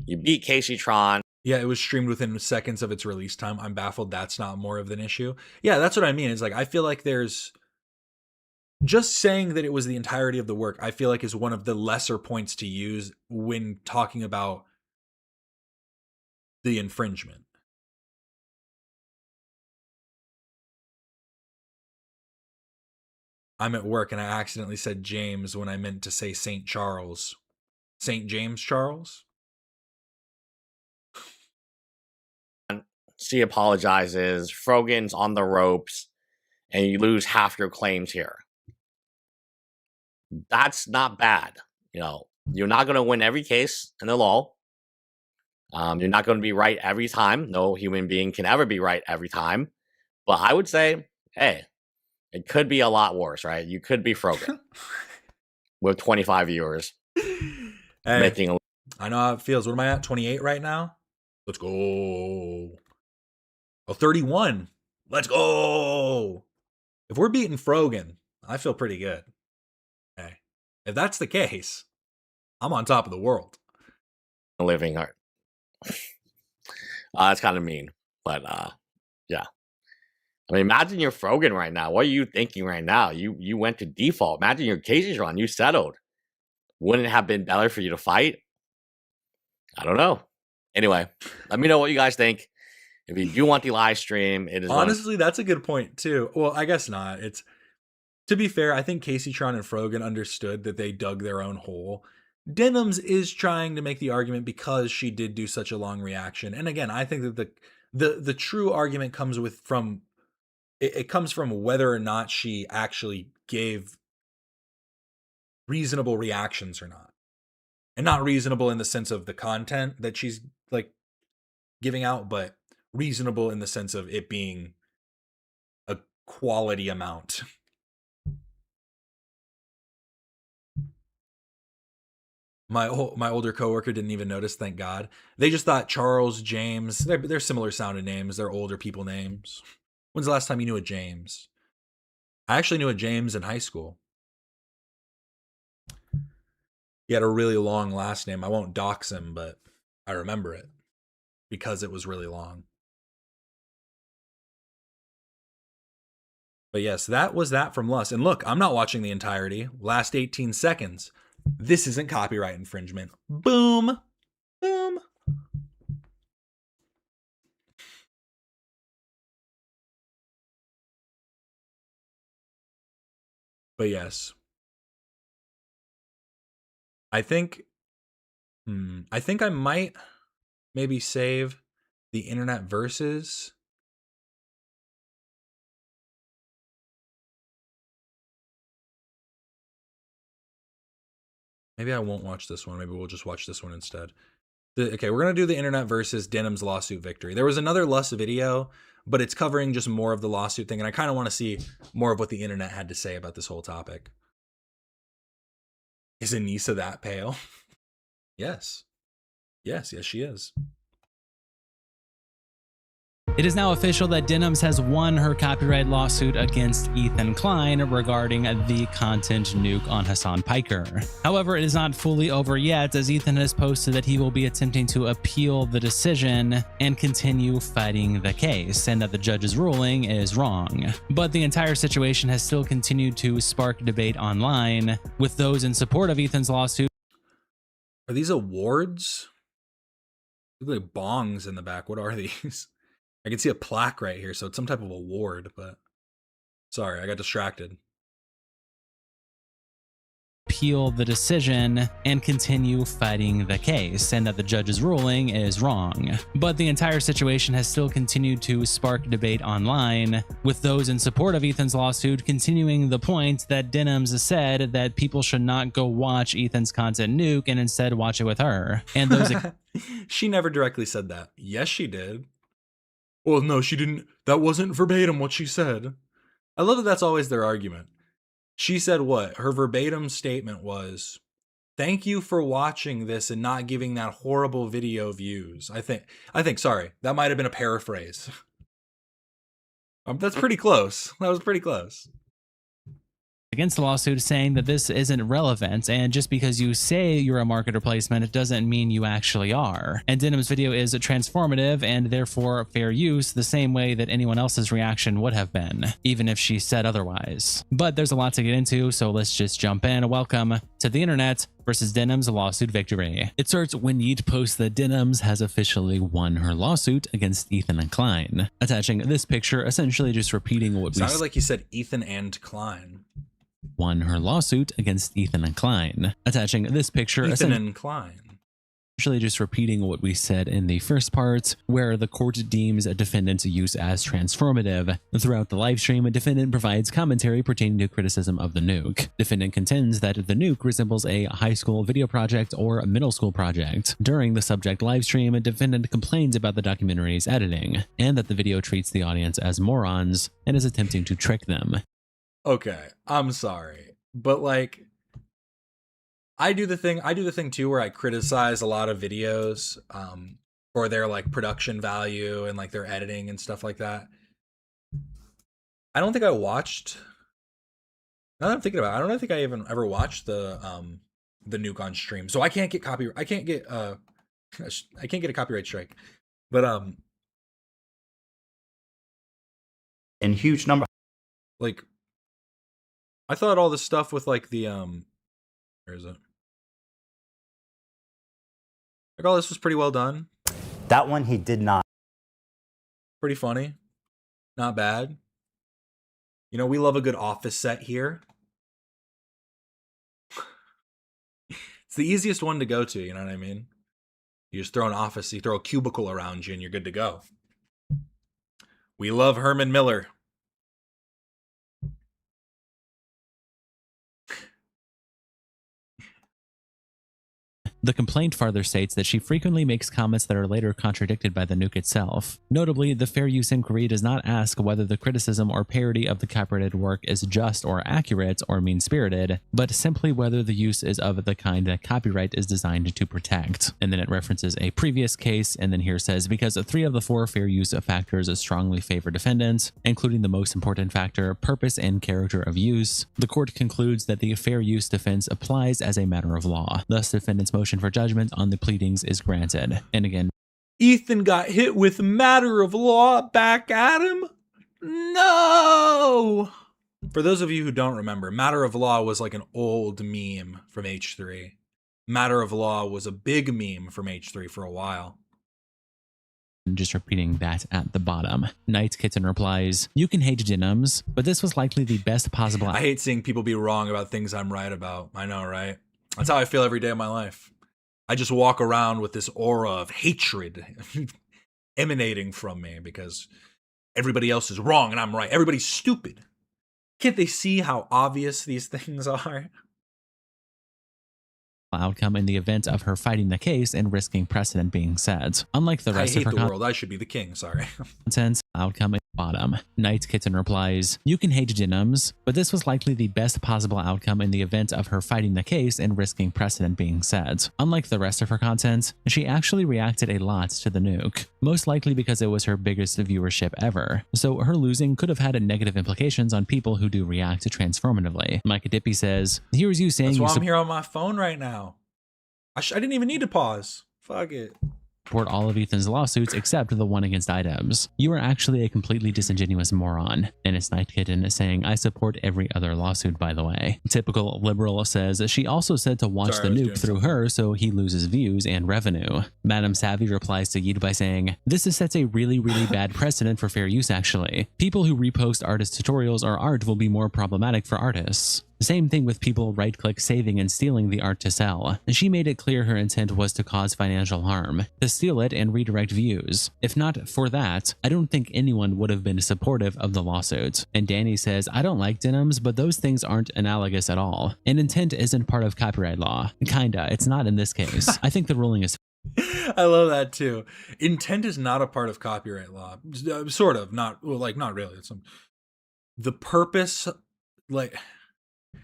you beat Caseytron. Yeah, it was streamed within seconds of its release time. I'm baffled that's not more of an issue. Yeah, that's what I mean. It's like, I feel like there's just saying that it was the entirety of the work, I feel like is one of the lesser points to use when talking about the infringement. I'm at work and I accidentally said James when I meant to say St. Charles. St. James Charles? She apologizes. Frogan's on the ropes, and you lose half your claims here. That's not bad. You're not going to win every case in the law. You're not going to be right every time. No human being can ever be right every time. But I would say, hey, it could be a lot worse, right? You could be Frogan with 25 viewers. Hey, I know how it feels. What am I at? 28 right now? Let's go. Oh, 31. Let's go. If we're beating Frogan, I feel pretty good. Okay. If that's the case, I'm on top of the world. Living art. That's kind of mean, but yeah. I mean, imagine you're Frogan right now. What are you thinking right now? You went to default. Imagine your case is run. You settled. Wouldn't it have been better for you to fight? I don't know. Anyway, let me know what you guys think. If you do want the live stream, it is honestly that's a good point too. Well, I guess not. It's to be fair, I think Casey Tron and Frogan understood that they dug their own hole. Denims is trying to make the argument because she did do such a long reaction. And again, I think that the true argument comes from it comes from whether or not she actually gave reasonable reactions or not. And not reasonable in the sense of the content that she's like giving out, but reasonable in the sense of it being a quality amount. My older coworker didn't even notice, thank God. They just thought Charles, James, they're similar sounding names. They're older people names. When's the last time you knew a James? I actually knew a James in high school. He had a really long last name. I won't dox him, but I remember it because it was really long. But yes, that was that from Lust. And look, I'm not watching the entirety. Last 18 seconds. This isn't copyright infringement. Boom. Boom. But yes. I think I might maybe save the internet versus. Maybe I won't watch this one. Maybe we'll just watch this one instead. Okay, we're going to do the internet versus Denims lawsuit victory. There was another Lust video, but it's covering just more of the lawsuit thing, and I kind of want to see more of what the internet had to say about this whole topic. Is Anissa that pale? Yes. Yes, she is. It is now official that Denims has won her copyright lawsuit against Ethan Klein regarding the content nuke on Hassan Piker. However, it is not fully over yet, as Ethan has posted that he will be attempting to appeal the decision and continue fighting the case, and that the judge's ruling is wrong. But the entire situation has still continued to spark debate online, with those in support of Ethan's lawsuit. Are these awards? Look like bongs in the back. What are these? I can see a plaque right here, so it's some type of award, but sorry, I got distracted. Appeal the decision and continue fighting the case, and that the judge's ruling is wrong. But the entire situation has still continued to spark debate online, with those in support of Ethan's lawsuit continuing the point that Denims said that people should not go watch Ethan's content nuke and instead watch it with her. And those she never directly said that. Yes, she did. Well, no, she didn't. That wasn't verbatim what she said. I love that that's always their argument. She said what? Her verbatim statement was, "Thank you for watching this and not giving that horrible video views." I think, sorry, that might have been a paraphrase. That's pretty close. That was pretty close. Against the lawsuit, saying that this isn't relevant, and just because you say you're a marketer placement, it doesn't mean you actually are. And Denim's video is transformative and therefore fair use, the same way that anyone else's reaction would have been, even if she said otherwise. But there's a lot to get into, so let's just jump in. Welcome to the internet versus Denims lawsuit victory. It starts when Yeet posts that Denims has officially won her lawsuit against Ethan and Klein, attaching this picture, essentially just repeating what sounded like you said Ethan and Klein. Won her lawsuit against Ethan and Klein, attaching this picture, Ethan and Klein, essentially just repeating what we said in the first part, where the court deems a defendant's use as transformative. Throughout the livestream, a defendant provides commentary pertaining to criticism of the nuke. Defendant contends that the nuke resembles a high school video project or a middle school project. During the subject livestream, a defendant complains about the documentary's editing, and that the video treats the audience as morons and is attempting to trick them. Okay, I'm sorry, but like, I do the thing too where I criticize a lot of videos for their like production value and like their editing and stuff like that. I don't think I watched Now that I'm thinking about it, I don't think I even ever watched the nuke on stream, so I can't get copyright. I can't get a copyright strike. But in huge number. Like, I thought all the stuff with like the where is it? Like all this was pretty well done. That one he did not. Pretty funny. Not bad. You know, we love a good office set here. It's the easiest one to go to, you know what I mean? You just throw an office, you throw a cubicle around you and you're good to go. We love Herman Miller. The complaint farther states that she frequently makes comments that are later contradicted by the nuke itself. Notably, the fair use inquiry does not ask whether the criticism or parody of the copyrighted work is just or accurate or mean-spirited, but simply whether the use is of the kind that copyright is designed to protect. And then it references a previous case, and then here says, because 3 of the 4 fair use factors strongly favor defendants, including the most important factor, purpose and character of use, the court concludes that the fair use defense applies as a matter of law. Thus, defendant's motion for judgment on the pleadings is granted. And again, Ethan got hit with matter of law back at him? No! For those of you who don't remember, matter of law was like an old meme from H3. Matter of law was a big meme from H3 for a while. just repeating that at the bottom. Night Kitten replies, "You can hate Denims, but this was likely the best possible." I hate seeing people be wrong about things I'm right about. I know, right? That's how I feel every day of my life. I just walk around with this aura of hatred emanating from me because everybody else is wrong and I'm right. Everybody's stupid. Can't they see how obvious these things are? Outcome in the event of her fighting the case and risking precedent being set. Unlike the rest I of her hate the world. I should be the king. Sorry. Content outcome at bottom. Night Kitten replies, "You can hate Denims, but this was likely the best possible outcome in the event of her fighting the case and risking precedent being set. Unlike the rest of her content, she actually reacted a lot to the nuke, most likely because it was her biggest viewership ever. So her losing could have had negative implications on people who do react transformatively." Micah Dippy says, "Here's you saying That's why you I'm here on my phone right now. I didn't even need to pause. Fuck it. support all of Ethan's lawsuits except the one against Items. You are actually a completely disingenuous moron." And it's Night Kitten saying, "I support every other lawsuit, by the way." Typical liberal says she also said to watch the nuke through her so he loses views and revenue. Madam Savvy replies to Yeet by saying, "This sets a really bad precedent for fair use actually. People who repost artist tutorials or art will be more problematic for artists. Same thing with people right-click saving and stealing the art to sell. She made it clear her intent was to cause financial harm, to steal it and redirect views. If not for that, I don't think anyone would have been supportive of the lawsuit." And Danny says, "I don't like Denims, but those things aren't analogous at all. And intent isn't part of copyright law. Kinda, it's not in this case. I think the ruling is..." I love that too. Intent is not a part of copyright law. Sort of, not, well, like, not really. It's the purpose, like...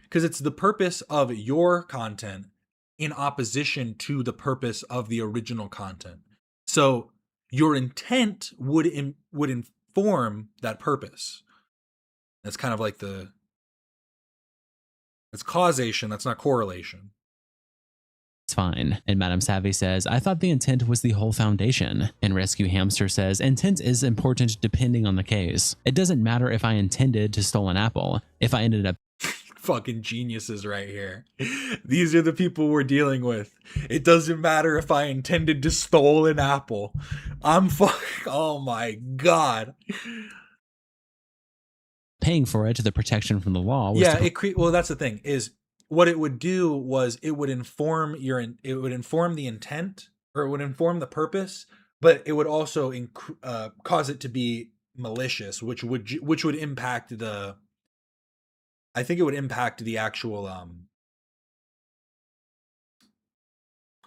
because it's the purpose of your content in opposition to the purpose of the original content. So your intent would inform that purpose. That's kind of like it's causation, that's not correlation. It's fine. And Madam Savvy says, "I thought the intent was the whole foundation." And Rescue Hamster says, "Intent is important depending on the case. It doesn't matter if I intended to steal an apple. If I ended up..." Fucking geniuses right here. These are the people we're dealing with. It doesn't matter if I intended to steal an apple. Oh my god. Paying for it, the protection from the law was... Yeah, well, that's the thing, is what it would do was it would inform the intent, or it would inform the purpose, but it would also cause it to be malicious, which would impact the... I think it would impact the actual, I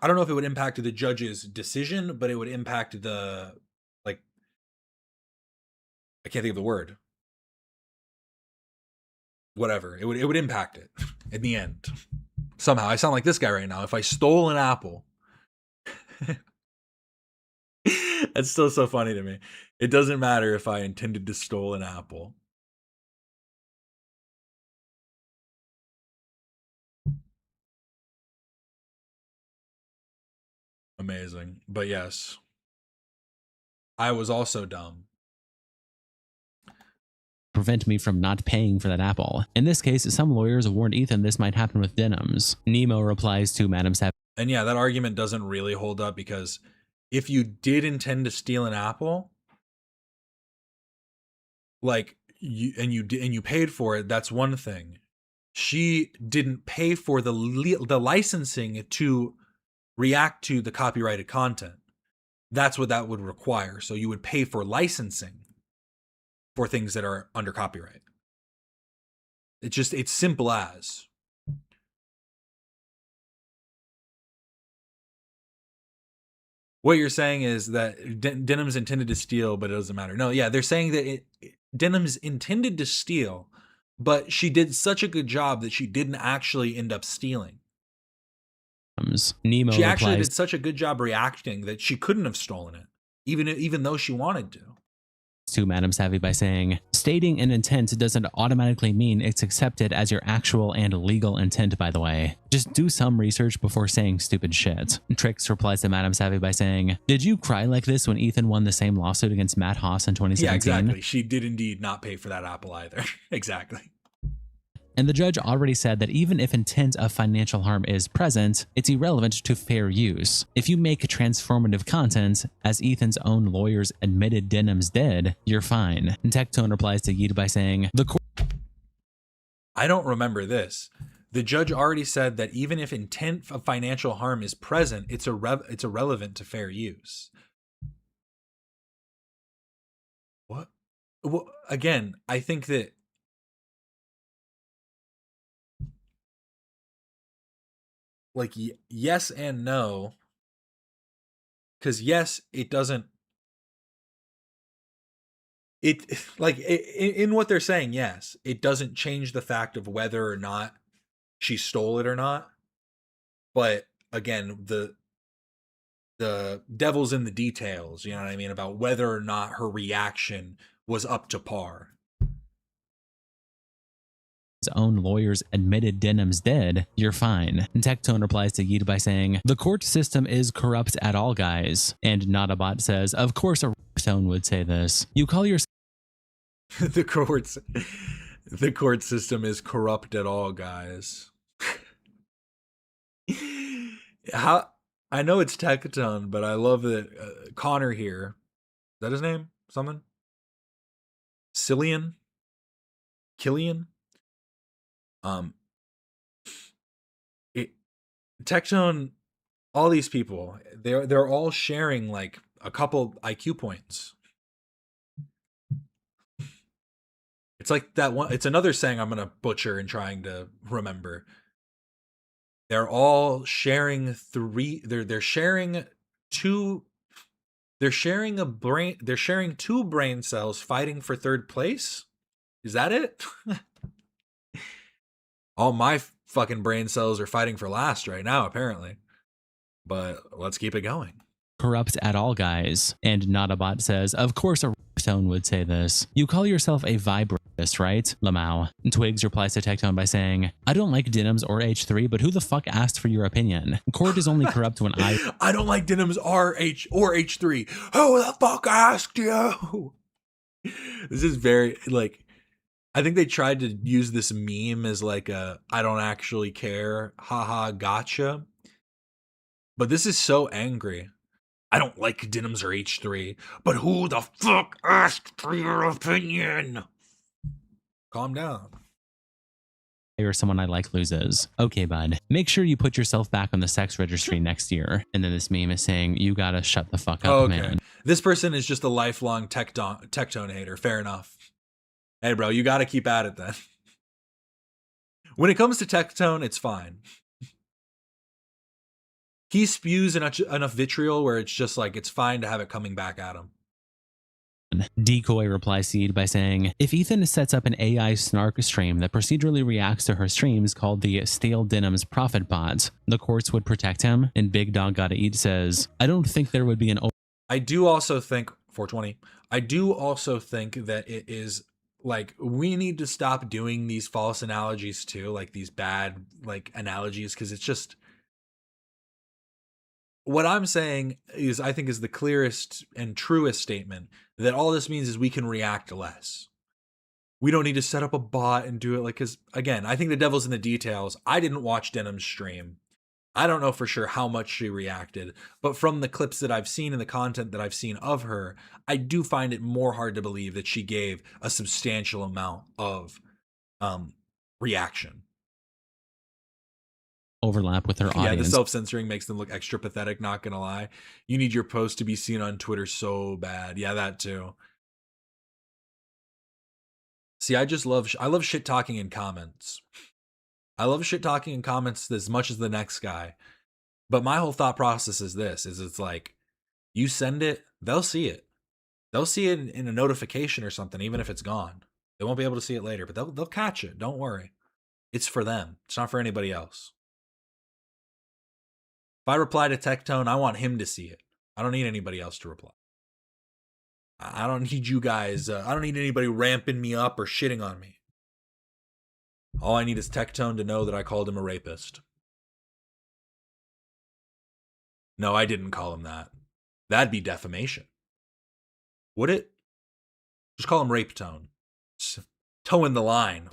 don't know if it would impact the judge's decision, but it would impact the, like, I can't think of the word. Whatever. It would impact it in the end. Somehow. I sound like this guy right now. If I stole an apple. That's still so funny to me. It doesn't matter if I intended to steal an apple. amazing. But yes, I was also dumb. Prevent me from not paying for that apple. In this case, some lawyers warned Ethan this might happen with Denims. Nemo replies to Madam Savvy. And yeah, that argument doesn't really hold up, because if you did intend to steal an apple, like you paid for it, that's one thing. She didn't pay for the licensing to react to the copyrighted content. That's what that would require. So you would pay for licensing for things that are under copyright. It's simple as. What you're saying is that Denims intended to steal, but it doesn't matter. No, yeah, they're saying that Denims intended to steal, but she did such a good job that she didn't actually end up stealing. Nemo She actually replies did such a good job reacting that she couldn't have stolen it, even though she wanted to. to Madam Savvy by saying, stating an intent doesn't automatically mean it's accepted as your actual and legal intent, by the way. Just do some research before saying stupid shit. Trix replies to Madam Savvy by saying, did you cry like this when Ethan won the same lawsuit against Matt Haas in 2017? Yeah, exactly. She did indeed not pay for that apple either. Exactly. And the judge already said that even if intent of financial harm is present, it's irrelevant to fair use. If you make transformative content, as Ethan's own lawyers admitted Denims did, you're fine. And Tectone replies to Yeet by saying, the court. I don't remember this. The judge already said that even if intent of financial harm is present, it's irrelevant to fair use. What? Well, again, I think that like yes and no, because yes, it doesn't. In what they're saying, yes, it doesn't change the fact of whether or not she stole it or not. But again, the devil's in the details, you know what I mean, about whether or not her reaction was up to par. His own lawyers admitted Denims did, you're fine. And Tectone replies to Yeet by saying, the court system is corrupt at all, guys. And Notabot says, of course a tone would say this. You call yourself the court system is corrupt at all, guys. How I know it's Tectone, but I love that Connor here. Is that his name? Something? Killian? Tectone, all these people, they're all sharing like a couple IQ points. It's like that one. It's another saying I'm gonna butcher and trying to remember. They're all sharing They're sharing two. They're sharing a brain. They're sharing two brain cells fighting for third place. Is that it? All my fucking brain cells are fighting for last right now, apparently. But let's keep it going. corrupt at all, guys. And Notabot says, of course a tone would say this. You call yourself a vibratorist, right? Lamau. Twigs replies to Tectone by saying, I don't like Denims or H3, but who the fuck asked for your opinion? Court is only corrupt when I don't like Denims or H3. Who the fuck asked you? This is very, like, I think they tried to use this meme as like a I don't actually care, haha, gotcha. But this is so angry. I don't like Denims or H3, but who the fuck asked for your opinion? Calm down. or someone I like loses. Okay, bud. Make sure you put yourself back on the sex registry next year. And then this meme is saying, you gotta shut the fuck up, man. This person is just a lifelong Tectone hater. Fair enough. Hey, bro, you gotta keep at it then. When it comes to Tectone, it's fine. He spews enough vitriol where it's just like, it's fine to have it coming back at him. Decoy replies Seed by saying, if Ethan sets up an AI snark stream that procedurally reacts to her streams called the Stale Denims Profit Bot, the courts would protect him. And Big Dog Gotta Eat says, I don't think there would be an... I do also think, 420, I do also think that it is like, we need to stop doing these false analogies too, like these bad like analogies, because it's just... what I'm saying is, I think, is the clearest and truest statement that all this means is we can react less. We don't need to set up a bot and do it like, because again, I think the devil's in the details. I didn't watch Denims stream. I don't know for sure how much she reacted, but from the clips that I've seen and the content that I've seen of her, I do find it more hard to believe that she gave a substantial amount of reaction. Overlap with her audience. Yeah, the self-censoring makes them look extra pathetic, not gonna lie. You need your post to be seen on Twitter so bad. Yeah, that too. See, I love shit talking in comments. I love shit talking in comments as much as the next guy. But my whole thought process is this, is it's like, you send it, they'll see it. They'll see it in a notification or something, even if it's gone. They won't be able to see it later, but they'll catch it. Don't worry. It's for them. It's not for anybody else. If I reply to Tectone, I want him to see it. I don't need anybody else to reply. I don't need you guys. I don't need anybody ramping me up or shitting on me. All I need is Tectone to know that I called him a rapist. No, I didn't call him that. That'd be defamation. Would it? Just call him Rape Tone. Toeing the line.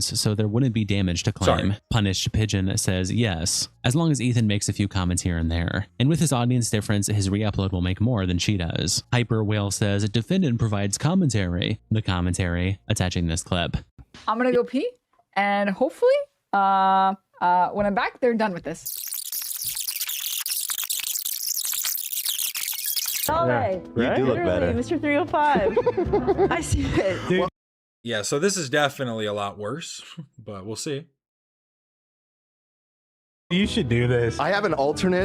So there wouldn't be damage to claim. Sorry. Punished Pigeon says yes, as long as Ethan makes a few comments here and there. And with his audience difference, his re-upload will make more than she does. Hyper Whale says defendant provides commentary. The commentary attaching this clip. I'm gonna go pee, and hopefully, when I'm back, they're done with this. Okay. You do look better. Mr. 305. I see it. Dude. Yeah, so this is definitely a lot worse, but we'll see. You should do this. I have an alternate.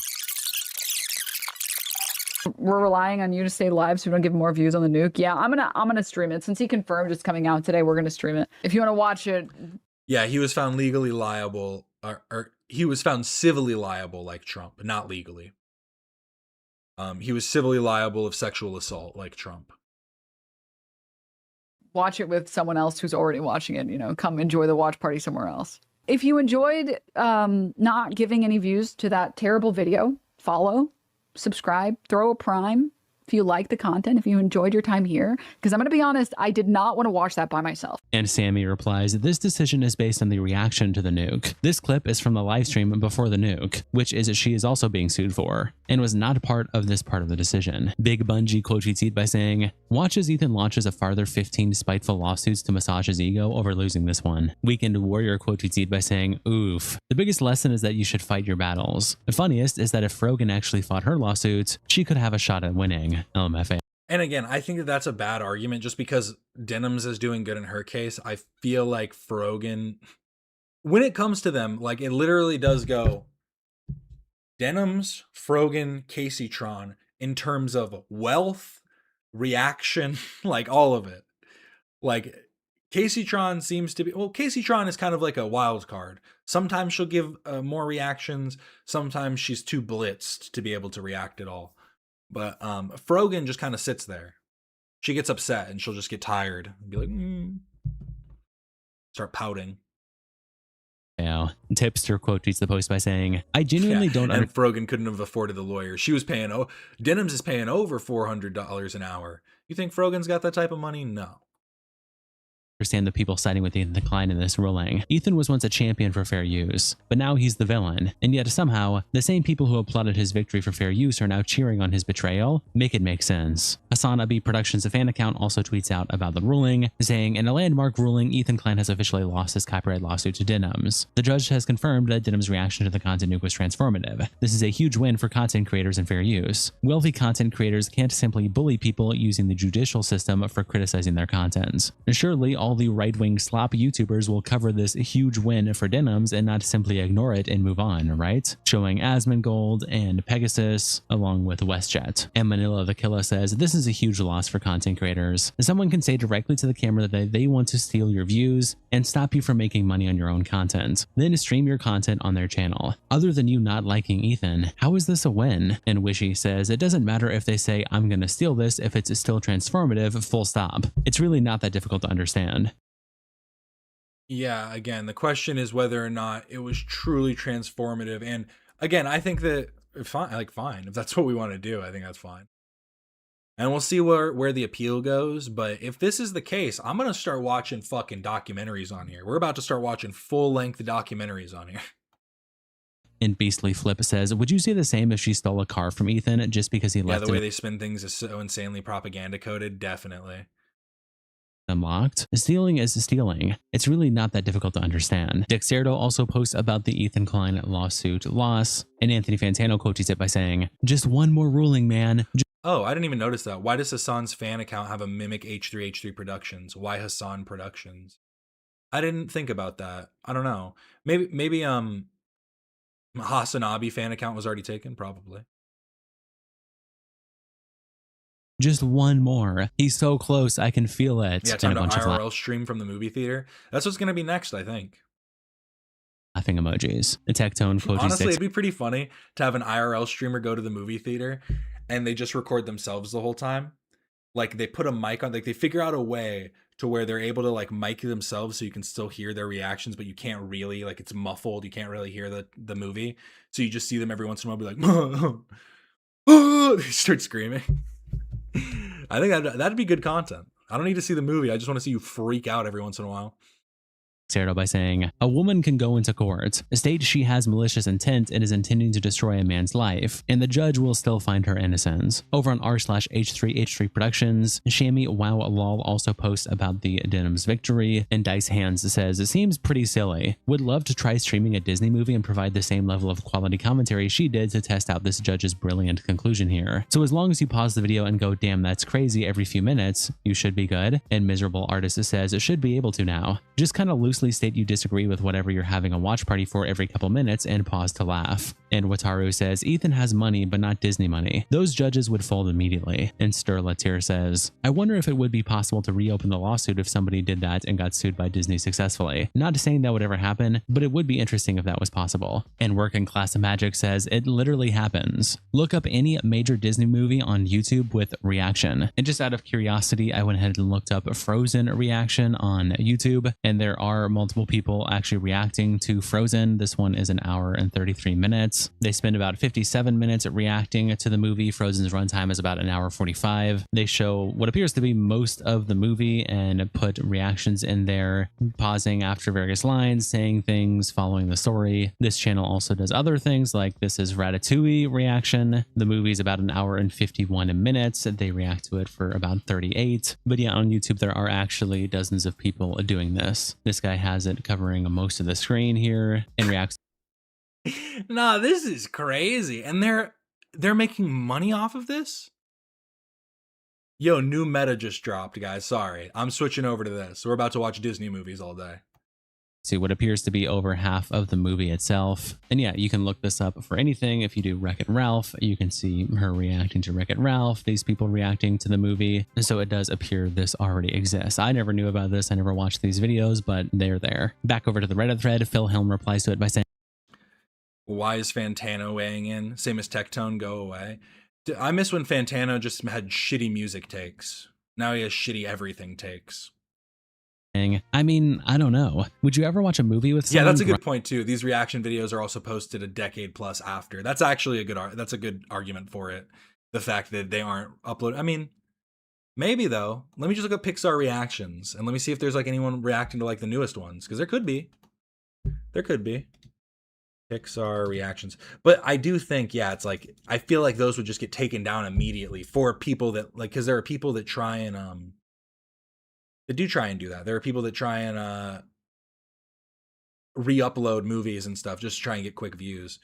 We're relying on you to stay live so we don't give more views on the nuke. Yeah, I'm gonna stream it. Since he confirmed it's coming out today, we're gonna stream it. If you want to watch it. Yeah, he was found legally liable, or he was found civilly liable like Trump, but not legally. He was civilly liable of sexual assault like Trump. Watch it with someone else who's already watching it, you know, come enjoy the watch party somewhere else. If you enjoyed not giving any views to that terrible video, follow, subscribe, throw a prime. If you like the content, if you enjoyed your time here, because I'm going to be honest, I did not want to watch that by myself. And Sammy replies, this decision is based on the reaction to the nuke. This clip is from the live stream before the nuke, which is she is also being sued for, and was not a part of this part of the decision. Big Bungie quote tweets it by saying, watch as Ethan launches a farther 15 spiteful lawsuits to massage his ego over losing this one. Weekend Warrior quote tweets it by saying, oof. The biggest lesson is that you should fight your battles. The funniest is that if Frogan actually fought her lawsuits, she could have a shot at winning. LMFA. And again, I think that that's a bad argument just because Denims is doing good in her case. I feel like Frogan, when it comes to them, like it literally does go Denims, Frogan, Casey Tron in terms of wealth, reaction, like all of it. Like Casey Tron seems to be, well, Casey Tron is kind of like a wild card. Sometimes she'll give more reactions. Sometimes she's too blitzed to be able to react at all. But Frogan just kind of sits there. She gets upset and she'll just get tired and be like, start pouting. Yeah. Tipster quote tweets the post by saying, I genuinely don't And Frogan couldn't have afforded the lawyer. She was paying, Denims is paying over $400 an hour. You think Frogan's got that type of money? No. Understand the people siding with Ethan Klein in this ruling. Ethan was once a champion for fair use, but now he's the villain. And yet somehow, the same people who applauded his victory for fair use are now cheering on his betrayal. Make it make sense. Hassan Abi Productions' fan account also tweets out about the ruling, saying, in a landmark ruling, Ethan Klein has officially lost his copyright lawsuit to Denims. The judge has confirmed that Denims' reaction to the content nuke was transformative. This is a huge win for content creators and fair use. Wealthy content creators can't simply bully people using the judicial system for criticizing their content. Surely, all the right-wing slop YouTubers will cover this huge win for Denims and not simply ignore it and move on, right? Showing Asmongold and Pegasus along with WestJet. And Manila the Killer says, this is a huge loss for content creators. Someone can say directly to the camera that they want to steal your views and stop you from making money on your own content. Then stream your content on their channel. Other than you not liking Ethan, how is this a win? And Wishy says, it doesn't matter if they say, I'm gonna steal this if it's still transformative, full stop. It's really not that difficult to understand. Yeah, again, the question is whether or not it was truly transformative. And again, I think that fine, like fine, if that's what we want to do, I think that's fine. And we'll see where the appeal goes. But if this is the case, I'm gonna start watching fucking documentaries on here. We're about to start watching full-length documentaries on here. And Beastly Flip says, would you say the same if she stole a car from Ethan just because he Yeah, left the way it they spin things is so insanely propaganda coded, definitely. unlocked? Stealing is stealing. It's really not that difficult to understand. Dexerto also posts about the Ethan Klein lawsuit loss, and Anthony Fantano quotes it by saying, just one more ruling, man. Oh, I didn't even notice that. Why does Hassan's fan account have a mimic H3 Productions? Why Hassan Productions? I didn't think about that. I don't know. Maybe Hasanabi fan account was already taken, probably. Just one more. He's so close, I can feel it. Yeah, time to IRL stream from the movie theater. That's what's gonna be next, I think. Laughing emojis. The Tectone quote. Honestly, it'd be pretty funny to have an IRL streamer go to the movie theater and they just record themselves the whole time. Like they put a mic on, like they figure out a way to where they're able to like mic themselves so you can still hear their reactions, but you can't really, like it's muffled. You can't really hear the movie. So you just see them every once in a while be like, they start screaming. I think that'd be good content. I don't need to see the movie. I just want to see you freak out every once in a while. Dexerto by saying, a woman can go into court, state she has malicious intent and is intending to destroy a man's life, and the judge will still find her innocent. Over on r/H3H3 Productions, Shammy Wow Lol also posts about the Denims victory, and Dice Hands says, it seems pretty silly. Would love to try streaming a Disney movie and provide the same level of quality commentary she did to test out this judge's brilliant conclusion here. So as long as you pause the video and go, damn, that's crazy every few minutes, you should be good. And Miserable Artist says, it should be able to now. Just kind of loosely state you disagree with whatever you're having a watch party for every couple minutes and pause to laugh. And Wataru says, Ethan has money, but not Disney money. Those judges would fold immediately. And Sturlatier says, I wonder if it would be possible to reopen the lawsuit if somebody did that and got sued by Disney successfully. Not saying that would ever happen, but it would be interesting if that was possible. And Working Class of Magic says, it literally happens. Look up any major Disney movie on YouTube with reaction. And just out of curiosity, I went ahead and looked up Frozen reaction on YouTube, and there are multiple people actually reacting to Frozen. This one is an hour and 33 minutes. They spend about 57 minutes reacting to the movie. Frozen's runtime is about an hour 45. They show what appears to be most of the movie and put reactions in there, pausing after various lines, saying things, following the story. This channel also does other things like this is Ratatouille reaction. The movie's about an hour and 51 minutes. They react to it for about 38. But yeah, on YouTube, there are actually dozens of people doing this. This guy has it covering most of the screen here and reacts. Nah, this is crazy. And they're making money off of this? Yo, new meta just dropped, guys. Sorry. I'm switching over to this. We're about to watch Disney movies all day. See what appears to be over half of the movie itself. And yeah, you can look this up for anything. If you do Wreck-It Ralph, you can see her reacting to Wreck-It Ralph, these people reacting to the movie. And so it does appear this already exists. I never knew about this. I never watched these videos, but they're there. Back over to the Reddit thread, Phil Helm replies to it by saying, why is Fantano weighing in? Same as Tectone, go away. I miss when Fantano just had shitty music takes. Now he has shitty everything takes. I mean, I don't know. Would you ever watch a movie with someone? Yeah, that's a good point too. These reaction videos are also posted a decade plus after. That's actually a good argument for it. The fact that they aren't uploaded. I mean, maybe though. Let me just look up Pixar reactions and let me see if there's like anyone reacting to like the newest ones, because there could be. There could be Pixar reactions. But I do think, yeah, it's like I feel like those would just get taken down immediately for people that like, because there are people that try and that do try and do that. There are people that try and re-upload movies and stuff just to try and get quick views.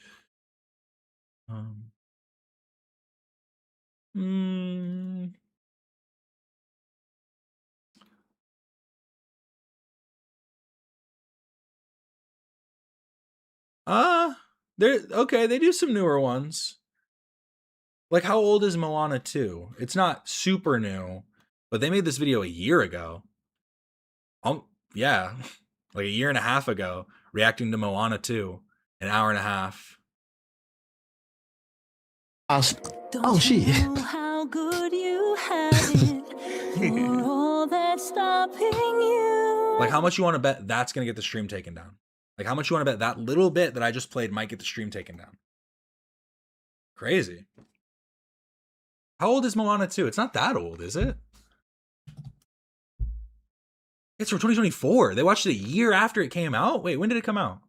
They do some newer ones. Like, how old is Moana 2? It's not super new, but they made this video a year ago. Yeah, like a year and a half ago, reacting to Moana 2, an hour and a half. Oh shit. How good you had it. For all that's stopping you. Like, how much you want to bet that's going to get the stream taken down? Like, how much you want to bet that little bit that I just played might get the stream taken down? Crazy. How old is Moana 2? It's not that old, is it? It's from 2024. They watched it a year after it came out? Wait, when did it come out?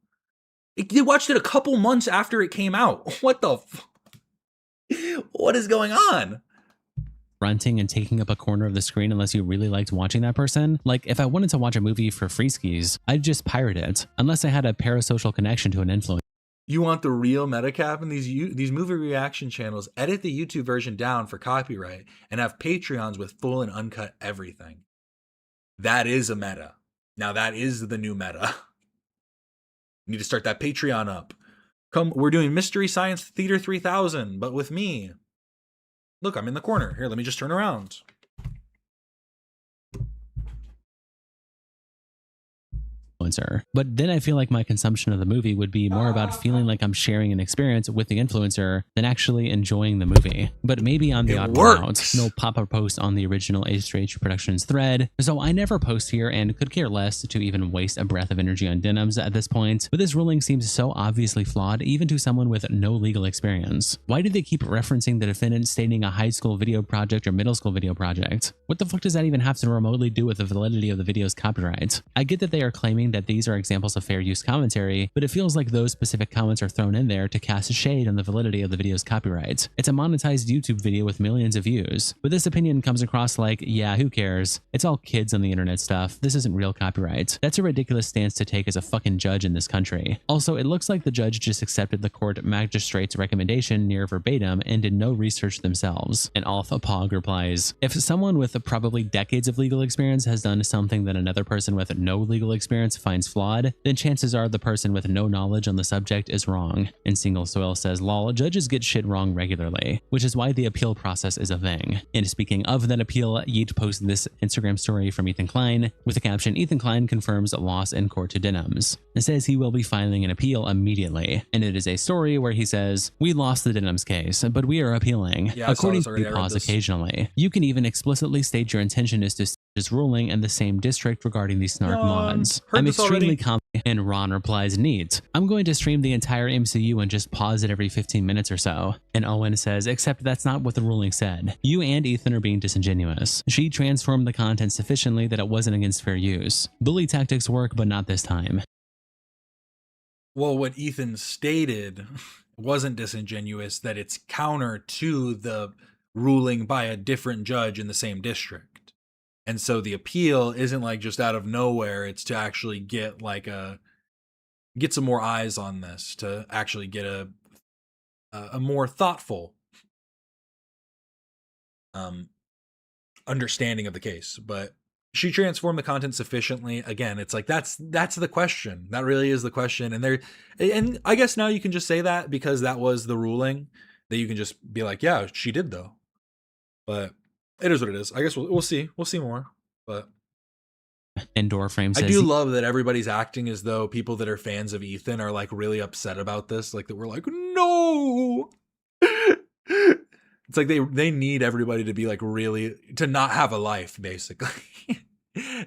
They watched it a couple months after it came out. What the what is going on? Fronting and taking up a corner of the screen unless you really liked watching that person. Like, if I wanted to watch a movie for free skis, I'd just pirate it, unless I had a parasocial connection to an influencer. You want the real metacap in these movie reaction channels? Edit the YouTube version down for copyright and have Patreons with full and uncut everything. That is a meta. Now that is the new meta. You need to start that Patreon up. Come, we're doing Mystery Science Theater 3000, but with me. Look, I'm in the corner. Here, let me just turn around. But then I feel like my consumption of the movie would be more about feeling like I'm sharing an experience with the influencer than actually enjoying the movie. But maybe on the odd one out, no pop-up post on the original H3H Productions thread, so I never post here and could care less to even waste a breath of energy on Denims at this point. But this ruling seems so obviously flawed even to someone with no legal experience. Why do they keep referencing the defendant stating a high school video project or middle school video project? What the fuck does that even have to remotely do with the validity of the video's copyright? I get that they are claiming that these are examples of fair use commentary, but it feels like those specific comments are thrown in there to cast a shade on the validity of the video's copyright. It's a monetized YouTube video with millions of views, but this opinion comes across like, yeah, who cares? It's all kids on the internet stuff. This isn't real copyright. That's a ridiculous stance to take as a fucking judge in this country. Also, it looks like the judge just accepted the court magistrate's recommendation near verbatim and did no research themselves. And Alpha Pog replies, if someone with probably decades of legal experience has done something that another person with no legal experience finds flawed, then chances are the person with no knowledge on the subject is wrong. And Single Soil says, lol, judges get shit wrong regularly, which is why the appeal process is a thing. And speaking of that appeal, Yeet posted this Instagram story from Ethan Klein with the caption, Ethan Klein confirms loss in court to Denims. It says he will be filing an appeal immediately. And it is a story where he says, we lost the Denims case, but we are appealing. Yeah, according to the pause occasionally. You can even explicitly state your intention is to his ruling in the same district regarding these snark mods. I'm extremely confident, and Ron replies, neat. I'm going to stream the entire MCU and just pause it every 15 minutes or so. And Owen says, except that's not what the ruling said. You and Ethan are being disingenuous. She transformed the content sufficiently that it wasn't against fair use. Bully tactics work, but not this time. Well, what Ethan stated wasn't disingenuous, that it's counter to the ruling by a different judge in the same district. And so the appeal isn't like just out of nowhere. It's to actually get like get some more eyes on this, to actually get a more thoughtful understanding of the case. But she transformed the content sufficiently. Again, it's like that's the question. That really is the question. And I guess now you can just say that because that was the ruling, that you can just be like, yeah, she did though. But it is what it is. I guess we'll see. We'll see more. But Indoor Frame says, I do love that everybody's acting as though people that are fans of Ethan are like really upset about this. Like that we're like, no. It's like they need everybody to be like really to not have a life, basically.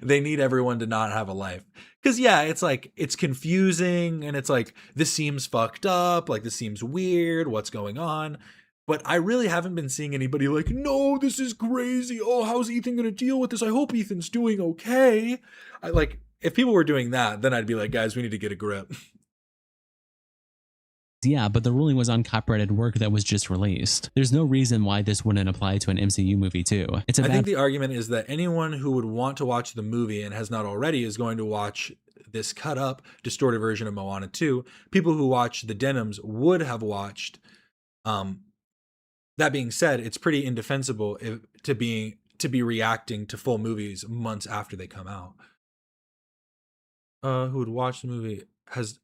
They need everyone to not have a life. Because yeah, it's like it's confusing and it's like this seems fucked up, like this seems weird, what's going on? But I really haven't been seeing anybody like, no, this is crazy. Oh, how's Ethan going to deal with this? I hope Ethan's doing okay. If people were doing that, then I'd be like, guys, we need to get a grip. yeah, but the ruling was on copyrighted work that was just released. There's no reason why this wouldn't apply to an MCU movie too. I think the argument is that anyone who would want to watch the movie and has not already is going to watch this cut up, distorted version of Moana 2. People who watch the Denims would have watched. That being said, it's pretty indefensible to be reacting to full movies months after they come out. Who would watch the movie has,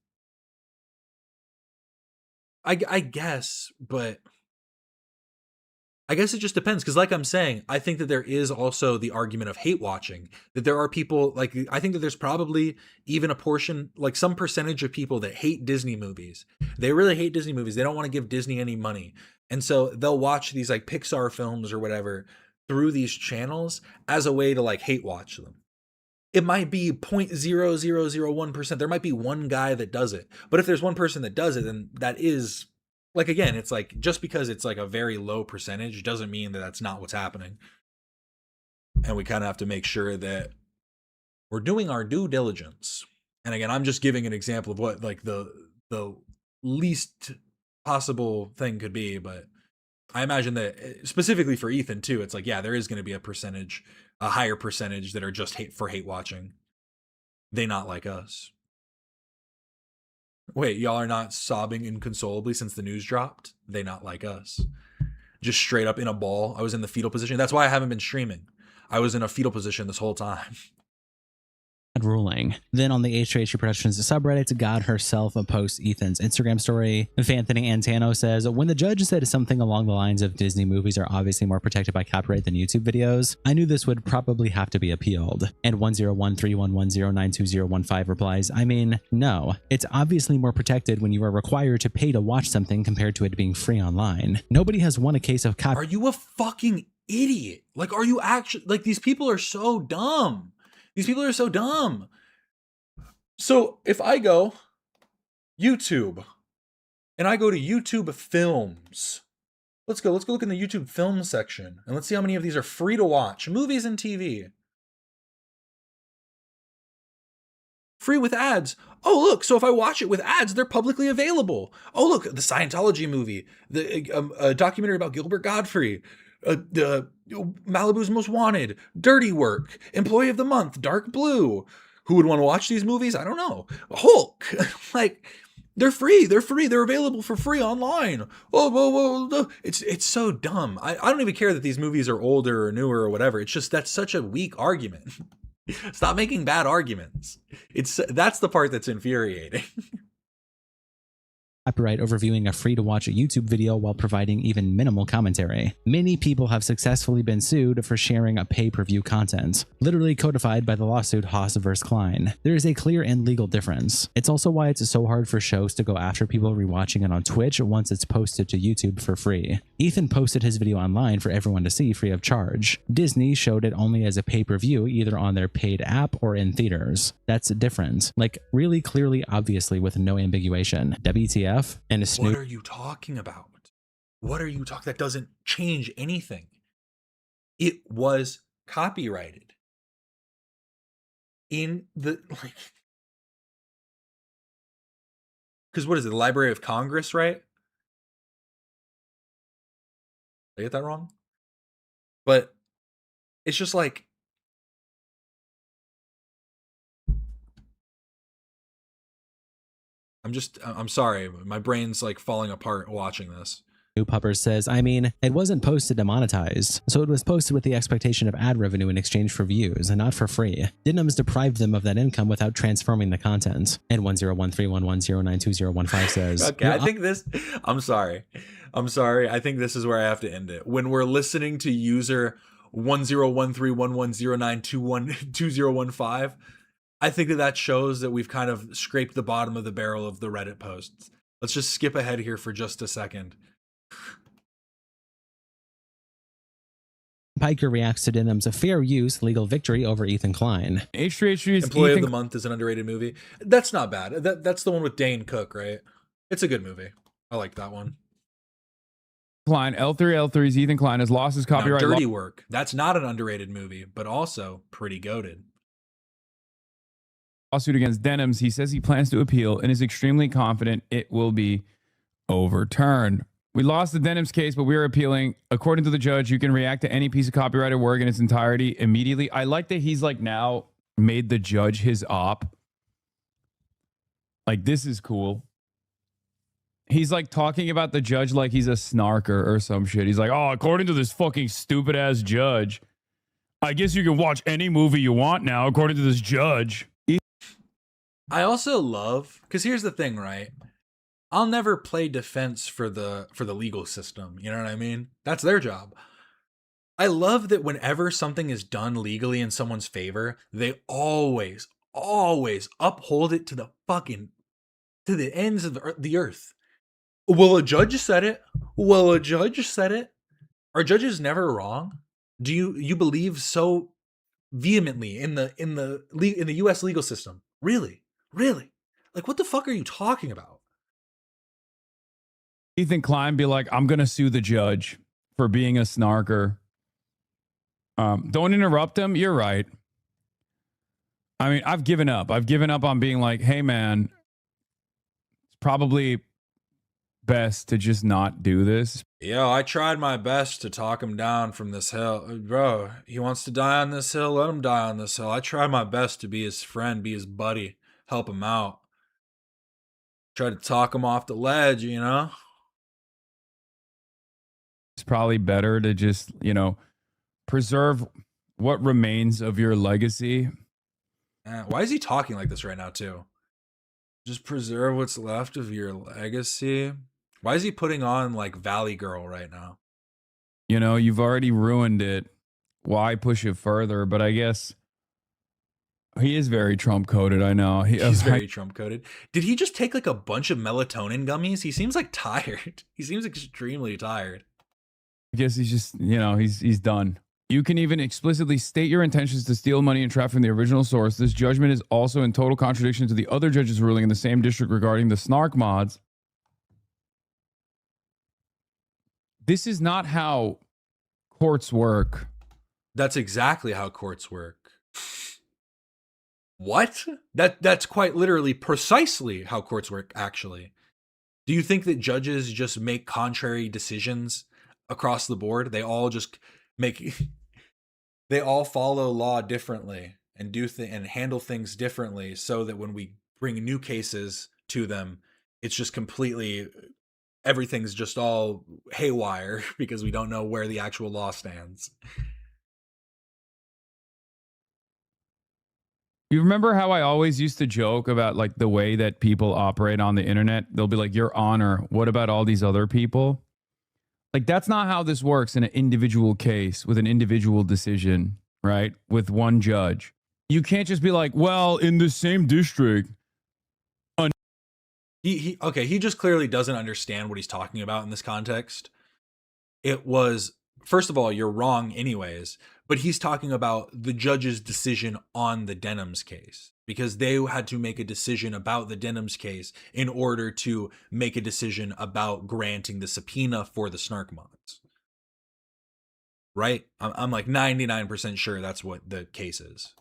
I guess, but I guess it just depends. Because like I'm saying, I think that there is also the argument of hate watching, that there are people like, I think that there's probably even a portion, like some percentage of people that hate Disney movies. They really hate Disney movies. They don't want to give Disney any money. And so they'll watch these like Pixar films or whatever through these channels as a way to like hate watch them. it might be 0.0001%. There might be one guy that does it. But if there's one person that does it, then that is, like, again, it's like, just because it's like a very low percentage doesn't mean that that's not what's happening. And we kind of have to make sure that we're doing our due diligence. And again, I'm just giving an example of what like the least possible thing could be, but I imagine that specifically for Ethan too, it's like, yeah, there is going to be a higher percentage that are just hate watching. They not like us. Wait, y'all are not sobbing inconsolably since the news dropped? They not like us. Just straight up in a ball. I was in the fetal position. That's why I haven't been streaming. I was in a fetal position this whole time. Ruling. Then on the H3H Productions subreddit, God herself posts Ethan's Instagram story. Anthony Antano says, when the judge said something along the lines of Disney movies are obviously more protected by copyright than YouTube videos, I knew this would probably have to be appealed. And 10131109215 replies, I mean, no, it's obviously more protected when you are required to pay to watch something compared to it being free online. Nobody has won a case of copyright. Are you a fucking idiot? Like, are you actually, like, these people are so dumb. These people are so dumb. So if I go YouTube and I go to YouTube Films, let's go look in the YouTube Film section and let's see how many of these are free to watch. Movies and TV. Free with ads. Oh, look, so if I watch it with ads, they're publicly available. Oh, look, the Scientology movie, the documentary about Gilbert Godfrey, the Malibu's Most Wanted, Dirty Work, Employee of the Month, Dark Blue. Who would want to watch these movies? I don't know. Hulk. Like, they're free. They're free. They're available for free online. Oh. It's so dumb. I don't even care that these movies are older or newer or whatever. It's just, that's such a weak argument. Stop making bad arguments. That's the part that's infuriating. Copyright over viewing a free-to-watch YouTube video while providing even minimal commentary. Many people have successfully been sued for sharing a pay-per-view content, literally codified by the lawsuit Haas vs. Klein. There is a clear and legal difference. It's also why it's so hard for shows to go after people rewatching it on Twitch once it's posted to YouTube for free. Ethan posted his video online for everyone to see free of charge. Disney showed it only as a pay-per-view either on their paid app or in theaters. That's different. Like, really clearly, obviously, with no ambiguation. WTF? And a What are you talking about? What are you talking? That doesn't change anything. It was copyrighted in the, like, because what is it? The Library of Congress, right? Did I get that wrong? But it's just like, I'm sorry. My brain's like falling apart watching this. Puppers says, I mean, it wasn't posted to monetize, so it was posted with the expectation of ad revenue in exchange for views, and not for free. Denims deprived them of that income without transforming the content. And 10131109215 says, okay, I think this, I'm sorry. I think this is where I have to end it. When we're listening to user 10131109212015, I think that shows that we've kind of scraped the bottom of the barrel of the Reddit posts. Let's just skip ahead here for just a second. Piker reacts to Denim's fair use legal victory over Ethan Klein. H3H3's Employee of the Month is an underrated movie. That's not bad. That's the one with Dane Cook, right? It's a good movie. I like that one. Klein, L3L3's Ethan Klein has lost his copyright. Now, Dirty Work. That's not an underrated movie, but also pretty goated. Lawsuit against Denims. He says he plans to appeal and is extremely confident it will be overturned. We lost the Denims case, but we are appealing. According to the judge, you can react to any piece of copyrighted work in its entirety immediately. I like that he's like now made the judge his op. Like, this is cool. He's like talking about the judge like he's a snarker or some shit. He's like, oh, according to this fucking stupid ass judge, I guess you can watch any movie you want now, according to this judge. I also love, because here's the thing, right? I'll never play defense for the legal system. You know what I mean? That's their job. I love that whenever something is done legally in someone's favor, they always uphold it to the ends of the earth. Well, a judge said it. Are judges never wrong? Do you believe so vehemently in the U.S. legal system. Really? Like, what the fuck are you talking about? Ethan Klein be like, I'm gonna sue the judge for being a snarker. Don't interrupt him. You're right. I mean, I've given up. I've given up on being like, hey man, it's probably best to just not do this. Yo, I tried my best to talk him down from this hill. Bro, he wants to die on this hill, let him die on this hill. I tried my best to be his friend, be his buddy, help him out. Try to talk him off the ledge, you know? It's probably better to just, preserve what remains of your legacy. Why is he talking like this right now, too? Just preserve what's left of your legacy. Why is he putting on like Valley Girl right now? You've already ruined it. Why push it further? But I guess he is very Trump coded. I know. He's very Trump coded. Did he just take like a bunch of melatonin gummies? He seems like tired. He seems extremely tired. I guess he's just, he's done. You can even explicitly state your intentions to steal money and traffic from the original source. This judgment is also in total contradiction to the other judge's ruling in the same district regarding the snark mods. This is not how courts work. That's exactly how courts work. What? That's quite literally precisely how courts work, actually. Do you think that judges just make contrary decisions across the board? They all just they all follow law differently and and handle things differently, so that when we bring new cases to them, it's just completely, everything's just all haywire because we don't know where the actual law stands. You remember how I always used to joke about like the way that people operate on the internet? They'll be like, Your Honor, what about all these other people? Like, that's not how this works in an individual case with an individual decision, right? With one judge. You can't just be like, well, in the same district. Okay, he just clearly doesn't understand what he's talking about in this context. It was, first of all, you're wrong anyways, but he's talking about the judge's decision on the Denims case, because they had to make a decision about the Denims case in order to make a decision about granting the subpoena for the snark mods. Right? I'm like 99% sure that's what the case is.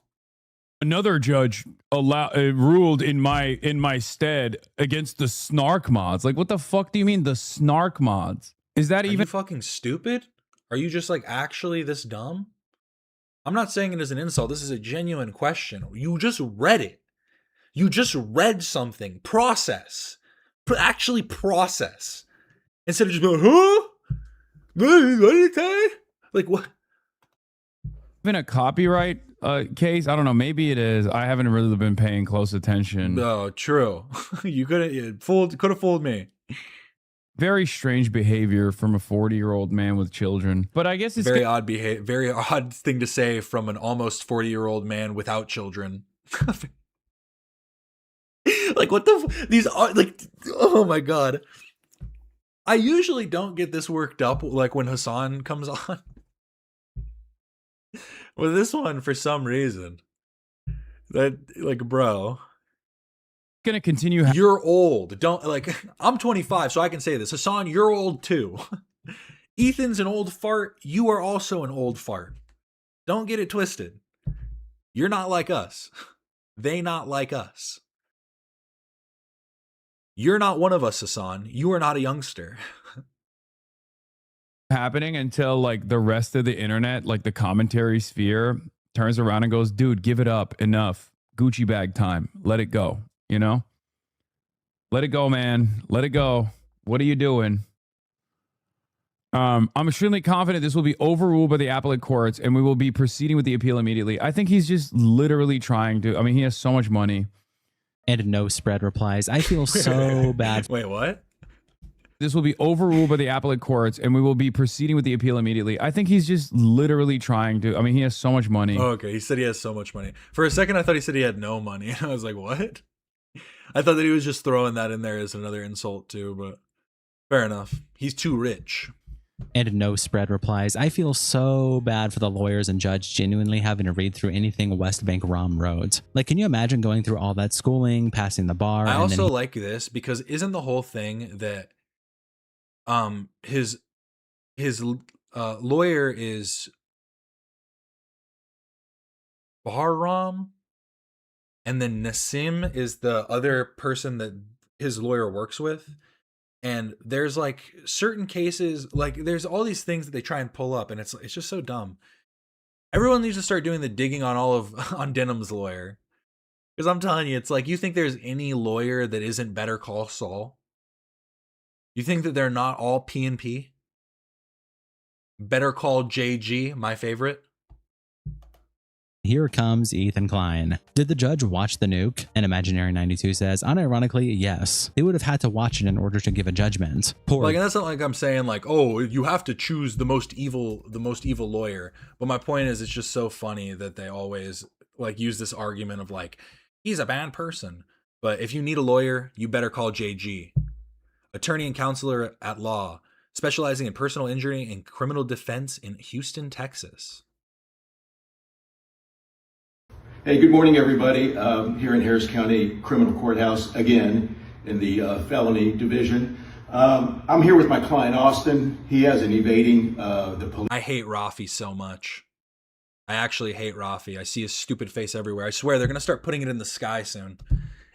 Another judge ruled in my stead against the snark mods. Like, what the fuck do you mean the snark mods? Is that even you fucking stupid? Are you just like actually this dumb? I'm not saying it as an insult. This is a genuine question. You just read it. You just read something. Process. Actually process. Instead of just going, huh? What did it say? Like, what? Even a copyright case? I don't know. Maybe it is. I haven't really been paying close attention. No, true. You could have fooled me. Very strange behavior from a 40-year-old man with children. But I guess it's very odd thing to say from an almost 40-year-old man without children. Like, what the these are like, oh my god. I usually don't get this worked up like when Hassan comes on. With this one, for some reason, that, like, bro, gonna continue. You're old. Don't, like, I'm 25, so I can say this. Hassan, you're old too. Ethan's an old fart. You are also an old fart. Don't get it twisted. You're not like us. They not like us. You're not one of us, Hassan. You are not a youngster. Happening until like the rest of the internet, like the commentary sphere, turns around and goes, dude, give it up. Enough. Gucci bag time. Let it go. Let it go, man. Let it go. What are you doing? I'm extremely confident this will be overruled by the appellate courts and we will be proceeding with the appeal immediately. I think he's just literally trying to. I mean, he has so much money. And no spread replies. I feel so bad. Wait, what? This will be overruled by the appellate courts and we will be proceeding with the appeal immediately. I think he's just literally trying to. I mean, he has so much money. Oh, okay. He said he has so much money. For a second, I thought he said he had no money. And I was like, what? I thought that he was just throwing that in there as another insult too, but fair enough. He's too rich. And no spread replies, I feel so bad for the lawyers and judge genuinely having to read through anything West Bank Rom wrote. Like, can you imagine going through all that schooling, passing the bar? I and also then like this because isn't the whole thing that his lawyer is Bahram, and then Nassim is the other person that his lawyer works with. And there's like certain cases, like there's all these things that they try and pull up, and it's just so dumb. Everyone needs to start doing the digging on all of on Denims' lawyer, because I'm telling you, it's like, you think there's any lawyer that isn't Better Call Saul? You think that they're not all P&P? Better Call JG, my favorite. here comes Ethan Klein. Did the judge watch the nuke? And Imaginary 92 says, unironically, yes. They would have had to watch it in order to give a judgment. Poor. Like, and that's not like I'm saying like, oh, you have to choose the most evil lawyer. But my point is, it's just so funny that they always like use this argument of like, he's a bad person. But if you need a lawyer, you better call JG. Attorney and counselor at law, specializing in personal injury and criminal defense in Houston, Texas. Hey, good morning, everybody. Here in Harris County Criminal Courthouse, again, in the felony division. I'm here with my client, Austin. He has an evading the police. I hate Rafi so much. I actually hate Rafi. I see his stupid face everywhere. I swear they're going to start putting it in the sky soon.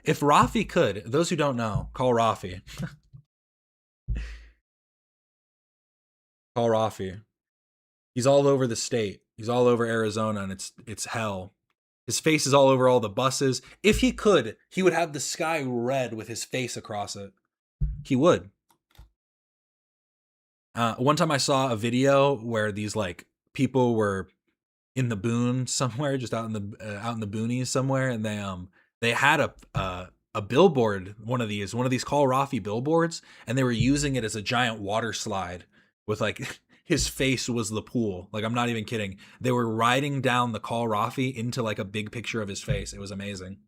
If Rafi could, those who don't know, call Rafi. Call Rafi. He's all over the state. He's all over Arizona, and it's hell. His face is all over all the buses. If he could, he would have the sky red with his face across it. He would. One time I saw a video where these like people were in the boon somewhere, just out in the boonies somewhere, and they had a billboard, one of these Call Rafi billboards, and they were using it as a giant water slide with like his face was the pool. Like, I'm not even kidding. They were riding down the Call Rafi into like a big picture of his face. It was amazing.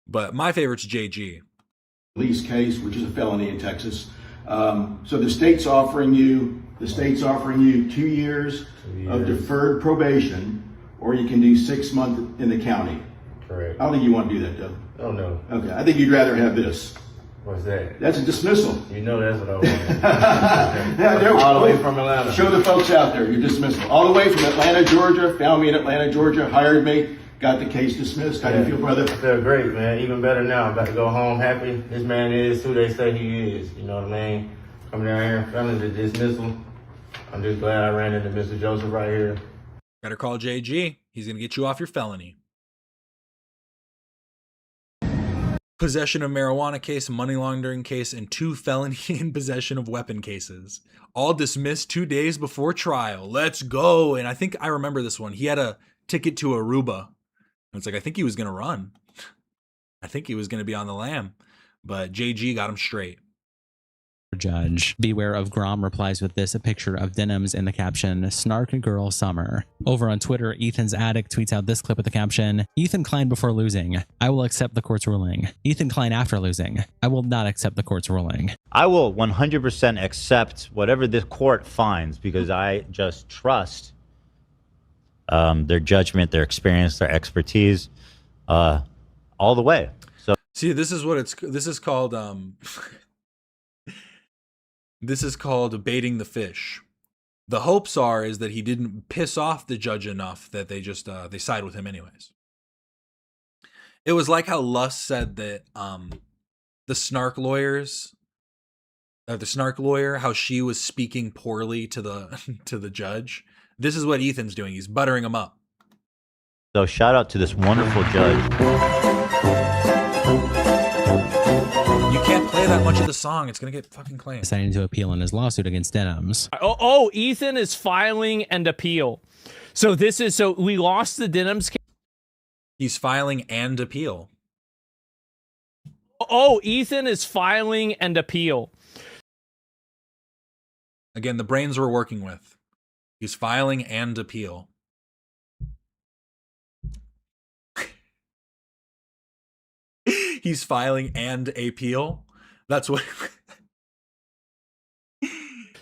But my favorite's JG. Police case, which is a felony in Texas. So the state's offering you 2 years of deferred probation, or you can do 6 months in the county. Correct. I don't think you want to do that, though. Oh, no. Okay, I think you'd rather have this. What's that? That's a dismissal. You know that's what I want. All the way from Atlanta. Show the folks out there your dismissal. All the way from Atlanta, Georgia. Found me in Atlanta, Georgia. Hired me. Got the case dismissed. How do you feel, brother? I feel great, man. Even better now. I'm about to go home happy. This man is who they say he is. You know what I mean? Coming down here, feeling the dismissal. I'm just glad I ran into Mr. Joseph right here. Better call JG. He's going to get you off your felony. Possession of marijuana case, money laundering case, and 2 felony in possession of weapon cases. All dismissed 2 days before trial. Let's go. And I think I remember this one. He had a ticket to Aruba. And it's like, I think he was going to run. I think he was going to be on the lam. But JG got him straight. Judge. Beware of Grom replies with this, a picture of Denims in the caption, Snark Girl Summer. Over on Twitter, Ethan's Addict tweets out this clip with the caption, Ethan Klein before losing. I will accept the court's ruling. Ethan Klein after losing. I will not accept the court's ruling. I will 100% accept whatever the court finds because I just trust their judgment, their experience, their expertise, all the way. So see, this is called this is called baiting the fish. The hopes is that he didn't piss off the judge enough that they just they side with him anyways. It was like how Luss said that the snark lawyer, how she was speaking poorly to the judge. This is what Ethan's doing. He's buttering him up. So shout out to this wonderful judge. You can't play that much of the song. It's going to get fucking claimed. Deciding to appeal in his lawsuit against Denims. Oh, Ethan is filing and appeal. So we lost the Denims case. He's filing and appeal. Oh, Ethan is filing and appeal. Again, the brains we're working with. He's filing and appeal. He's filing and appeal. That's what.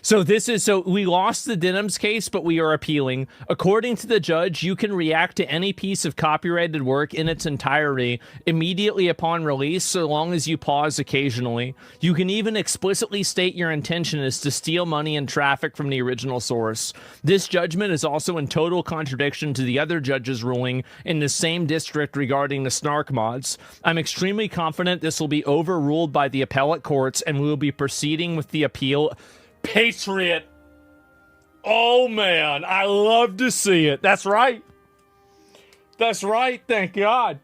So we lost the Denims case, but we are appealing. According to the judge, you can react to any piece of copyrighted work in its entirety immediately upon release, so long as you pause occasionally. You can even explicitly state your intention is to steal money and traffic from the original source. This judgment is also in total contradiction to the other judge's ruling in the same district regarding the snark mods. I'm extremely confident this will be overruled by the appellate courts, and we will be proceeding with the appeal. Patriot. Oh man, I love to see it. That's right. That's right. Thank God.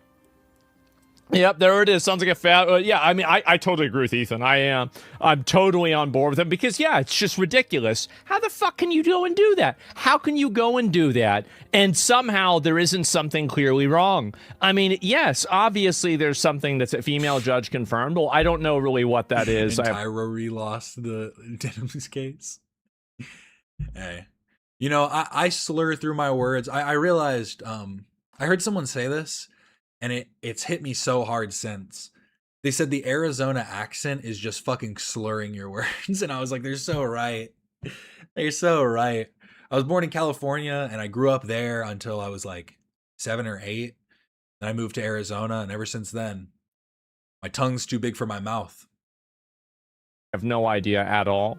Yep, there it is. Sounds like a fat. Yeah, I mean, I totally agree with Ethan. I'm totally on board with him because, yeah, it's just ridiculous. How the fuck can you go and do that? How can you go and do that? And somehow there isn't something clearly wrong. I mean, yes, obviously there's something that's a female judge confirmed. Well, I don't know really what that is. And Tyra lost the Denims case. Hey, you know, I slur through my words. I realized, I heard someone say this, and it's hit me so hard since. They said the Arizona accent is just fucking slurring your words. And I was like, they're so right. They're so right. I was born in California and I grew up there until I was like 7 or 8. Then I moved to Arizona, and ever since then, my tongue's too big for my mouth. I have no idea at all.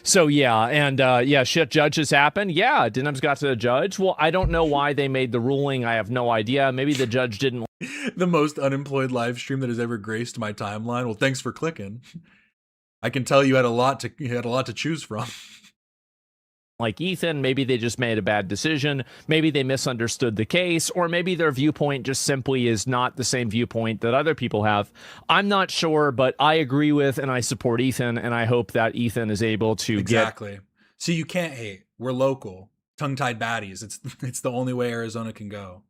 So yeah, and yeah, shit judges happen. Yeah, Denims got to the judge. Well, I don't know why they made the ruling. I have no idea. Maybe the judge didn't. The most unemployed live stream that has ever graced my timeline. Well, thanks for clicking. I can tell you had a lot to choose from. Like Ethan, maybe they just made a bad decision. Maybe they misunderstood the case, or maybe their viewpoint just simply is not the same viewpoint that other people have. I'm not sure, but I agree with and I support Ethan, and I hope that Ethan is able to exactly. See, you can't hate. We're local, tongue-tied baddies. It's the only way Arizona can go.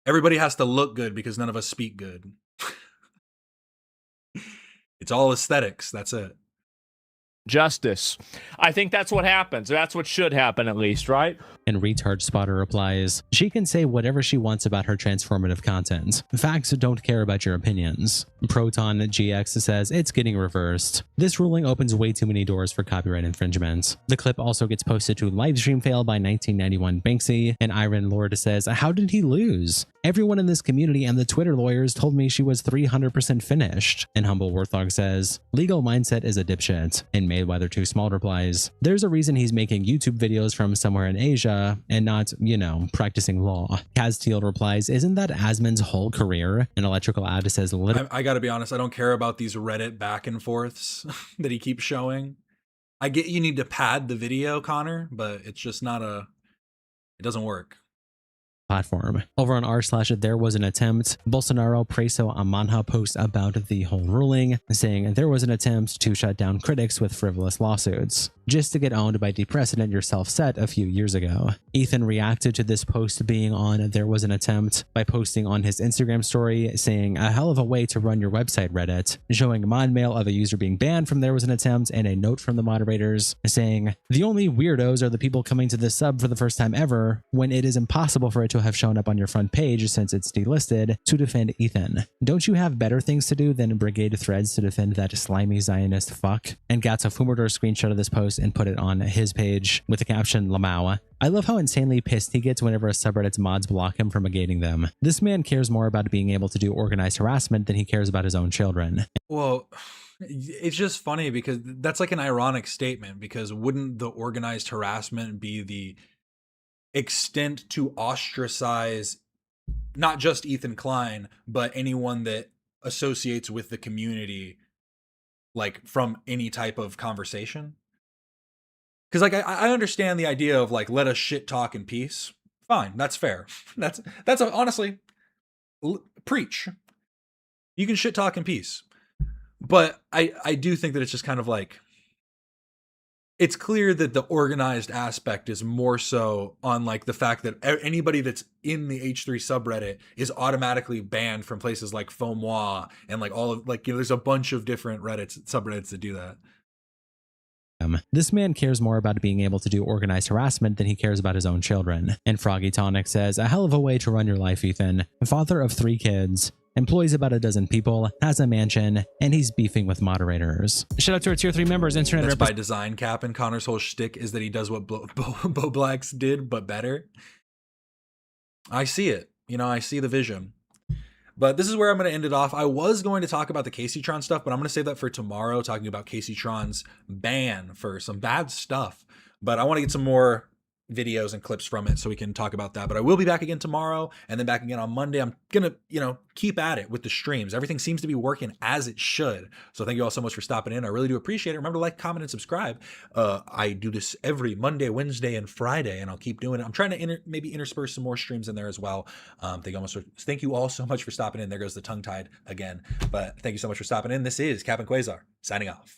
Everybody has to look good because none of us speak good. It's all aesthetics. That's it. Justice. I think that's what happens. That's what should happen, at least, right? And Retard Spotter replies, she can say whatever she wants about her transformative content. Facts don't care about your opinions. Proton GX says it's getting reversed. This ruling opens way too many doors for copyright infringement. The clip also gets posted to Livestream Fail by 1991 Banksy, and Iron Lord says, how did he lose? Everyone in this community and the Twitter lawyers told me she was 300% finished. And Humble Warthog says, legal mindset is a dipshit. And Mayweather Too Small replies, there's a reason he's making YouTube videos from somewhere in Asia and not, you know, practicing law. Castiel replies, isn't that Asmon's whole career? And Electrical Ad says, I gotta be honest, I don't care about these Reddit back and forths that he keeps showing. I get you need to pad the video, Connor, but it's just not it doesn't work. Platform. Over on r/there was an attempt, Bolsonaro Preso Amanha posts about the whole ruling, saying there was an attempt to shut down critics with frivolous lawsuits, just to get owned by the precedent yourself set a few years ago. Ethan reacted to this post being on there was an attempt by posting on his Instagram story saying a hell of a way to run your website Reddit, showing mod mail of a user being banned from there was an attempt and a note from the moderators saying the only weirdos are the people coming to this sub for the first time ever when it is impossible for it to have shown up on your front page since it's delisted to defend Ethan. Don't you have better things to do than brigade threads to defend that slimy Zionist fuck? And Gatsa Fumodor screenshot of this post and put it on his page with the caption Lamau. I love how insanely pissed he gets whenever a subreddit's mods block him from negating them. This man cares more about being able to do organized harassment than he cares about his own children. Well, it's just funny because that's like an ironic statement, because wouldn't the organized harassment be the extent to ostracize not just Ethan Klein, but anyone that associates with the community, like from any type of conversation? Because like I understand the idea of like, let us shit talk in peace. Fine, that's fair. That's honestly, preach. You can shit talk in peace. But I do think that it's just kind of like, it's clear that the organized aspect is more so on like the fact that anybody that's in the H3 subreddit is automatically banned from places like FOMOA and like all of like, you know, there's a bunch of different subreddits that do that. This man cares more about being able to do organized harassment than he cares about his own children. And Froggy Tonic says, a hell of a way to run your life, Ethan. Father of 3 kids. employs about a dozen people, has a mansion, and he's beefing with moderators. Shout out to our tier 3 members, internet That's by design, Cap, and Connor's whole shtick is that he does what Bo Blacks did, but better. I see it. You know, I see the vision. But this is where I'm going to end it off. I was going to talk about the Caseytron stuff, but I'm going to save that for tomorrow, talking about Caseytron's ban for some bad stuff. But I want to get some more videos and clips from it so we can talk about that. But I will be back again tomorrow and then back again on Monday. I'm gonna, you know, keep at it with the streams. Everything seems to be working as it should. So thank you all so much for stopping in. I really do appreciate it. Remember to like, comment, and subscribe. I do this every Monday, Wednesday, and Friday, and I'll keep doing it. I'm trying to maybe intersperse some more streams in there as well. Thank you all so much for stopping in. There goes the tongue tied again. But thank you so much for stopping in. This is Cap and Quasar signing off.